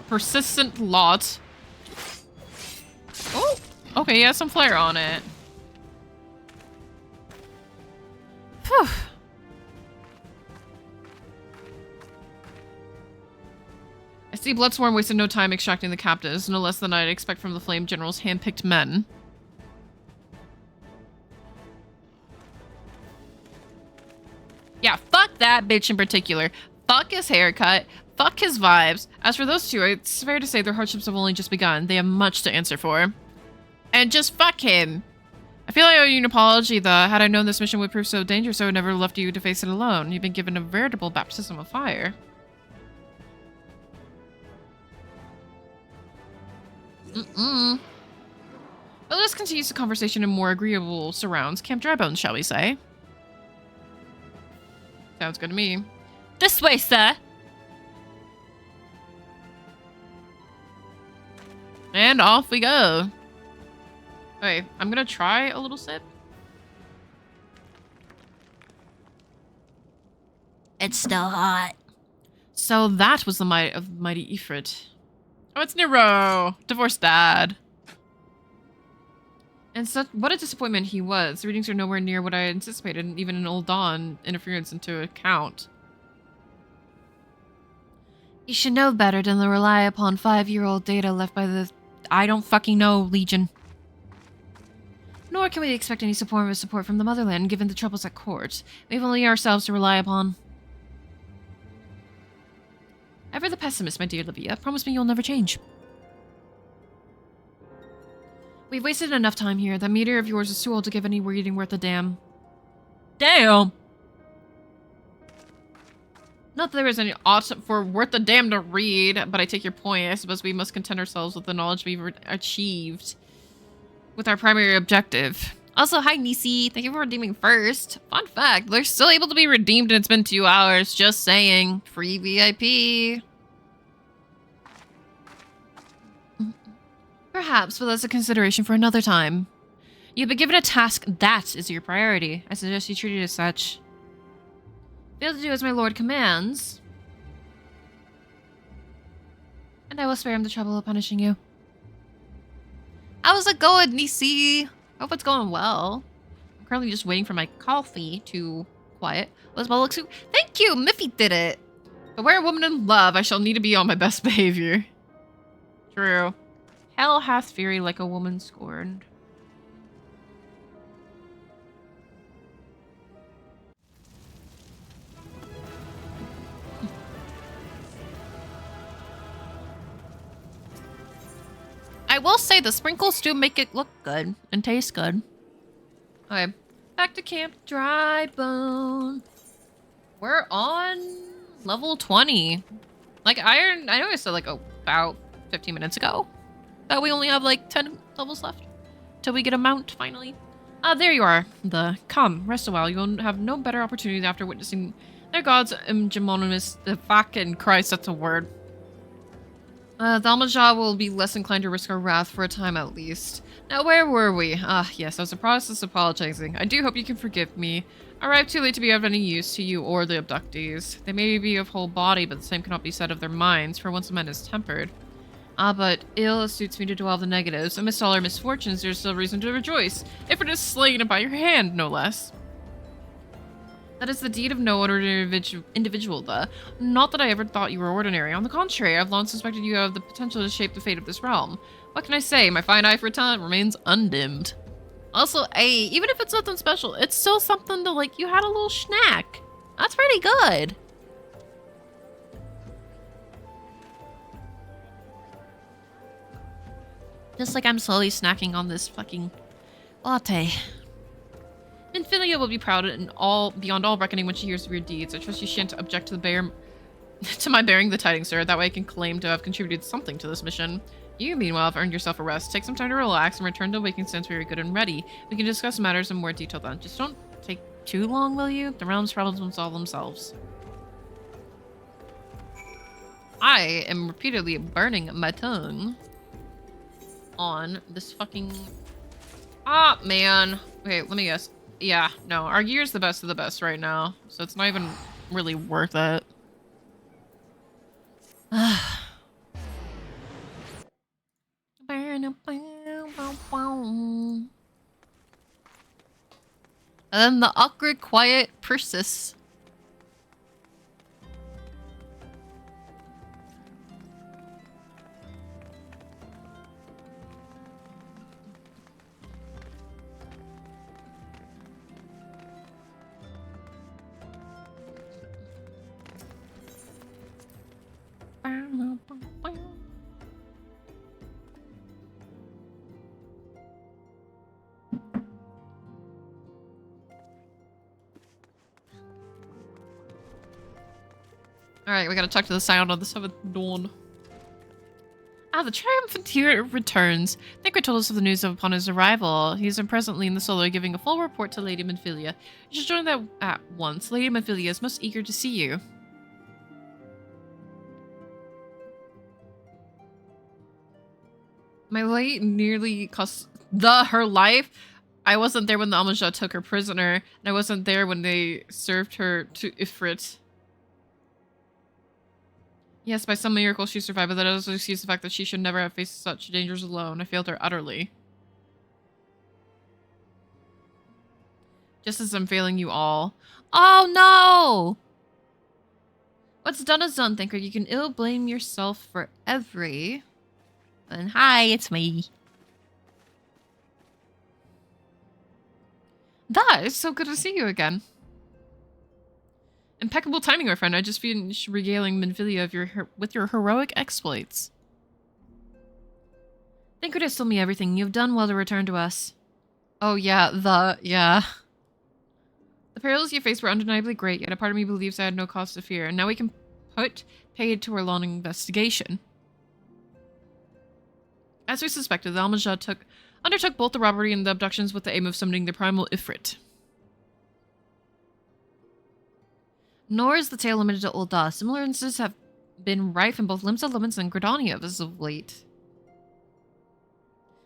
Speaker 1: Persistent lot. Oh, okay, he has some flair on it. Phew. I see Bloodsworn wasted no time extracting the captives, no less than I'd expect from the Flame General's hand-picked men. Yeah, fuck that bitch in particular. Fuck his haircut. Fuck his vibes. As for those two, it's fair to say their hardships have only just begun. They have much to answer for. And just fuck him. I feel I owe you an apology, though. Had I known this mission would prove so dangerous, I would never have left you to face it alone. You've been given a veritable baptism of fire. Well, let's continue the conversation in more agreeable surrounds. Camp Drybones, shall we say? Sounds good to me. This way, sir! And off we go. Okay, I'm gonna try a little sip. It's still hot. So that was the might of mighty Ifrit. Oh, it's Nero! Divorced dad. And such what a disappointment he was. The readings are nowhere near what I anticipated, and even an old Dawn interference into account. You should know better than to rely upon 5-year-old data left by the... I don't fucking know, Legion. Nor can we expect any support from the motherland, given the troubles at court. We have only ourselves to rely upon. Ever the pessimist, my dear Livia. Promise me you'll never change. We've wasted enough time here. That meteor of yours is too old to give any reading worth a damn. Damn! Not that there is any ought for worth a damn to read, but I take your point. I suppose we must content ourselves with the knowledge we've achieved with our primary objective. Also, hi Nisi. Thank you for redeeming first. Fun fact, they're still able to be redeemed and it's been 2 hours. Just saying. Free VIP. Perhaps, but that's a consideration for another time. You've been given a task that is your priority. I suggest you treat it as such. Fail to do as my lord commands, and I will spare him the trouble of punishing you. How's it going, Nisi? Hope it's going well. I'm currently just waiting for my coffee to quiet. Was my look so? Thank you, Miffy did it. But where a woman in love, I shall need to be on my best behavior. True. Hell hath fury like a woman scorned. I will say the sprinkles do make it look good and taste good. Okay, back to Camp Drybone. We're on level 20. Like I know I said like about 15 minutes ago that we only have like 10 levels left till we get a mount finally. There you are. Come, rest a while. You'll have no better opportunity after witnessing their gods Gemonimus. The fucking Christ, that's a word. The Almajah will be less inclined to risk our wrath for a time at least. Now, where were we? Yes, I was in the process of apologizing. I do hope you can forgive me. I arrived too late to be of any use to you or the abductees. They may be of whole body, but the same cannot be said of their minds, for once a man is tempered. But ill it suits me to dwell the negatives. Amidst all our misfortunes, there is still reason to rejoice, if it is slain by your hand, no less. That is the deed of no ordinary individual, Not that I ever thought you were ordinary. On the contrary, I've long suspected you have the potential to shape the fate of this realm. What can I say? My fine eye for talent remains undimmed. Also, hey, even if it's nothing special, it's still something to, like, you had a little snack. That's pretty good. Just like I'm slowly snacking on this fucking latte. Infilia will be proud and beyond all reckoning when she hears of your deeds. I trust you shan't object to my bearing the tidings, sir. That way I can claim to have contributed something to this mission. You, meanwhile, have earned yourself a rest. Take some time to relax and return to Waking Sense when you're good and ready. We can discuss matters in more detail then. Just don't take too long, will you? The realm's problems will solve themselves. I am repeatedly burning my tongue on this fucking... Ah, man. Okay, let me guess. Yeah, no, our gear's the best of the best right now, so it's not even really worth it. And then the awkward quiet persists. Alright, we gotta talk to the sound on the 7th dawn. The triumphant returns. Thancred told us of the news upon his arrival. He is presently in the Solar giving a full report to Lady Minfilia. You should join that at once. Lady Minfilia is most eager to see you. My lady nearly cost her life. I wasn't there when the Almajah took her prisoner, and I wasn't there when they served her to Ifrit. Yes, by some miracle she survived, but that doesn't excuse the fact that she should never have faced such dangers alone. I failed her utterly. Just as I'm failing you all. Oh no! What's done is done, Thinker. You can ill blame yourself for every... And hi, it's me. That is so good to see you again. Impeccable timing, my friend. I just finished regaling Minfilia with your heroic exploits. Thinker has told me everything. You've done well to return to us. Oh yeah, yeah. The perils you faced were undeniably great, yet a part of me believes I had no cause to fear, and now we can put paid to our long investigation. As we suspected, the Almajah undertook both the robbery and the abductions with the aim of summoning the primal Ifrit. Nor is the tale limited to Ul'dah. Similar instances have been rife in both Limsa Limits and Gridania as of late.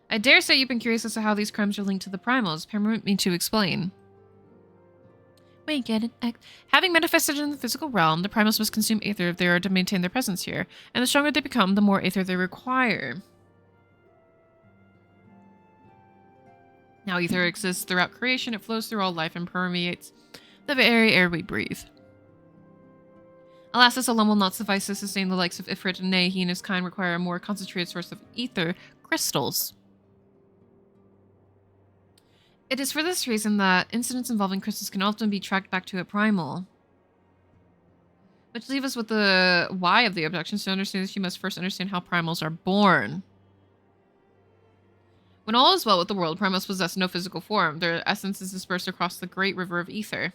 Speaker 1: I dare say you've been curious as to how these crimes are linked to the primals. Permit me to explain. Wait, get it? Having manifested in the physical realm, the primals must consume aether if they are to maintain their presence here, and the stronger they become, the more aether they require. Now ether exists throughout creation, it flows through all life and permeates the very air we breathe. Alas, this alone will not suffice to sustain the likes of Ifrit, and nay, he and his kind require a more concentrated source of ether, crystals. It is for this reason that incidents involving crystals can often be tracked back to a primal. Which leaves us with the why of the abductions. To understand this, you must first understand how primals are born. When all is well with the world, primals possess no physical form. Their essence is dispersed across the great river of ether.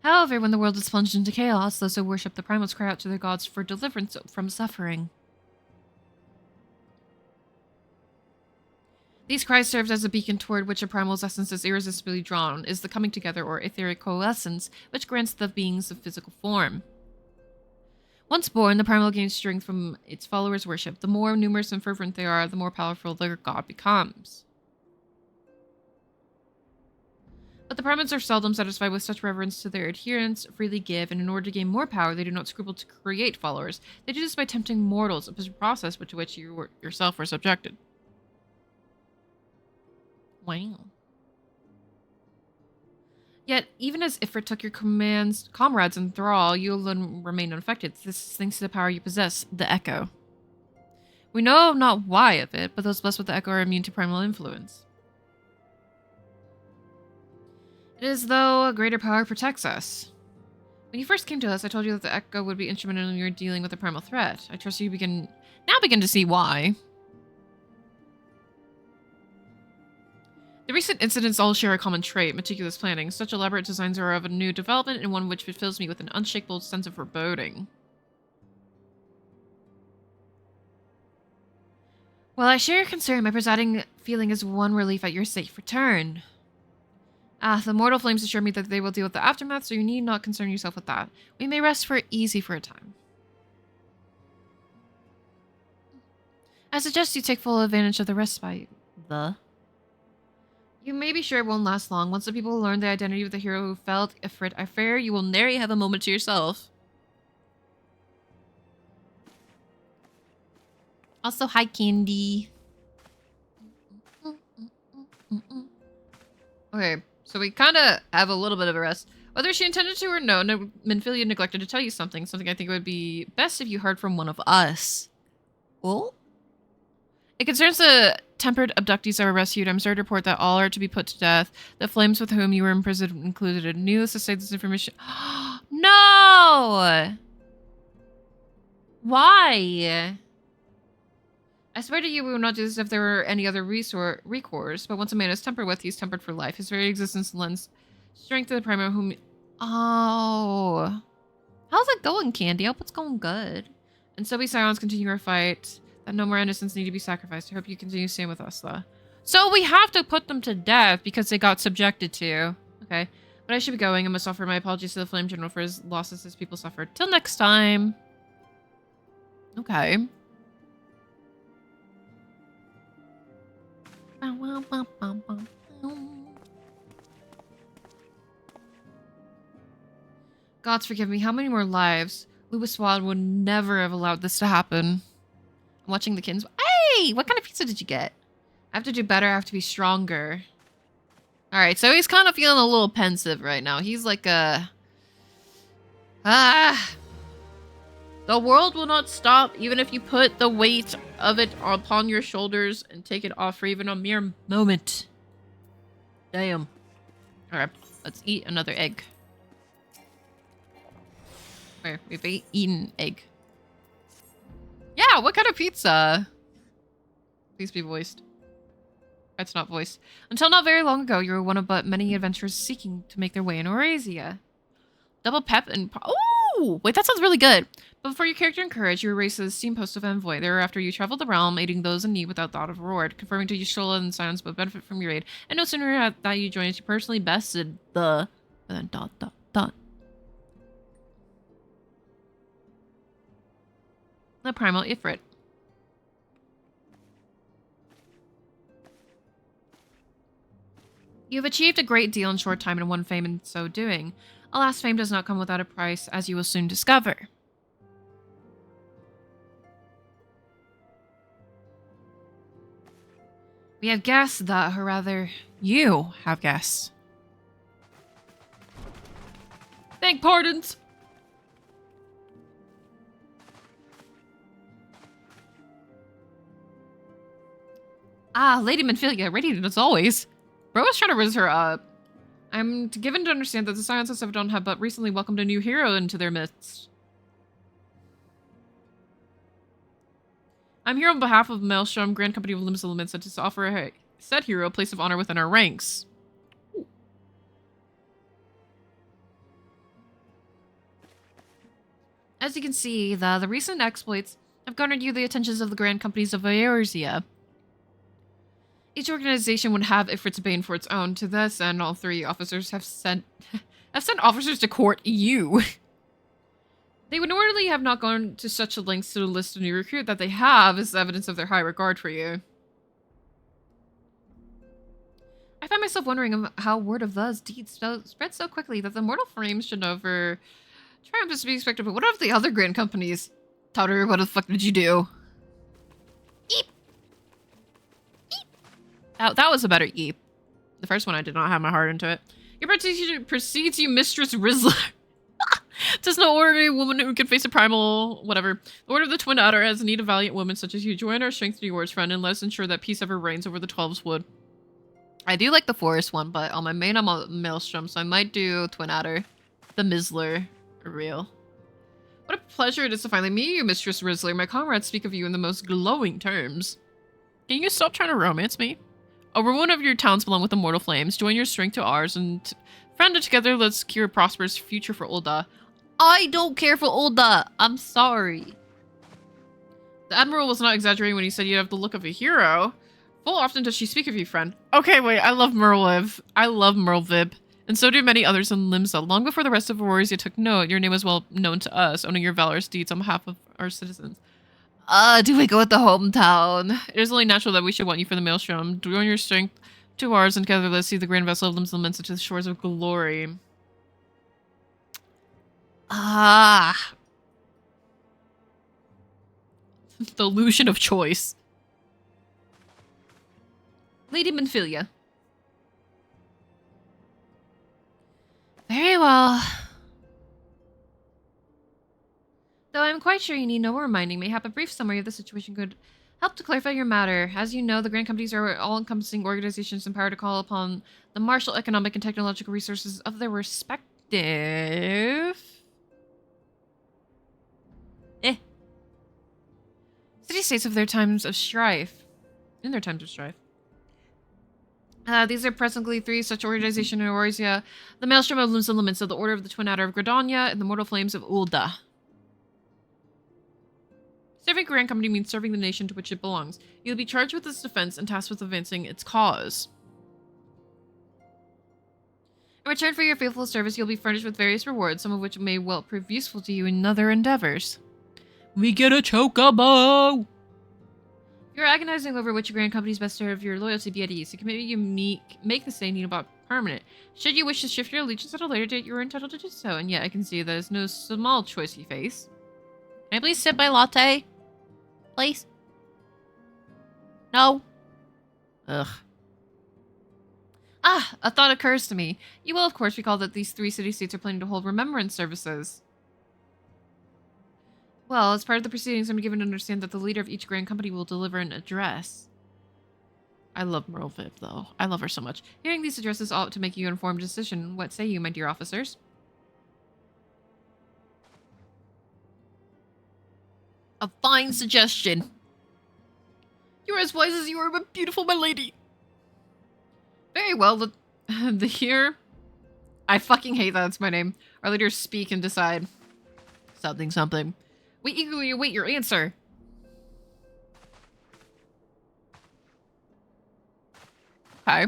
Speaker 1: However, when the world is plunged into chaos, those who worship the primals cry out to their gods for deliverance from suffering. These cries served as a beacon toward which a primal's essence is irresistibly drawn, is the coming together or etheric coalescence, which grants the beings of physical form. Once born, the primal gains strength from its followers' worship. The more numerous and fervent they are, the more powerful their god becomes. But the primals are seldom satisfied with such reverence to their adherents, freely give, and in order to gain more power, they do not scruple to create followers. They do this by tempting mortals, a process to which you yourself were subjected. Wow. Yet, even as Ifrit took your comrades in thrall, you alone remain unaffected. This is thanks to the power you possess, the Echo. We know not why of it, but those blessed with the Echo are immune to primal influence. It is as though a greater power protects us. When you first came to us, I told you that the Echo would be instrumental in your dealing with a primal threat. I trust you now begin to see why. The recent incidents all share a common trait, meticulous planning. Such elaborate designs are of a new development, and one which fills me with an unshakable sense of foreboding. While I share your concern, my presiding feeling is one relief at your safe return. The mortal flames assure me that they will deal with the aftermath, so you need not concern yourself with that. We may rest easy for a time. I suggest you take full advantage of the respite. You may be sure it won't last long. Once the people learn the identity of the hero who felled Ifrit, I fear you will nary have a moment to yourself. Also, hi, Candy. Okay, so we kind of have a little bit of a rest. Whether she intended to or no, Minfilia neglected to tell you something I think it would be best if you heard from one of us. Oh? It concerns the tempered abductees that were rescued. I'm sorry to report that all are to be put to death. The flames with whom you were imprisoned included. Needless to say, this information... No! Why? I swear to you we will not do this if there were any other recourse, but once a man is tempered with, he's tempered for life. His very existence lends strength to the primal whom... Oh. How's it going, Candy? I hope it's going good. And so we silence, continue our fight. That no more innocents need to be sacrificed. I hope you continue staying with us, though. So we have to put them to death because they got subjected to. Okay. But I should be going. I must offer my apologies to the Flame General for his losses his people suffered. Till next time. Okay. Gods forgive me. How many more lives? Louis Swad would never have allowed this to happen. I'm watching the kittens. Hey! What kind of pizza did you get? I have to do better. I have to be stronger. Alright, so he's kind of feeling a little pensive right now. He's like Ah! The world will not stop even if you put the weight of it upon your shoulders and take it off for even a mere moment. Damn. Alright, let's eat another egg. Where? We've eaten egg. Yeah, what kind of pizza? Please be voiced. It's not voiced. Until not very long ago, you were one of but many adventurers seeking to make their way in Eurasia. Double pep and... Oh! Wait, that sounds really good. But before your character and courage, you were raised to the esteemed post of envoy. Thereafter, you traveled the realm, aiding those in need without thought of reward, confirming to Yashola and Silence but benefit from your aid. And no sooner had that you joined us, you personally bested the... And then ... The primal Ifrit. You have achieved a great deal in short time and won fame in so doing. Alas, fame does not come without a price, as you will soon discover. We have guests that, or rather, you have guests. Thank pardons! Ah, Lady Minfilia, radiant as always. Bro was trying to raise her up. I'm given to understand that the Scions of Severdon have but recently welcomed a new hero into their midst. I'm here on behalf of Maelstrom, Grand Company of Limbs Elements, to offer said hero a place of honor within our ranks. Ooh. As you can see, the recent exploits have garnered you the attentions of the Grand Companies of Eorzea. Each organization would have Ifrit's Bane for its own. To this end, all three officers have sent officers to court you. They would normally have not gone to such a length to list a new recruit. That they have is evidence of their high regard for you. I find myself wondering how word of those deeds spread so quickly that the mortal frames should over triumph is to be expected. But what of the other grand companies? Touter, what the fuck did you do? Eep. That was a better eep. The first one I did not have my heart into it. Your protection precedes you, Mistress Rizzler. Tis no ordinary woman who can face a primal whatever. The Order of the Twin Adder has need of valiant women such as you. Join our strength to yours, friend, and let us ensure that peace ever reigns over the 12's wood. I do like the forest one, but on my main I'm a Maelstrom, so I might do Twin Adder. The Mizzler. Real. What a pleasure it is to finally meet you, Mistress Rizzler. My comrades speak of you in the most glowing terms. Can you stop trying to romance me? A ruin of your towns belong with the mortal flames. Join your strength to ours, and friend together, let's secure a prosperous future for Ul'dah. I don't care for Ul'dah. I'm sorry. The Admiral was not exaggerating when he said you have the look of a hero. Full often does she speak of you, friend. Okay, wait, I love Merliv. I love Merlvib. And so do many others in Limsa. Long before the rest of Eorzea took note, your name was well known to us, owning your valorous deeds on behalf of our citizens. Do we go with the hometown? It is only natural that we should want you for the Maelstrom. Join your strength to ours, and together let's see the grand vessel of Limbs Laments to the shores of glory. Ah. The illusion of choice. Lady Minfilia. Very well. Though I'm quite sure you need no more reminding, mayhap a brief summary of the situation could help to clarify your matter. As you know, the grand companies are all-encompassing organizations empowered to call upon the martial, economic, and technological resources of their respective... city-states of their times of strife. In their times of strife. These are presently three such organizations in Eorzea: the Maelstrom of Limbs Elements, of the Order of the Twin Adder of Gridania, and the Mortal Flames of Ul'dah. Serving Grand Company means serving the nation to which it belongs. You'll be charged with its defense and tasked with advancing its cause. In return for your faithful service, you'll be furnished with various rewards, some of which may well prove useful to you in other endeavors. We get a chocobo! If you're agonizing over which Grand Company's best serve your loyalty, be at ease. The committee you make the same about permanent. Should you wish to shift your allegiance at a later date, you are entitled to do so. And yet I can see there's no small choice you face. Can I please sip my latte? Please? No? Ugh. Ah, a thought occurs to me. You will, of course, recall that these three city-states are planning to hold remembrance services. Well, as part of the proceedings, I'm given to understand that the leader of each grand company will deliver an address. I love Merle Viv, though. I love her so much. Hearing these addresses ought to make you an informed decision. What say you, my dear officers? A fine suggestion. You're as wise as you are, but beautiful, my lady. Very well, the here... I fucking hate that it's my name. Our leaders speak and decide. Something. We eagerly await your answer. Okay.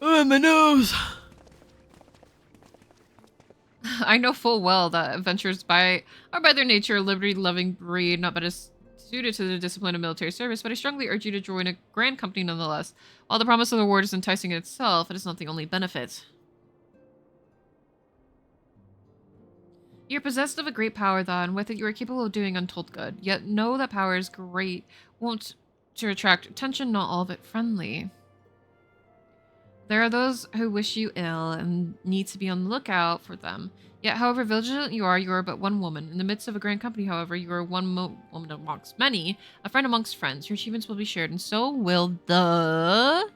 Speaker 1: Oh, my nose! I know full well that adventurers are by their nature a liberty-loving breed, not better suited to the discipline of military service, but I strongly urge you to join a grand company nonetheless. While the promise of the reward is enticing in itself, it is not the only benefit. You're possessed of a great power, though, and with it you are capable of doing untold good. Yet know that power is great, won't to attract attention, not all of it friendly. There are those who wish you ill and need to be on the lookout for them. Yet, however vigilant you are but one woman. In the midst of a grand company, however, you are one woman amongst many, a friend amongst friends. Your achievements will be shared, and so will the... ...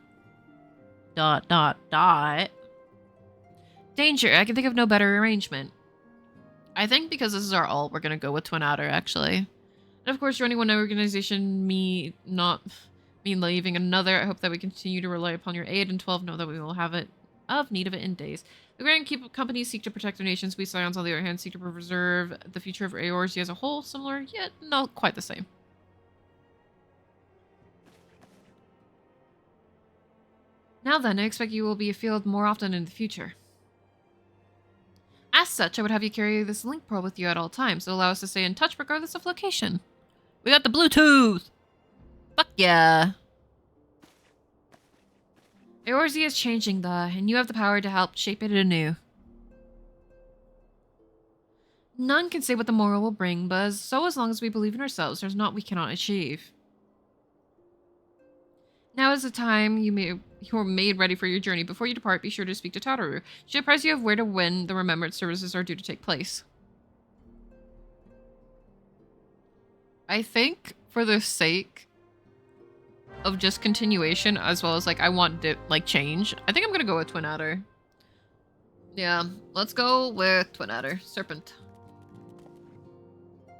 Speaker 1: Danger. I can think of no better arrangement. I think because this is our alt, we're going to go with Twin Adder, actually. And of course, joining one organization, not me leaving another. I hope that we continue to rely upon your aid, and 12 know that we will have need of it in days. The grand companies seek to protect their nations. We Scions, on the other hand, seek to preserve the future of Eorzea as a whole. Similar, yet not quite the same. Now then, I expect you will be afield more often in the future. As such, I would have you carry this link pearl with you at all times to allow us to stay in touch regardless of location. We got the Bluetooth! Fuck yeah! Eorzea is changing, and you have the power to help shape it anew. None can say what the morrow will bring, but as long as we believe in ourselves, there's naught we cannot achieve. Now is the time you are made ready for your journey. Before you depart, be sure to speak to Tataru. She apprise you of where to when the remembrance services are due to take place. I think, for the sake of just continuation, as well as, like, I want to, like, change, I think I'm gonna go with Twin Adder. Yeah, let's go with Twin Adder. Serpent.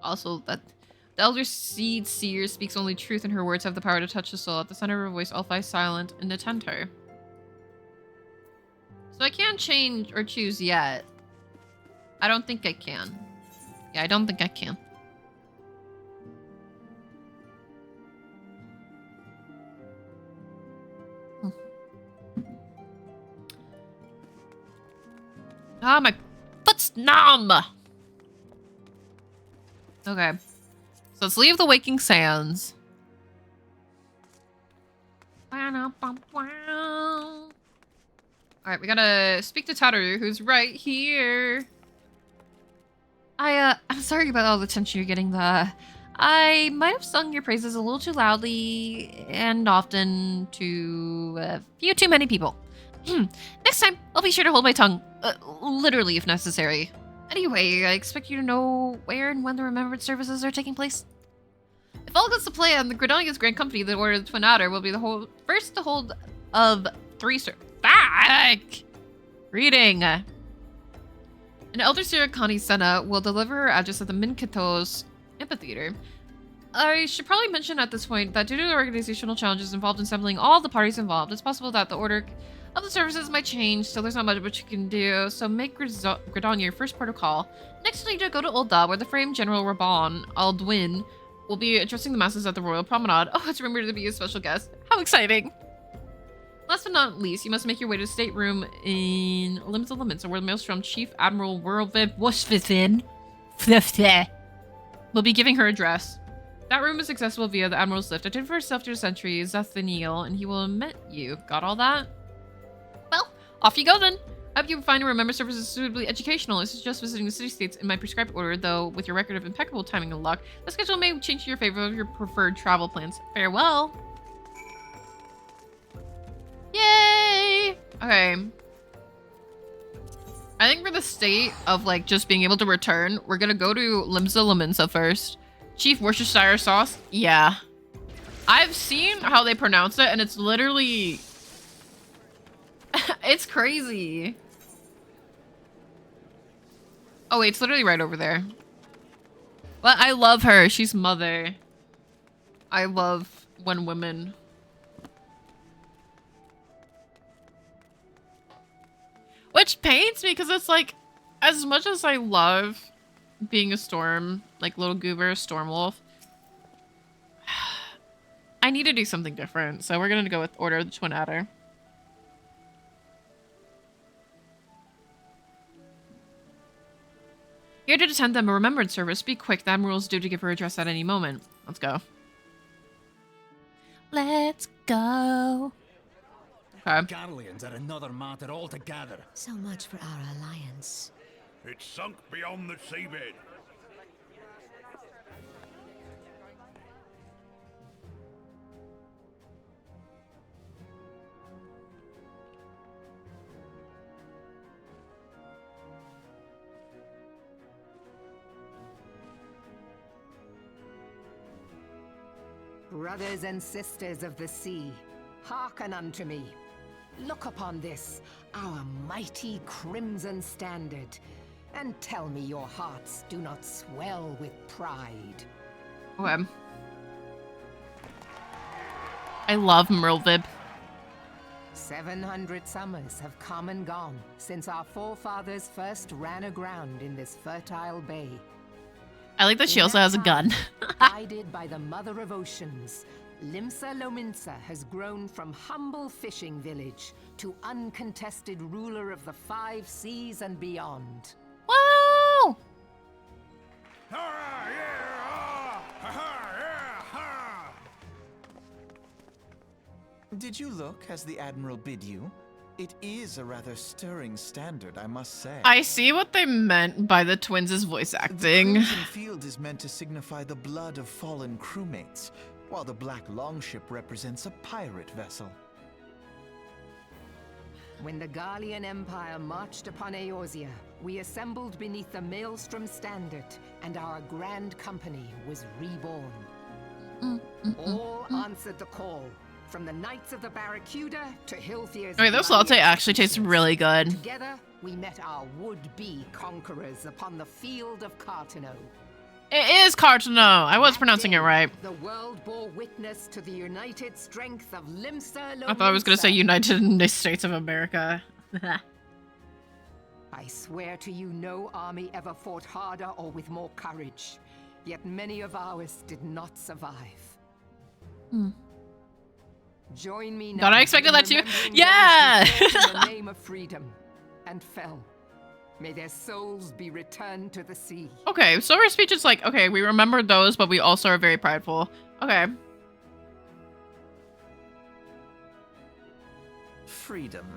Speaker 1: Also, that... The Elder Seed Seer speaks only truth, and her words have the power to touch the soul. At the center of her voice, all lie silent and attend her. So I can't change or choose yet. I don't think I can. Yeah, I don't think I can. Ah, my foot's numb! Okay. So let's leave the Waking Sands. Alright, we gotta speak to Tataru, who's right here. I'm sorry about all the attention you're getting. I might have sung your praises a little too loudly and often to a few too many people. Next time, I'll be sure to hold my tongue. Literally, if necessary. Anyway, I expect you to know where and when the remembrance services are taking place. If all goes to plan, the Gridania's Grand Company, the Order of the Twin Adder, will be the first to hold of 3 Fuck! Reading. An Elder Sirikani Senna will deliver her address at the Minkithos Amphitheater. I should probably mention at this point that due to the organizational challenges involved in assembling all the parties involved, it's possible that the order of the services might change, so there's not much you can do, so make Gridania your first protocol. Next, you need to go to Ul'dah, where the famed General Raban Alduin will be addressing the masses at the Royal Promenade. Oh, it's rumored to be a special guest. How exciting! Last but not least, you must make your way to the stateroom in Limits of Limits, where the Maelstrom Chief Admiral Whirlwind Wushvithin will be giving her address. That room is accessible via the Admiral's lift. Identify yourself to the sentry, Zathaniel, and he will admit you. Got all that? Well, off you go then. I hope you find and remember services suitably educational. I suggest visiting the city-states in my prescribed order, though with your record of impeccable timing and luck, the schedule may change to your favor of your preferred travel plans. Farewell. Yay! Okay. I think for the state of like just being able to return, we're gonna go to Limsa Laminsa first. Chief Worcestershire sauce? Yeah. I've seen how they pronounce it and it's literally... it's crazy. Oh wait, it's literally right over there. But I love her. She's mother. I love when women... Which pains me because it's like, as much as I love being a storm, like little goober, storm wolf, I need to do something different. So we're gonna go with Order of the Twin Adder. Here to attend them a remembrance service. Be quick, the Admiral's due to give her address at any moment. Let's go. Let's go. Okay.
Speaker 7: Garleans are another matter altogether.
Speaker 3: So much for our alliance.
Speaker 8: It's sunk beyond the seabed.
Speaker 9: Brothers and sisters of the sea, hearken unto me. Look upon this, our mighty crimson standard, and tell me your hearts do not swell with pride.
Speaker 1: Okay. I love Merlvib.
Speaker 9: 700 summers have come and gone since our forefathers first ran aground in this fertile bay.
Speaker 1: I like that she also has a gun.
Speaker 9: Guided by the mother of oceans, Limsa Lominsa has grown from humble fishing village to uncontested ruler of the 5 seas and beyond.
Speaker 1: Wow!
Speaker 10: Did you look as the Admiral bid you? It is a rather stirring standard, I must say.
Speaker 1: I see what they meant by the twins' voice acting.
Speaker 10: The crimson field is meant to signify the blood of fallen crewmates, while the black longship represents a pirate vessel.
Speaker 9: When the Garlean Empire marched upon Eorzea, we assembled beneath the Maelstrom standard, and our grand company was reborn. All answered the call, from the Knights of the Barracuda to Hilfier's...
Speaker 1: Okay, those latte actually taste really good.
Speaker 9: Together, we met our would-be conquerors upon the field of Cartano.
Speaker 1: It is Cartano. I was pronouncing it right.
Speaker 9: The world bore witness to the united strength of Limsa Lominsa.
Speaker 1: I thought I was going to say United States of America.
Speaker 9: I swear to you, no army ever fought harder or with more courage. Yet many of ours did not survive. Join me now.
Speaker 1: Thought I expected that too. Yeah!
Speaker 9: In the name of freedom, and fell. May their souls be returned to the sea.
Speaker 1: Okay, so her speech is like, okay, we remembered those, but we also are very prideful. Okay.
Speaker 10: Freedom.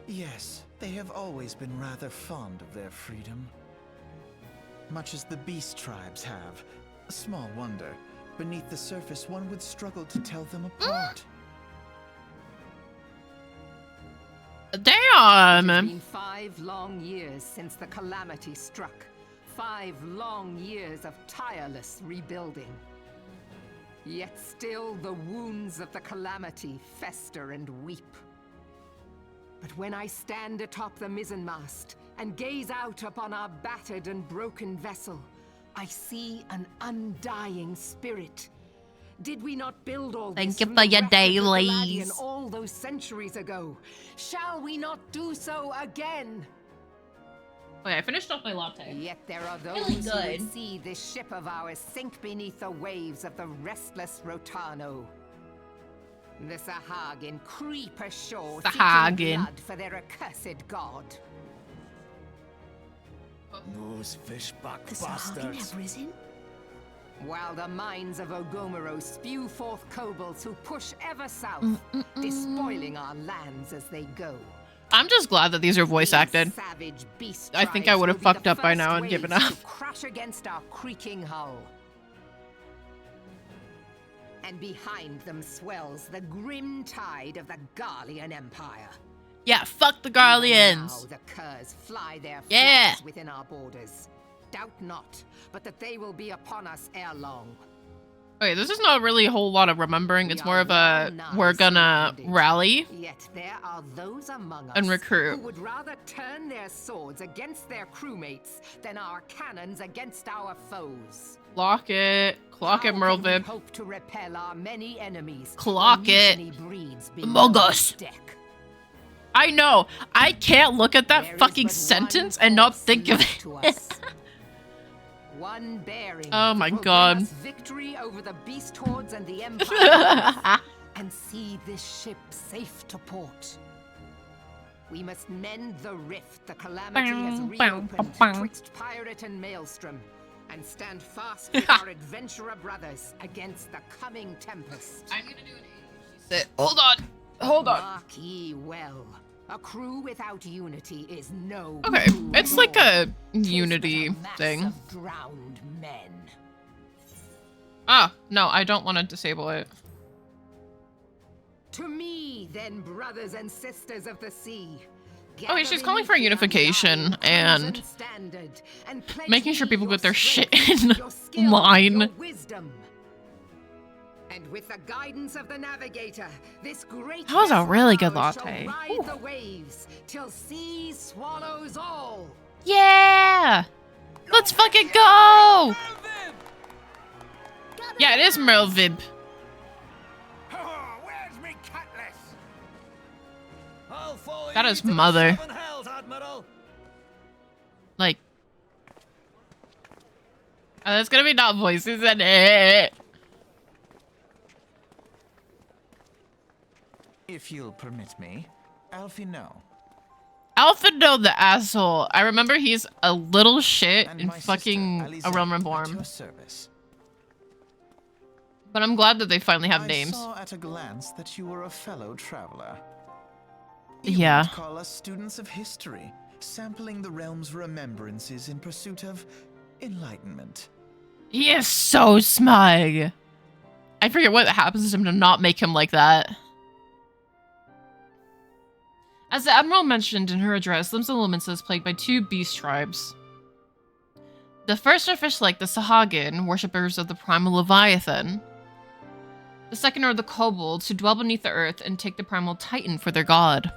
Speaker 10: Yes, they have always been rather fond of their freedom. Much as the beast tribes have. Small wonder. Beneath the surface, one would struggle to tell them apart.
Speaker 1: Damn!
Speaker 9: It has been 5 long years since the calamity struck. 5 long years of tireless rebuilding. Yet still the wounds of the calamity fester and weep. But when I stand atop the mizzenmast and gaze out upon our battered and broken vessel, I see an undying spirit. Did we not build all
Speaker 1: Thank
Speaker 9: this
Speaker 1: you
Speaker 9: from
Speaker 1: for
Speaker 9: the
Speaker 1: your
Speaker 9: wreck of the
Speaker 1: dailies.
Speaker 9: Palladian all those centuries ago? Shall we not do so again?
Speaker 1: Okay, I finished off my latte.
Speaker 9: Yet there are those
Speaker 1: Really
Speaker 9: who
Speaker 1: good.
Speaker 9: would see this ship of ours sink beneath the waves of the restless Rotano. The Sahagin creep ashore
Speaker 1: Sahagin.
Speaker 9: seeking blood for their accursed god.
Speaker 7: Those fishback
Speaker 3: The Sahagin
Speaker 7: bastards.
Speaker 3: have risen?
Speaker 9: While the mines of Ogomero spew forth kobolds who push ever south, despoiling our lands as they go.
Speaker 1: I'm just glad that these are voice acted.
Speaker 9: These savage beast
Speaker 1: I think I
Speaker 9: tribes
Speaker 1: would have
Speaker 9: will be the
Speaker 1: fucked up by
Speaker 9: first
Speaker 1: now and given
Speaker 9: waves
Speaker 1: up.
Speaker 9: to crash against our creaking hull. And behind them swells the grim tide of the Garlean Empire.
Speaker 1: Yeah, fuck the Garleans.
Speaker 9: Now the curs fly their
Speaker 1: Yeah.
Speaker 9: flags within our borders. Doubt not, but that they will be upon us ere long.
Speaker 1: Okay, this is not really a whole lot of remembering. It's more of a,
Speaker 9: well-nigh
Speaker 1: we're gonna
Speaker 9: surrounded.
Speaker 1: rally
Speaker 9: Yet there are those among us
Speaker 1: and recruit.
Speaker 9: who would rather turn their swords against their crewmates than our cannons against our foes.
Speaker 1: Clock it,
Speaker 9: How
Speaker 1: Merle
Speaker 9: can we
Speaker 1: Vip.
Speaker 9: hope to repel our many enemies
Speaker 1: Clock
Speaker 9: when
Speaker 1: it.
Speaker 9: mutiny breeds
Speaker 1: Among
Speaker 9: below
Speaker 1: us.
Speaker 9: deck?
Speaker 1: I know. I can't look at that
Speaker 9: There is
Speaker 1: fucking
Speaker 9: but
Speaker 1: sentence
Speaker 9: one
Speaker 1: and not
Speaker 9: course
Speaker 1: think of
Speaker 9: left
Speaker 1: it.
Speaker 9: to us. One bearing
Speaker 1: Oh my
Speaker 9: will
Speaker 1: God.
Speaker 9: bring us victory over the beast hordes and the empire, and see this ship safe to port. We must mend the rift the calamity has reopened twixt pirate and maelstrom, and stand fast with our adventurer brothers against the coming tempest.
Speaker 1: I'm gonna do an Hold on. Hold on.
Speaker 9: Mark ye well. A crew without unity is no
Speaker 1: Okay,
Speaker 9: crew
Speaker 1: it's
Speaker 9: at
Speaker 1: like
Speaker 9: all.
Speaker 1: a
Speaker 9: 'Tis but
Speaker 1: unity
Speaker 9: mass
Speaker 1: thing.
Speaker 9: of drowned men.
Speaker 1: Ah, no, I don't want to disable it.
Speaker 9: To me, then, brothers and sisters of the sea.
Speaker 1: Okay, she's calling for unification and making sure people get their shit in line.
Speaker 9: And with the guidance of the navigator, this great
Speaker 1: That was a really good
Speaker 9: vessel
Speaker 1: latte.
Speaker 9: shall ride the waves till sea swallows all.
Speaker 1: Yeah! Let's fucking go! Yeah, it is Merle Vib.
Speaker 8: Where's me cutlass?
Speaker 7: I'll follow
Speaker 1: That
Speaker 7: you
Speaker 1: is
Speaker 7: to the
Speaker 1: mother.
Speaker 7: 7 hells, Admiral.
Speaker 1: Like, that's gonna be not voices in it.
Speaker 10: If you'll permit me, Alfie, no.
Speaker 1: Alpha, no, the asshole. I remember he's a little shit
Speaker 10: And
Speaker 1: in
Speaker 10: my
Speaker 1: fucking
Speaker 10: sister,
Speaker 1: A Realm
Speaker 10: Alizé, at
Speaker 1: Reborn.
Speaker 10: your service.
Speaker 1: But I'm glad that they finally have
Speaker 10: I
Speaker 1: names.
Speaker 10: saw at a glance that you were a fellow traveler. You
Speaker 1: Yeah.
Speaker 10: might call us students of history, sampling the realm's remembrances in pursuit of enlightenment.
Speaker 1: He is so smug. I forget what happens to him to not make him like that. As the Admiral mentioned in her address, Limbs and Luminsa is plagued by 2 beast tribes. The first are fish like the Sahagin, worshippers of the primal Leviathan. The second are the kobolds, who dwell beneath the earth and take the primal Titan for their god.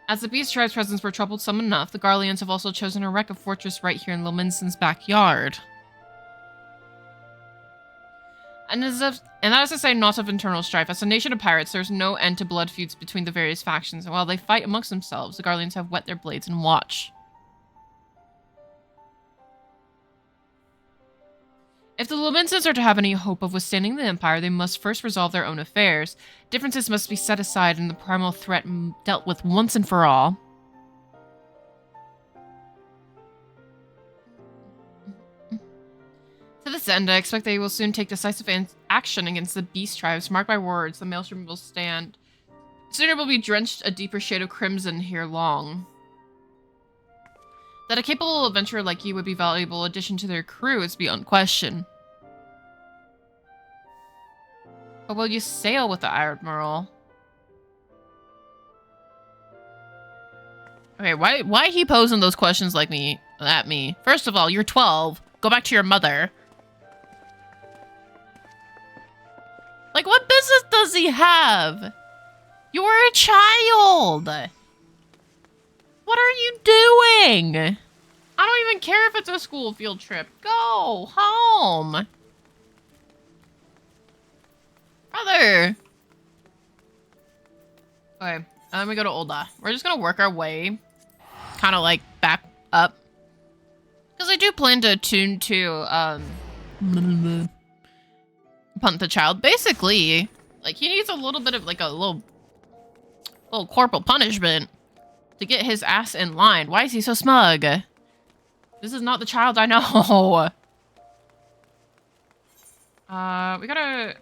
Speaker 1: As the beast tribe's presence were troublesome enough, the Garleans have also chosen to wreck a fortress right here in Lominson's backyard. And that is to say not of internal strife. As a nation of pirates, there's no end to blood feuds between the various factions, and while they fight amongst themselves, the Garleans have whet their blades and watch. If the Lominsons are to have any hope of withstanding the Empire, they must first resolve their own affairs. Differences must be set aside and the primal threat dealt with once and for all. To this end, I expect they will soon take decisive action against the beast tribes. Mark my words, the maelstrom will stand. Sooner will be drenched a deeper shade of crimson here long. That a capable adventurer like you would be a valuable addition to their crew is beyond question. But will you sail with the Admiral? Okay, why he posing those questions like me at me? First of all, you're 12. Go back to your mother. Like, what business does he have? You're a child. What are you doing? I don't even care if it's a school field trip. Go home. Brother. Okay, then we go to Ul'dah. We're just gonna work our way kind of like back up. Because I do plan to attune to, Punt the Child. Basically, like, he needs a little bit of, like, a little corporal punishment to get his ass in line. Why is he so smug? This is not the child I know. We gotta...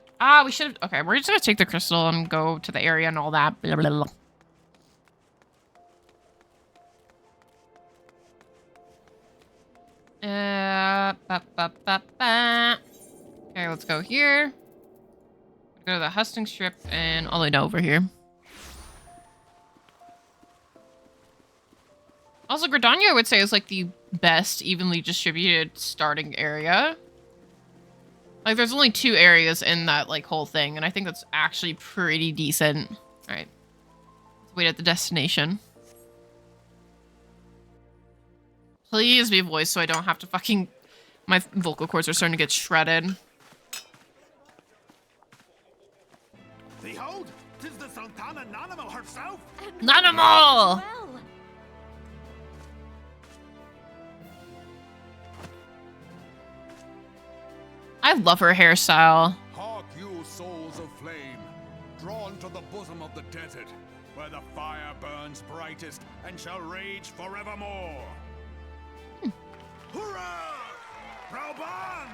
Speaker 1: we should... Okay, we're just gonna take the crystal and go to the area and all that. Blah, blah, blah. Okay, let's go here. Go to the husting strip and all the way down over here. Also, Gridania, I would say, is like the best evenly distributed starting area. Like, there's only 2 areas in that, like, whole thing, and I think that's actually pretty decent. Alright. Let's wait at the destination. Please be voiced so I don't have to fucking... My vocal cords are starting to get shredded.
Speaker 8: Behold, 'tis the Sultana Nanimal herself!
Speaker 1: Nanimal!
Speaker 3: Well,
Speaker 1: I love her hairstyle.
Speaker 8: Hark you, souls of flame, drawn to the bosom of the desert, where the fire burns brightest and shall rage forevermore. Hurrah! Rauban!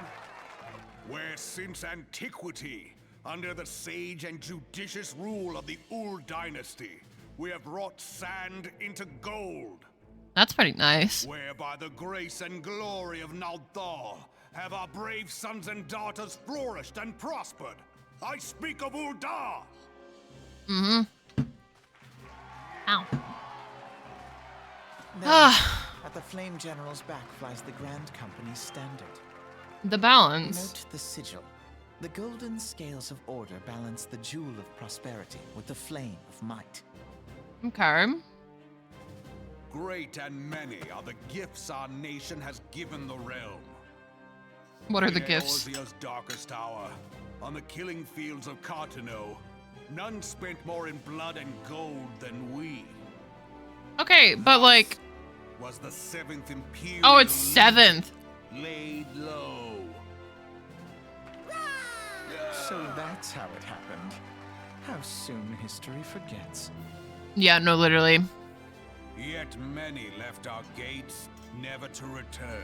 Speaker 8: Where since antiquity, under the sage and judicious rule of the Ul dynasty, we have wrought sand into gold.
Speaker 1: That's pretty nice.
Speaker 8: Where by the grace and glory of Naldar have our brave sons and daughters flourished and prospered. I speak of Uldar!
Speaker 1: Mm-hmm. Ow.
Speaker 10: There, at the Flame General's back flies the Grand Company's standard.
Speaker 1: The balance.
Speaker 10: Note the sigil. The golden scales of order balance the jewel of prosperity with the flame of might.
Speaker 1: Okay.
Speaker 8: Great and many are the gifts our nation has given the realm.
Speaker 1: What are the
Speaker 8: In
Speaker 1: gifts?
Speaker 8: Eorzea's darkest hour, on the killing fields of Cartano, none spent more in blood and gold than we.
Speaker 1: Okay, but like...
Speaker 8: Was the 7th Imperial
Speaker 1: Oh, it's
Speaker 8: Legion
Speaker 1: 7th.
Speaker 8: laid low.
Speaker 10: So that's how it happened. How soon history forgets.
Speaker 1: Yeah, no, literally.
Speaker 8: Yet many left our gates, never to return.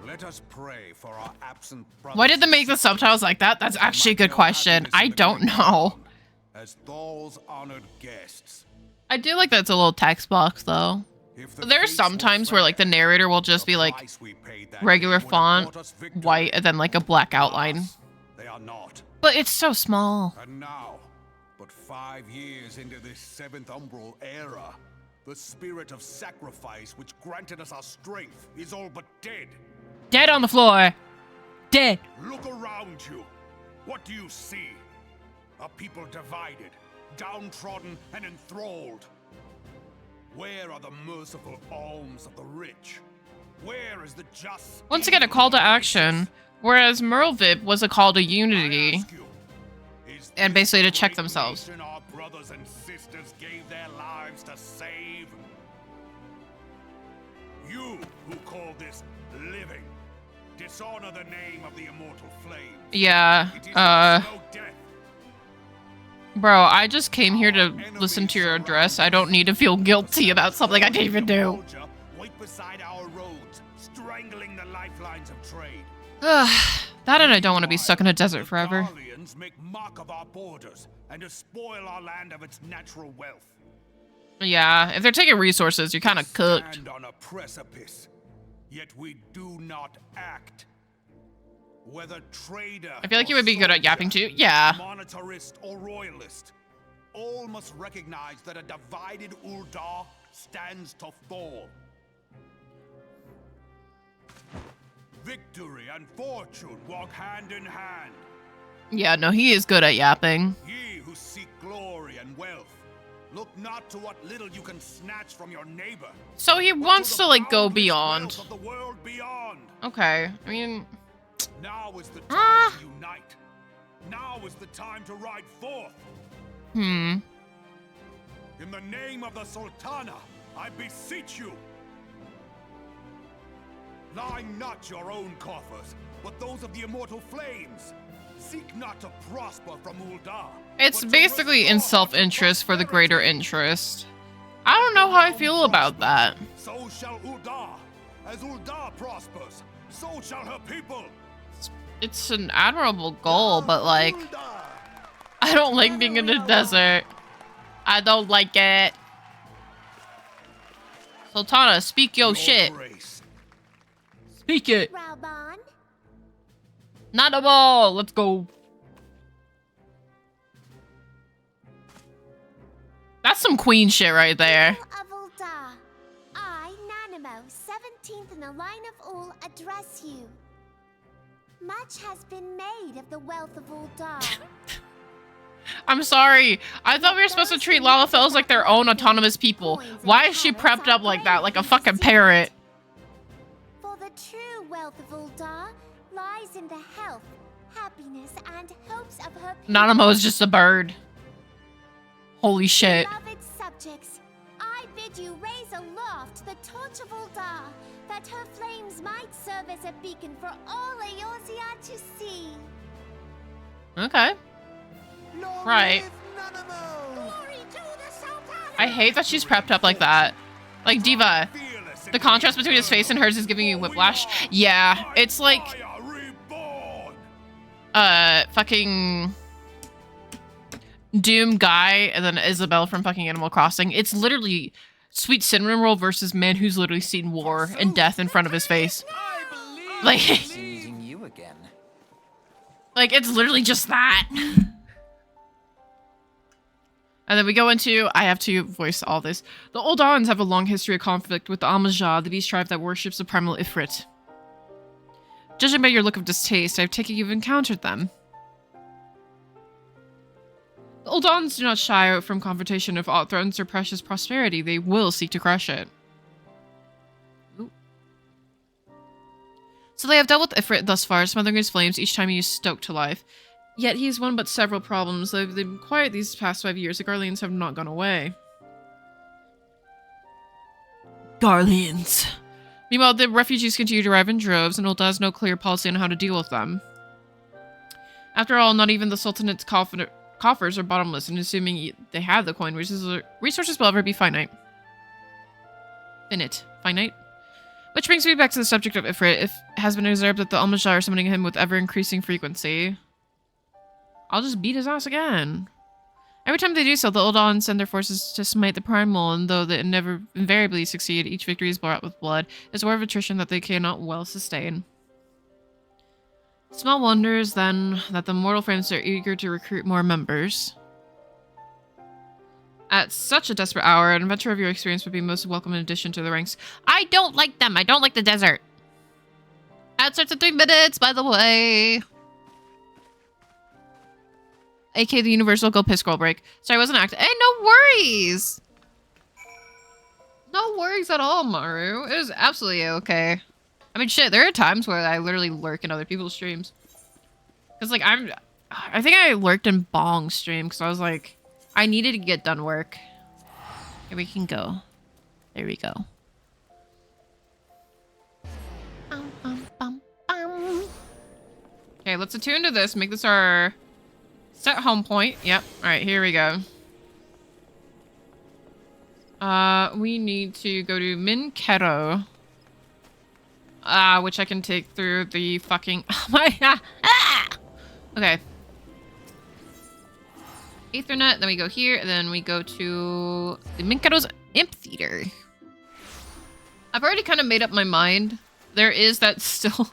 Speaker 8: Let us pray for our absent brothers.
Speaker 1: Why did they make the subtitles like that? That's actually a good question. I don't know.
Speaker 8: As Thal's honored guests.
Speaker 1: I do like that it's a little text box, though. There's some times where, like, the narrator will just be, like, regular font, white, and then, like, a black outline.
Speaker 8: They are not.
Speaker 1: But it's so small.
Speaker 8: And now, but 5 years into this 7th Umbral era, the spirit of sacrifice which granted us our strength is all but dead.
Speaker 1: Dead on the floor. Dead.
Speaker 8: Look around you. What do you see? A people divided, downtrodden, and enthralled. Where are the merciful alms of the rich? Where is the just...
Speaker 1: Once again, a call to action, whereas Merlvip was a call to unity, and basically to check themselves.
Speaker 8: Our brothers and sisters gave their lives to save. You who call this living, dishonor the name of the immortal flame.
Speaker 1: Yeah, bro, I just came here to listen to your address. I don't need to feel guilty about something I didn't even do.
Speaker 8: Wait beside our roads, strangling the lifelines of trade.
Speaker 1: That and I don't want to be stuck in a desert forever.
Speaker 8: Darlians make mock of our borders and despoil our land of its natural wealth.
Speaker 1: Yeah, if they're taking resources, you're kind of cooked.
Speaker 8: Stand on a precipice, yet we do not act. Whether trader,
Speaker 1: I feel like you would be good at yapping too. Yeah.
Speaker 8: monetarist or royalist, all must recognize that a divided Uldar stands to fall. Victory and fortune walk hand in hand.
Speaker 1: Yeah, no, he is good at yapping.
Speaker 8: Ye who seek glory and wealth, look not to what little you can snatch from your neighbor.
Speaker 1: So he wants to, like, go beyond.
Speaker 8: Of the world beyond.
Speaker 1: Okay, I mean...
Speaker 8: Now is the time to unite. Now is the time to ride forth. In the name of the Sultana, I beseech you. Line not your own coffers, but those of the immortal flames. Seek not to prosper from Uldar.
Speaker 1: It's basically in self-interest for the greater interest. I don't know how I feel about that.
Speaker 8: So shall Uldar. As Uldar prospers, so shall her people.
Speaker 1: It's an admirable goal, but like, I don't like being in the desert. I don't like it. Sultana, speak your shit. Speak it.
Speaker 3: Rauban,
Speaker 1: Not a ball. Let's go. That's some queen shit right there.
Speaker 3: of Uldar, 17th in the line of all address you. Much has been made of the wealth of Uldar.
Speaker 1: I'm sorry. I thought we were supposed to treat Lalafels like their own autonomous people. Why is she prepped up like that, like a fucking parrot?
Speaker 3: For the true wealth of Uldar lies in the health, happiness, and hopes of her people.
Speaker 1: Nanamo is just a bird. Holy shit.
Speaker 3: Beloved subjects, I bid you raise aloft the torch of Uldar, that her flames might serve as a beacon for all Eorzea to see.
Speaker 1: Okay. Right. I hate that she's prepped up like that. Like, Diva, the contrast between his face and hers is giving you whiplash. Yeah, it's like... fucking... Doom Guy and then Isabelle from fucking Animal Crossing. It's literally Sweet Cinnamon Roll versus man who's literally seen war and death in front of his face. Like...
Speaker 10: Seeing you again.
Speaker 1: Like, it's literally just that. And then we go into, I have to voice all this. The Uldans have a long history of conflict with the Almajah, the beast tribe that worships the primal Ifrit. Judging by your look of distaste, I take it you've encountered them. The Uldans do not shy from confrontation if aught threatens their precious prosperity. They will seek to crush it. Ooh. So they have dealt with Ifrit thus far, smothering his flames each time he is stoked to life. Yet he has one but several problems. They've been quiet these past 5 years. The Garleans have not gone away. Garleans. Meanwhile, the refugees continue to arrive in droves, and Ulda has no clear policy on how to deal with them. After all, not even the Sultanate's coffers are bottomless, and assuming they have the coin, resources will ever be finite. Finite? Which brings me back to the subject of Ifrit. It has been observed that the Almajah are summoning him with ever-increasing frequency. I'll just beat his ass again. Every time they do so, the Uldans send their forces to smite the primal, and though they never invariably succeed, each victory is bought with blood. It's a war of attrition that they cannot well sustain. Small wonders, then, that the mortal friends are eager to recruit more members. At such a desperate hour, an adventure of your experience would be most welcome in addition to the ranks. I don't like them! I don't like the desert! Ad starts in 3 minutes, by the way! AK the universal go piss scroll break. Sorry, I wasn't acting. Hey, no worries! No worries at all, Maru. It was absolutely okay. I mean, shit, there are times where I literally lurk in other people's streams. Because, like, I think I lurked in Bong's stream because I was like, I needed to get done work. Here we can go. There we go. Okay, let's attune to this. Make this our set home point. Yep. Alright, here we go. We need to go to Minkero. Which I can take through the fucking... Oh my god! Okay. Ethernet, then we go here, and then we go to the Minkero's Amphitheater. I've already kind of made up my mind. There is that still...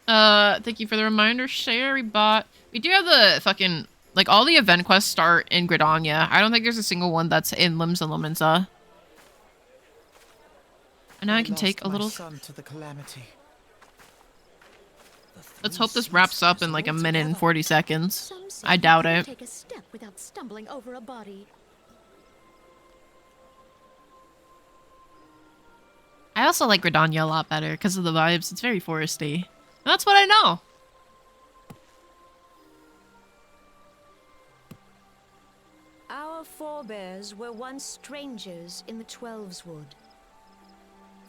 Speaker 1: thank you for the reminder, Sherry Bot. We do have the fucking... Like, all the event quests start in Gridania. I don't think there's a single one that's in Limbs and Limenza. And now I can take a little...
Speaker 10: Son to the calamity.
Speaker 1: Let's hope this wraps up in like a minute and 40 seconds. I doubt it.
Speaker 2: Take a step without stumbling over a body.
Speaker 1: I also like Gridania a lot better because of the vibes. It's very foresty. And that's what I know.
Speaker 11: Our forebears were once strangers in the Twelveswood.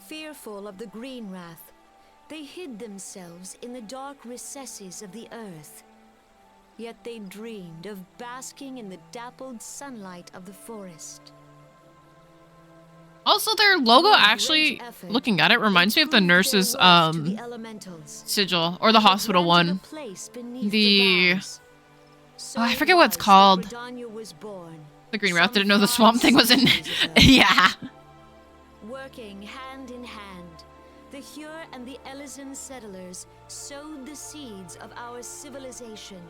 Speaker 11: Fearful of the Green Wrath, they hid themselves in the dark recesses of the earth. Yet they dreamed of basking in the dappled sunlight of the forest.
Speaker 1: Also, their logo actually, looking at it, reminds me of the nurse's sigil, or the hospital one. The... Oh, I forget what it's called. The Green Wrath didn't know the swamp thing was in... Yeah.
Speaker 11: Working hand in hand, the Hure and the Elysian settlers sowed the seeds of our civilization.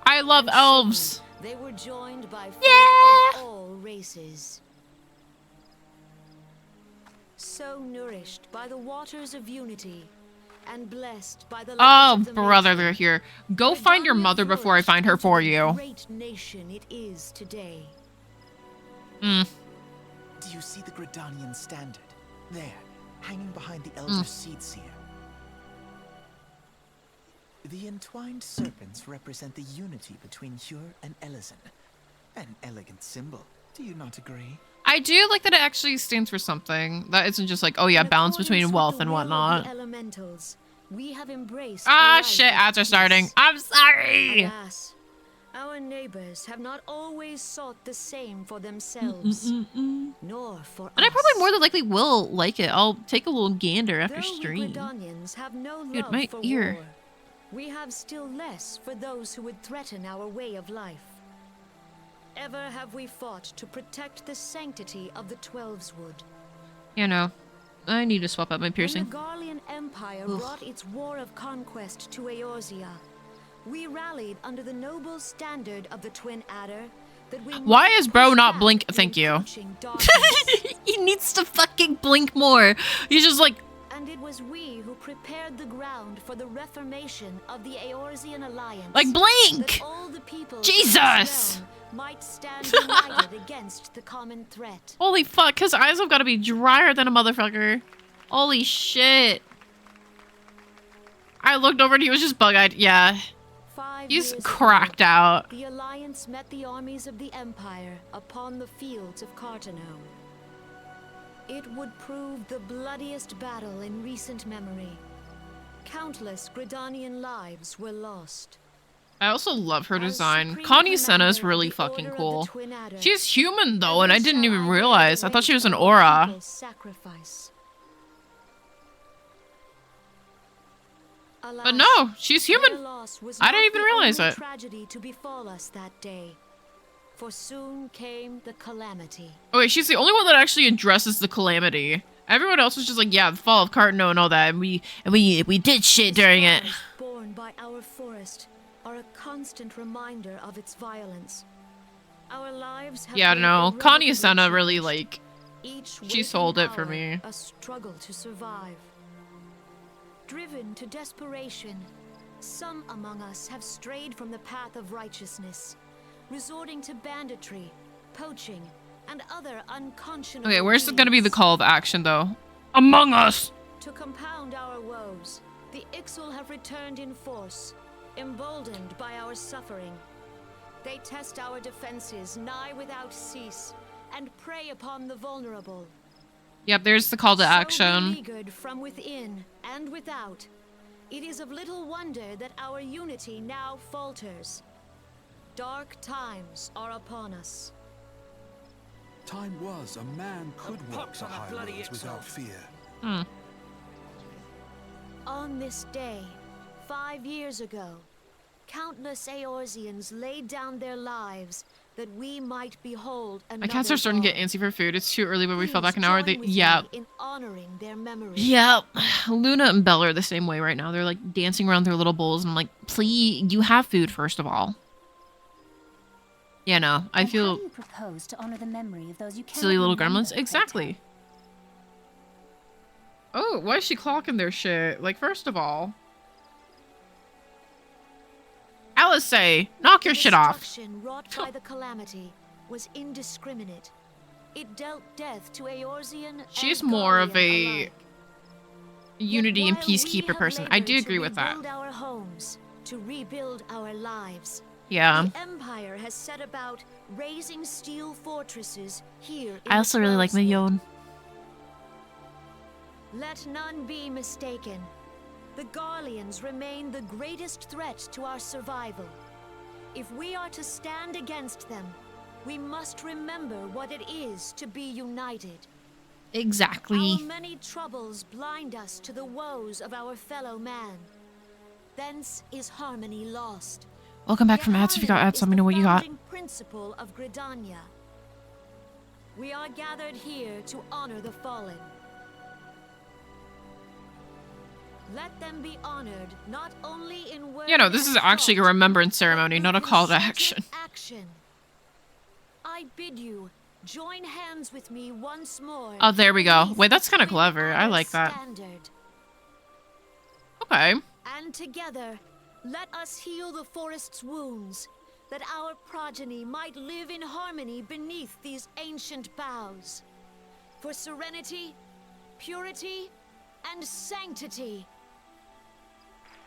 Speaker 1: I love elves.
Speaker 11: They were joined by folk of all races. so nourished by the waters of unity, and blessed by the
Speaker 1: Oh,
Speaker 11: light of the
Speaker 1: brother,
Speaker 11: matron,
Speaker 1: they're here. Go find your
Speaker 11: Gridania
Speaker 1: mother before I find her
Speaker 11: flourished
Speaker 1: for
Speaker 11: into the
Speaker 1: you.
Speaker 11: great nation it is today.
Speaker 1: Mm.
Speaker 10: Do you see the Gridanian standard? There, hanging behind the Elder Seed Seer. The entwined serpents represent the unity between Hyur and Elysin. An elegant symbol. Do you not agree?
Speaker 1: I do like that it actually stands for something. That isn't just like, oh yeah,
Speaker 11: In
Speaker 1: balance
Speaker 11: accordance
Speaker 1: between
Speaker 11: with
Speaker 1: wealth
Speaker 11: the
Speaker 1: and
Speaker 11: will of the
Speaker 1: whatnot.
Speaker 11: elementals, we have embraced
Speaker 1: Ah,
Speaker 11: a life
Speaker 1: shit,
Speaker 11: of
Speaker 1: ads are starting.
Speaker 11: peace.
Speaker 1: I'm sorry!
Speaker 11: Alas, our neighbors have not always sought the same for themselves, nor for
Speaker 1: And I
Speaker 11: us.
Speaker 1: probably more than likely will like it. I'll take a little gander after
Speaker 11: Though
Speaker 1: stream.
Speaker 11: we Gridanians have no
Speaker 1: Dude,
Speaker 11: love
Speaker 1: my
Speaker 11: for
Speaker 1: ear.
Speaker 11: war, we have still less for those who would threaten our way of life. Ever have we fought to protect the sanctity of the Twelveswood.
Speaker 1: You know, I need to swap out my
Speaker 11: When
Speaker 1: piercing.
Speaker 11: the Garlean Empire brought its war of conquest to Eorzea, we rallied under the noble standard of the Twin Adder that we
Speaker 1: Why
Speaker 11: might
Speaker 1: is bro
Speaker 11: push
Speaker 1: not
Speaker 11: back
Speaker 1: blink?
Speaker 11: the
Speaker 1: Thank you.
Speaker 11: encroaching darkness.
Speaker 1: He needs to fucking blink more. He's just like,
Speaker 11: And it was we who prepared the ground for the reformation of the Eorzean Alliance.
Speaker 1: like blink!
Speaker 11: That all the people
Speaker 1: Jesus!
Speaker 11: of this realm might stand united against the common threat.
Speaker 1: Holy fuck, his eyes have got to be drier than a motherfucker. Holy shit. I looked over and he was just bug-eyed. Yeah,
Speaker 11: 5
Speaker 1: he's
Speaker 11: years
Speaker 1: cracked
Speaker 11: ago,
Speaker 1: out.
Speaker 11: The Alliance met the armies of the Empire upon the fields of Cartano. It would prove the bloodiest battle in recent memory. Countless Gridanian lives were lost.
Speaker 1: I also love her
Speaker 11: As
Speaker 1: design.
Speaker 11: Supreme
Speaker 1: Connie Senna's
Speaker 11: Commander of
Speaker 1: really
Speaker 11: the
Speaker 1: fucking
Speaker 11: Order of
Speaker 1: cool.
Speaker 11: the Twin Adder,
Speaker 1: She's human though, and I
Speaker 11: ever
Speaker 1: didn't
Speaker 11: shall
Speaker 1: even
Speaker 11: I
Speaker 1: realize. I
Speaker 11: bear
Speaker 1: thought she was an
Speaker 11: our
Speaker 1: aura.
Speaker 11: people's sacrifice.
Speaker 1: But
Speaker 11: Alas,
Speaker 1: no, she's
Speaker 11: their
Speaker 1: human.
Speaker 11: loss was
Speaker 1: I didn't
Speaker 11: not
Speaker 1: even
Speaker 11: the
Speaker 1: realize
Speaker 11: only
Speaker 1: it.
Speaker 11: tragedy to befall us that day, for soon came the calamity.
Speaker 1: Oh wait, she's the only one that actually addresses the calamity. Everyone else was just like, yeah, the fall of Cartano and all that, and we did shit during it.
Speaker 11: The scars borne by our forest are a constant reminder of its violence. Our lives have
Speaker 1: Yeah,
Speaker 11: been
Speaker 1: no, Connie
Speaker 11: irrevocably
Speaker 1: Senna really
Speaker 11: changed.
Speaker 1: like,
Speaker 11: Each
Speaker 1: she
Speaker 11: waking
Speaker 1: sold it for
Speaker 11: hour,
Speaker 1: me.
Speaker 11: A struggle to survive. Driven to desperation, some among us have strayed from the path of righteousness, resorting to banditry, poaching, and other unconscionable
Speaker 1: Okay, where's gonna be the
Speaker 11: deeds.
Speaker 1: call of action though? Among Us!
Speaker 11: To compound our woes, the Ixal have returned in force, emboldened by our suffering. They test our defenses nigh without cease, and prey upon the vulnerable.
Speaker 1: Yep, there's the call to
Speaker 11: So
Speaker 1: action.
Speaker 11: beleaguered from within and without, it is of little wonder that our unity now falters. Dark times are upon us.
Speaker 5: Time was a man could walk the high roads without fear.
Speaker 1: Hmm.
Speaker 11: On this day, 5 years ago, countless Eorzeans laid down their lives that we might behold another
Speaker 1: My cats are starting to get
Speaker 11: dawn.
Speaker 1: antsy for food. It's too early, but we fell
Speaker 11: Please
Speaker 1: back an hour.
Speaker 11: join with
Speaker 1: Yeah.
Speaker 11: me in honoring their memory.
Speaker 1: Yep. Luna and Bella are the same way right now. They're like dancing around their little bowls, and I'm like, please, you have food first of all. Yeah, no, I
Speaker 12: And how
Speaker 1: feel
Speaker 12: do you propose to honor the memory of those you cannot
Speaker 1: silly little
Speaker 12: remember,
Speaker 1: gremlins. Exactly. Oh, why is she clocking their shit? Like, first of all, Alice say, knock your shit off.
Speaker 11: Destruction wrought by the calamity was indiscriminate. It dealt death to Eorzean
Speaker 1: She's
Speaker 11: and
Speaker 1: more of
Speaker 11: Garlean
Speaker 1: a
Speaker 11: alike.
Speaker 1: unity
Speaker 11: Yet
Speaker 1: and
Speaker 11: while we
Speaker 1: peacekeeper
Speaker 11: have
Speaker 1: person. I do
Speaker 11: labored to
Speaker 1: agree with that.
Speaker 11: rebuild our homes, to rebuild our lives,
Speaker 1: Yeah.
Speaker 11: the Empire has set about raising steel fortresses here in
Speaker 1: I also
Speaker 11: the
Speaker 1: really like
Speaker 11: Twelveswood.
Speaker 1: Millon.
Speaker 11: Let none be mistaken. The Garleans remain the greatest threat to our survival. If we are to stand against them, we must remember what it is to be united.
Speaker 1: Exactly.
Speaker 11: Our many troubles blind us to the woes of our fellow man. Thence is harmony lost.
Speaker 1: Welcome back from ads. If you got ads, let me know what you got.
Speaker 11: The founding principle of Gridania. We are gathered here to honor the fallen. Let them be honored not only in word.
Speaker 1: You know, this is
Speaker 11: and
Speaker 1: actually a
Speaker 11: thought,
Speaker 1: remembrance
Speaker 11: but
Speaker 1: ceremony,
Speaker 11: with
Speaker 1: not a call to
Speaker 11: resolute
Speaker 1: action.
Speaker 11: Action. I bid you Join hands with me once more.
Speaker 1: Oh, there we go. Wait, that's kind of clever. I like that.
Speaker 11: Standard.
Speaker 1: Okay.
Speaker 11: And together, let us heal the forest's wounds, that our progeny might live in harmony beneath these ancient boughs. For serenity, purity, and sanctity.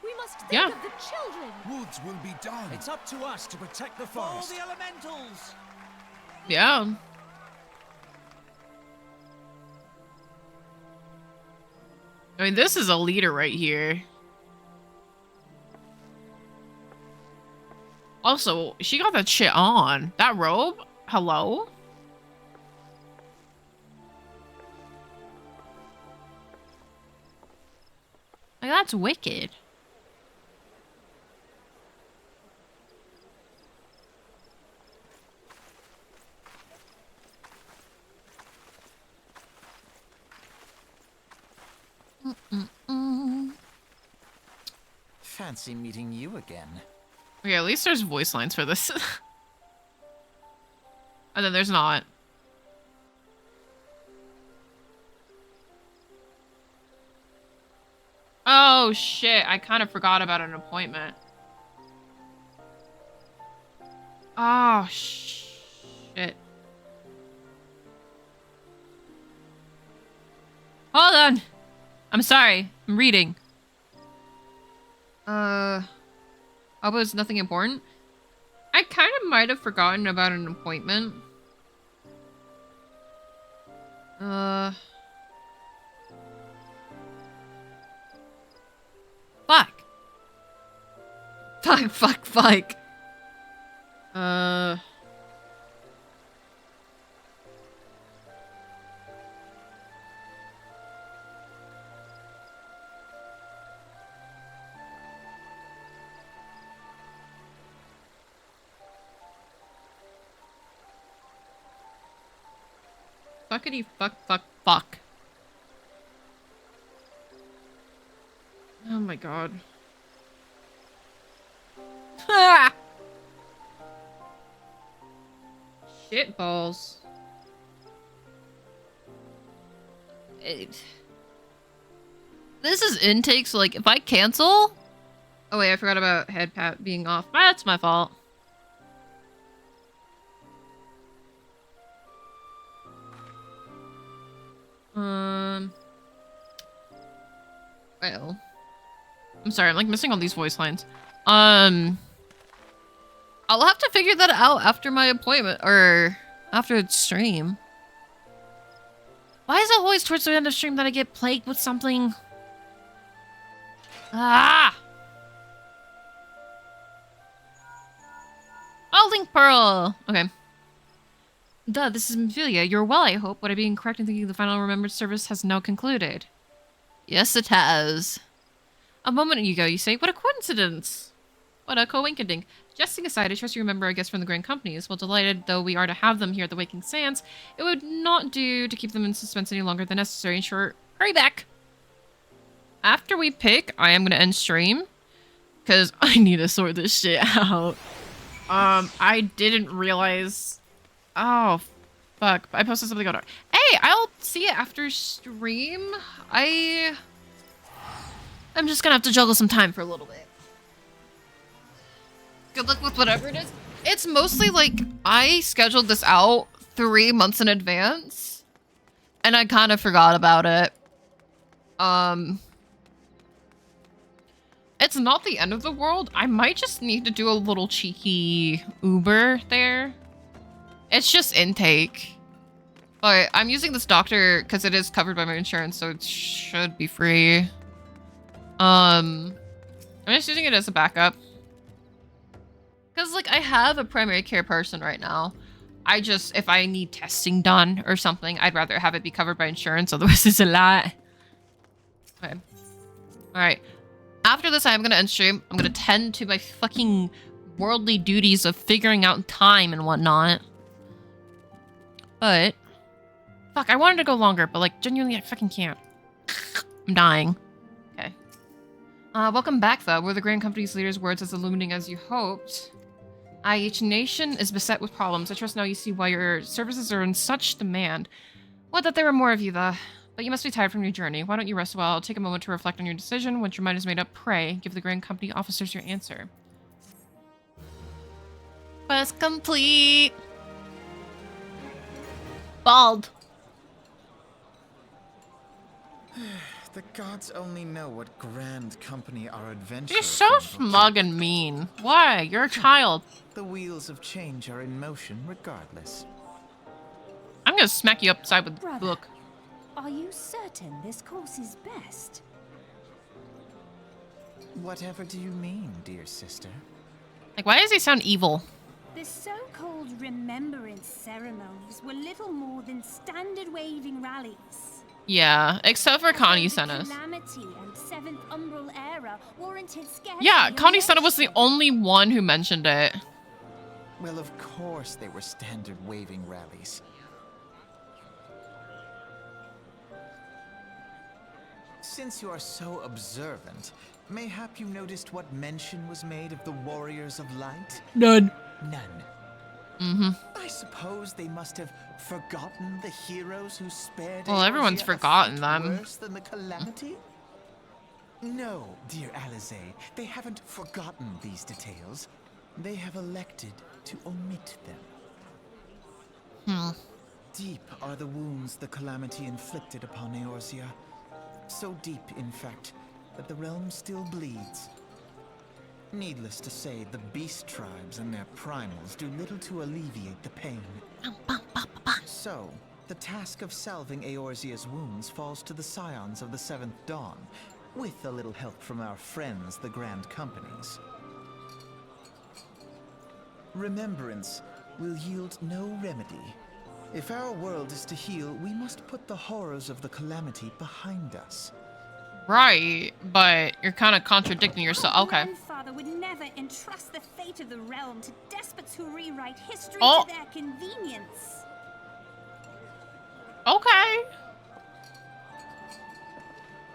Speaker 11: We must think of the children.
Speaker 7: Woods will be done.
Speaker 13: It's up to us to protect the forest.
Speaker 7: All the elementals.
Speaker 1: Yeah. I mean, this is a leader right here. Also, she got that shit on. That robe? Hello? Like, that's wicked.
Speaker 10: Fancy meeting you again.
Speaker 1: Okay, at least there's voice lines for this. And then there's not. Oh shit, I kind of forgot about an appointment. Oh shit. Hold on. I'm sorry. I'm reading. Oh, but it's nothing important? I kind of might have forgotten about an appointment. Fuck. Fuck. Fuckity fuck. Oh my god. Ah! Shit balls. This is intake, so like if I cancel... Oh wait, I forgot about head pat being off. That's my fault. Well, I'm sorry, I'm like missing all these voice lines. I'll have to figure that out after my appointment, or after the stream. Why is it always towards the end of stream that I get plagued with something? Ah! Oh, Link Pearl! Okay. Duh, this is Amphilia. You're well, I hope. Would I be incorrect in thinking the final remembrance service has now concluded? Yes, it has. A moment ago, you say, what a coincidence! What a coinkadink. Jesting aside, I trust you remember our guests from the Grand Companies. Well, delighted though we are to have them here at the Waking Sands, it would not do to keep them in suspense any longer than necessary. In short, hurry back! After we pick, I am going to end stream, because I need to sort this shit out. I didn't realize... Oh, fuck. I posted something on... Hey, I'll see it after stream. I'm just gonna have to juggle some time for a little bit. Good luck with whatever it is. It's mostly like, I scheduled this out 3 months in advance, and I kind of forgot about it. It's not the end of the world. I might just need to do a little cheeky Uber there. It's just intake. But I'm using this doctor because it is covered by my insurance, so it should be free. I'm just using it as a backup. Because, like, I have a primary care person right now. I just, if I need testing done or something, I'd rather have it be covered by insurance, otherwise it's a lot. Okay. Alright. After this, I'm gonna end stream. I'm gonna tend to my fucking worldly duties of figuring out time and whatnot. But... Fuck, I wanted to go longer, but, like, genuinely, I fucking can't. I'm dying. Okay. Welcome back, though. Were the Grand Company's leader's words as illuminating as you hoped? Each nation is beset with problems. I trust now you see why your services are in such demand. Would that there were more of you, though. But you must be tired from your journey. Why don't you rest a while? Take a moment to reflect on your decision. Once your mind is made up, pray. Give the Grand Company officers your answer. Quest complete. Bald.
Speaker 10: The gods only know what Grand Company our adventurers.
Speaker 1: You're so smug and mean. Why? You're a child.
Speaker 10: The wheels of change are in motion regardless.
Speaker 1: I'm gonna smack you upside with
Speaker 12: Brother,
Speaker 1: look.
Speaker 12: Are you certain this course is best?
Speaker 10: Whatever do you mean, dear sister?
Speaker 1: Like, why does he sound evil?
Speaker 12: The so-called remembrance ceremonies were little more than standard waving rallies.
Speaker 1: Yeah, except for Connie sent us.
Speaker 12: Calamity and Seventh Umbral Era warranted scarcely.
Speaker 1: Yeah, Connie Sena was the only one who mentioned it.
Speaker 10: Well, of course they were standard waving rallies. Since you are so observant, mayhap you noticed what mention was made of the Warriors of Light?
Speaker 1: None.
Speaker 10: None.
Speaker 1: Mm-hmm.
Speaker 10: I suppose they must have forgotten the heroes who spared.
Speaker 1: Well, everyone's forgotten them.
Speaker 10: Worse than the calamity? No, dear Alize, they haven't forgotten these details. They have elected to omit them. Deep are the wounds the calamity inflicted upon Eorzea. So deep, in fact, that the realm still bleeds. Needless to say, the beast tribes and their primals do little to alleviate the pain. So, the task of salving Eorzea's wounds falls to the scions of the Seventh Dawn, with a little help from our friends, the Grand Companies. Remembrance will yield no remedy. If our world is to heal, we must put the horrors of the calamity behind us.
Speaker 1: Right, but you're kind of contradicting yourself. Okay.
Speaker 12: Grandfather would never entrust the fate of the realm to despots who rewrite history
Speaker 1: Oh.
Speaker 12: to their convenience.
Speaker 1: Okay.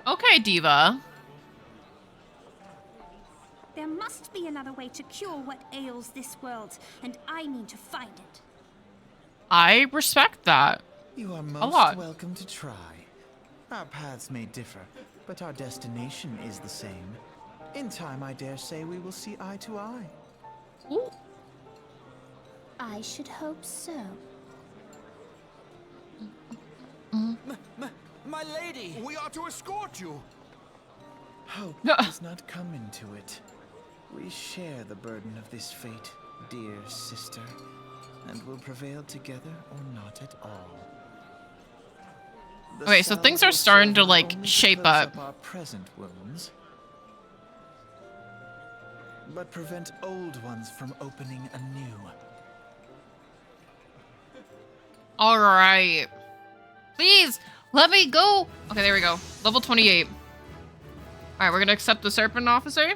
Speaker 1: Okay, Diva.
Speaker 12: There must be another way to cure what ails this world, and I need to find it.
Speaker 1: I respect that.
Speaker 10: You are
Speaker 1: A
Speaker 10: most
Speaker 1: lot.
Speaker 10: welcome to try. Our paths may differ, but our destination is the same. In time, I dare say we will see eye to eye.
Speaker 1: Ooh.
Speaker 12: I should hope so.
Speaker 13: My lady!
Speaker 8: We are to escort you.
Speaker 10: Hope does not come into it. We share the burden of this fate, dear sister, and will prevail together or not at all. The
Speaker 1: Okay, so
Speaker 10: salve
Speaker 1: things are
Speaker 10: will
Speaker 1: starting to,
Speaker 10: serve
Speaker 1: like,
Speaker 10: not only
Speaker 1: shape
Speaker 10: close
Speaker 1: up.
Speaker 10: our present wounds, but prevent old ones from opening anew.
Speaker 1: All right. Please, let me go. Okay, there we go. Level 28. All right, we're going to accept the Serpent Officer.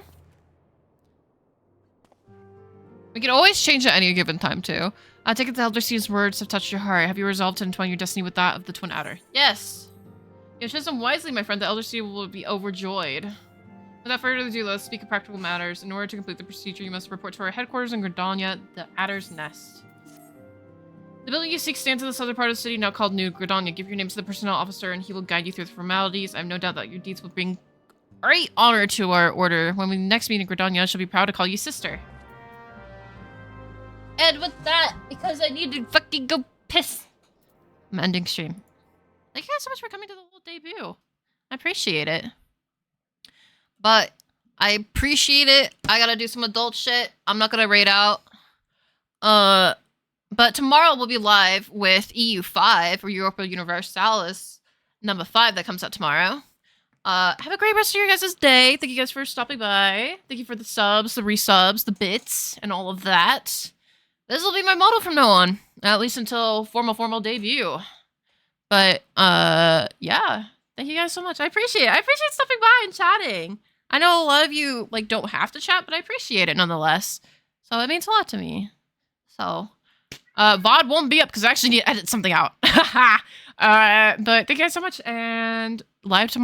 Speaker 1: We can always change at any given time, too. I take it the Elder Seer's words have touched your heart. Have you resolved to entwine your destiny with that of the Twin Adder? Yes. You have chosen wisely, my friend. The Elder Seer will be overjoyed. Without further ado, let's speak of practical matters. In order to complete the procedure, you must report to our headquarters in Gridania, the Adder's Nest. The building you seek stands in the southern part of the city, now called New Gridania. Give your name to the personnel officer, and he will guide you through the formalities. I have no doubt that your deeds will bring great honor to our order. When we next meet in Gridania, I shall be proud to call you sister. And with that, because I need to fucking go piss, I'm ending stream. Thank you guys so much for coming to the little debut. I appreciate it. But I appreciate it. I gotta do some adult shit. I'm not gonna raid out. But tomorrow we'll be live with EU5 or Europa Universalis number 5 that comes out tomorrow. Have a great rest of your guys' day. Thank you guys for stopping by. Thank you for the subs, the resubs, the bits, and all of that. This will be my motto from now on, at least until formal debut. But, yeah. Thank you guys so much. I appreciate it. I appreciate stopping by and chatting. I know a lot of you, like, don't have to chat, but I appreciate it nonetheless. So it means a lot to me. So, VOD won't be up because I actually need to edit something out. But thank you guys so much, and live tomorrow.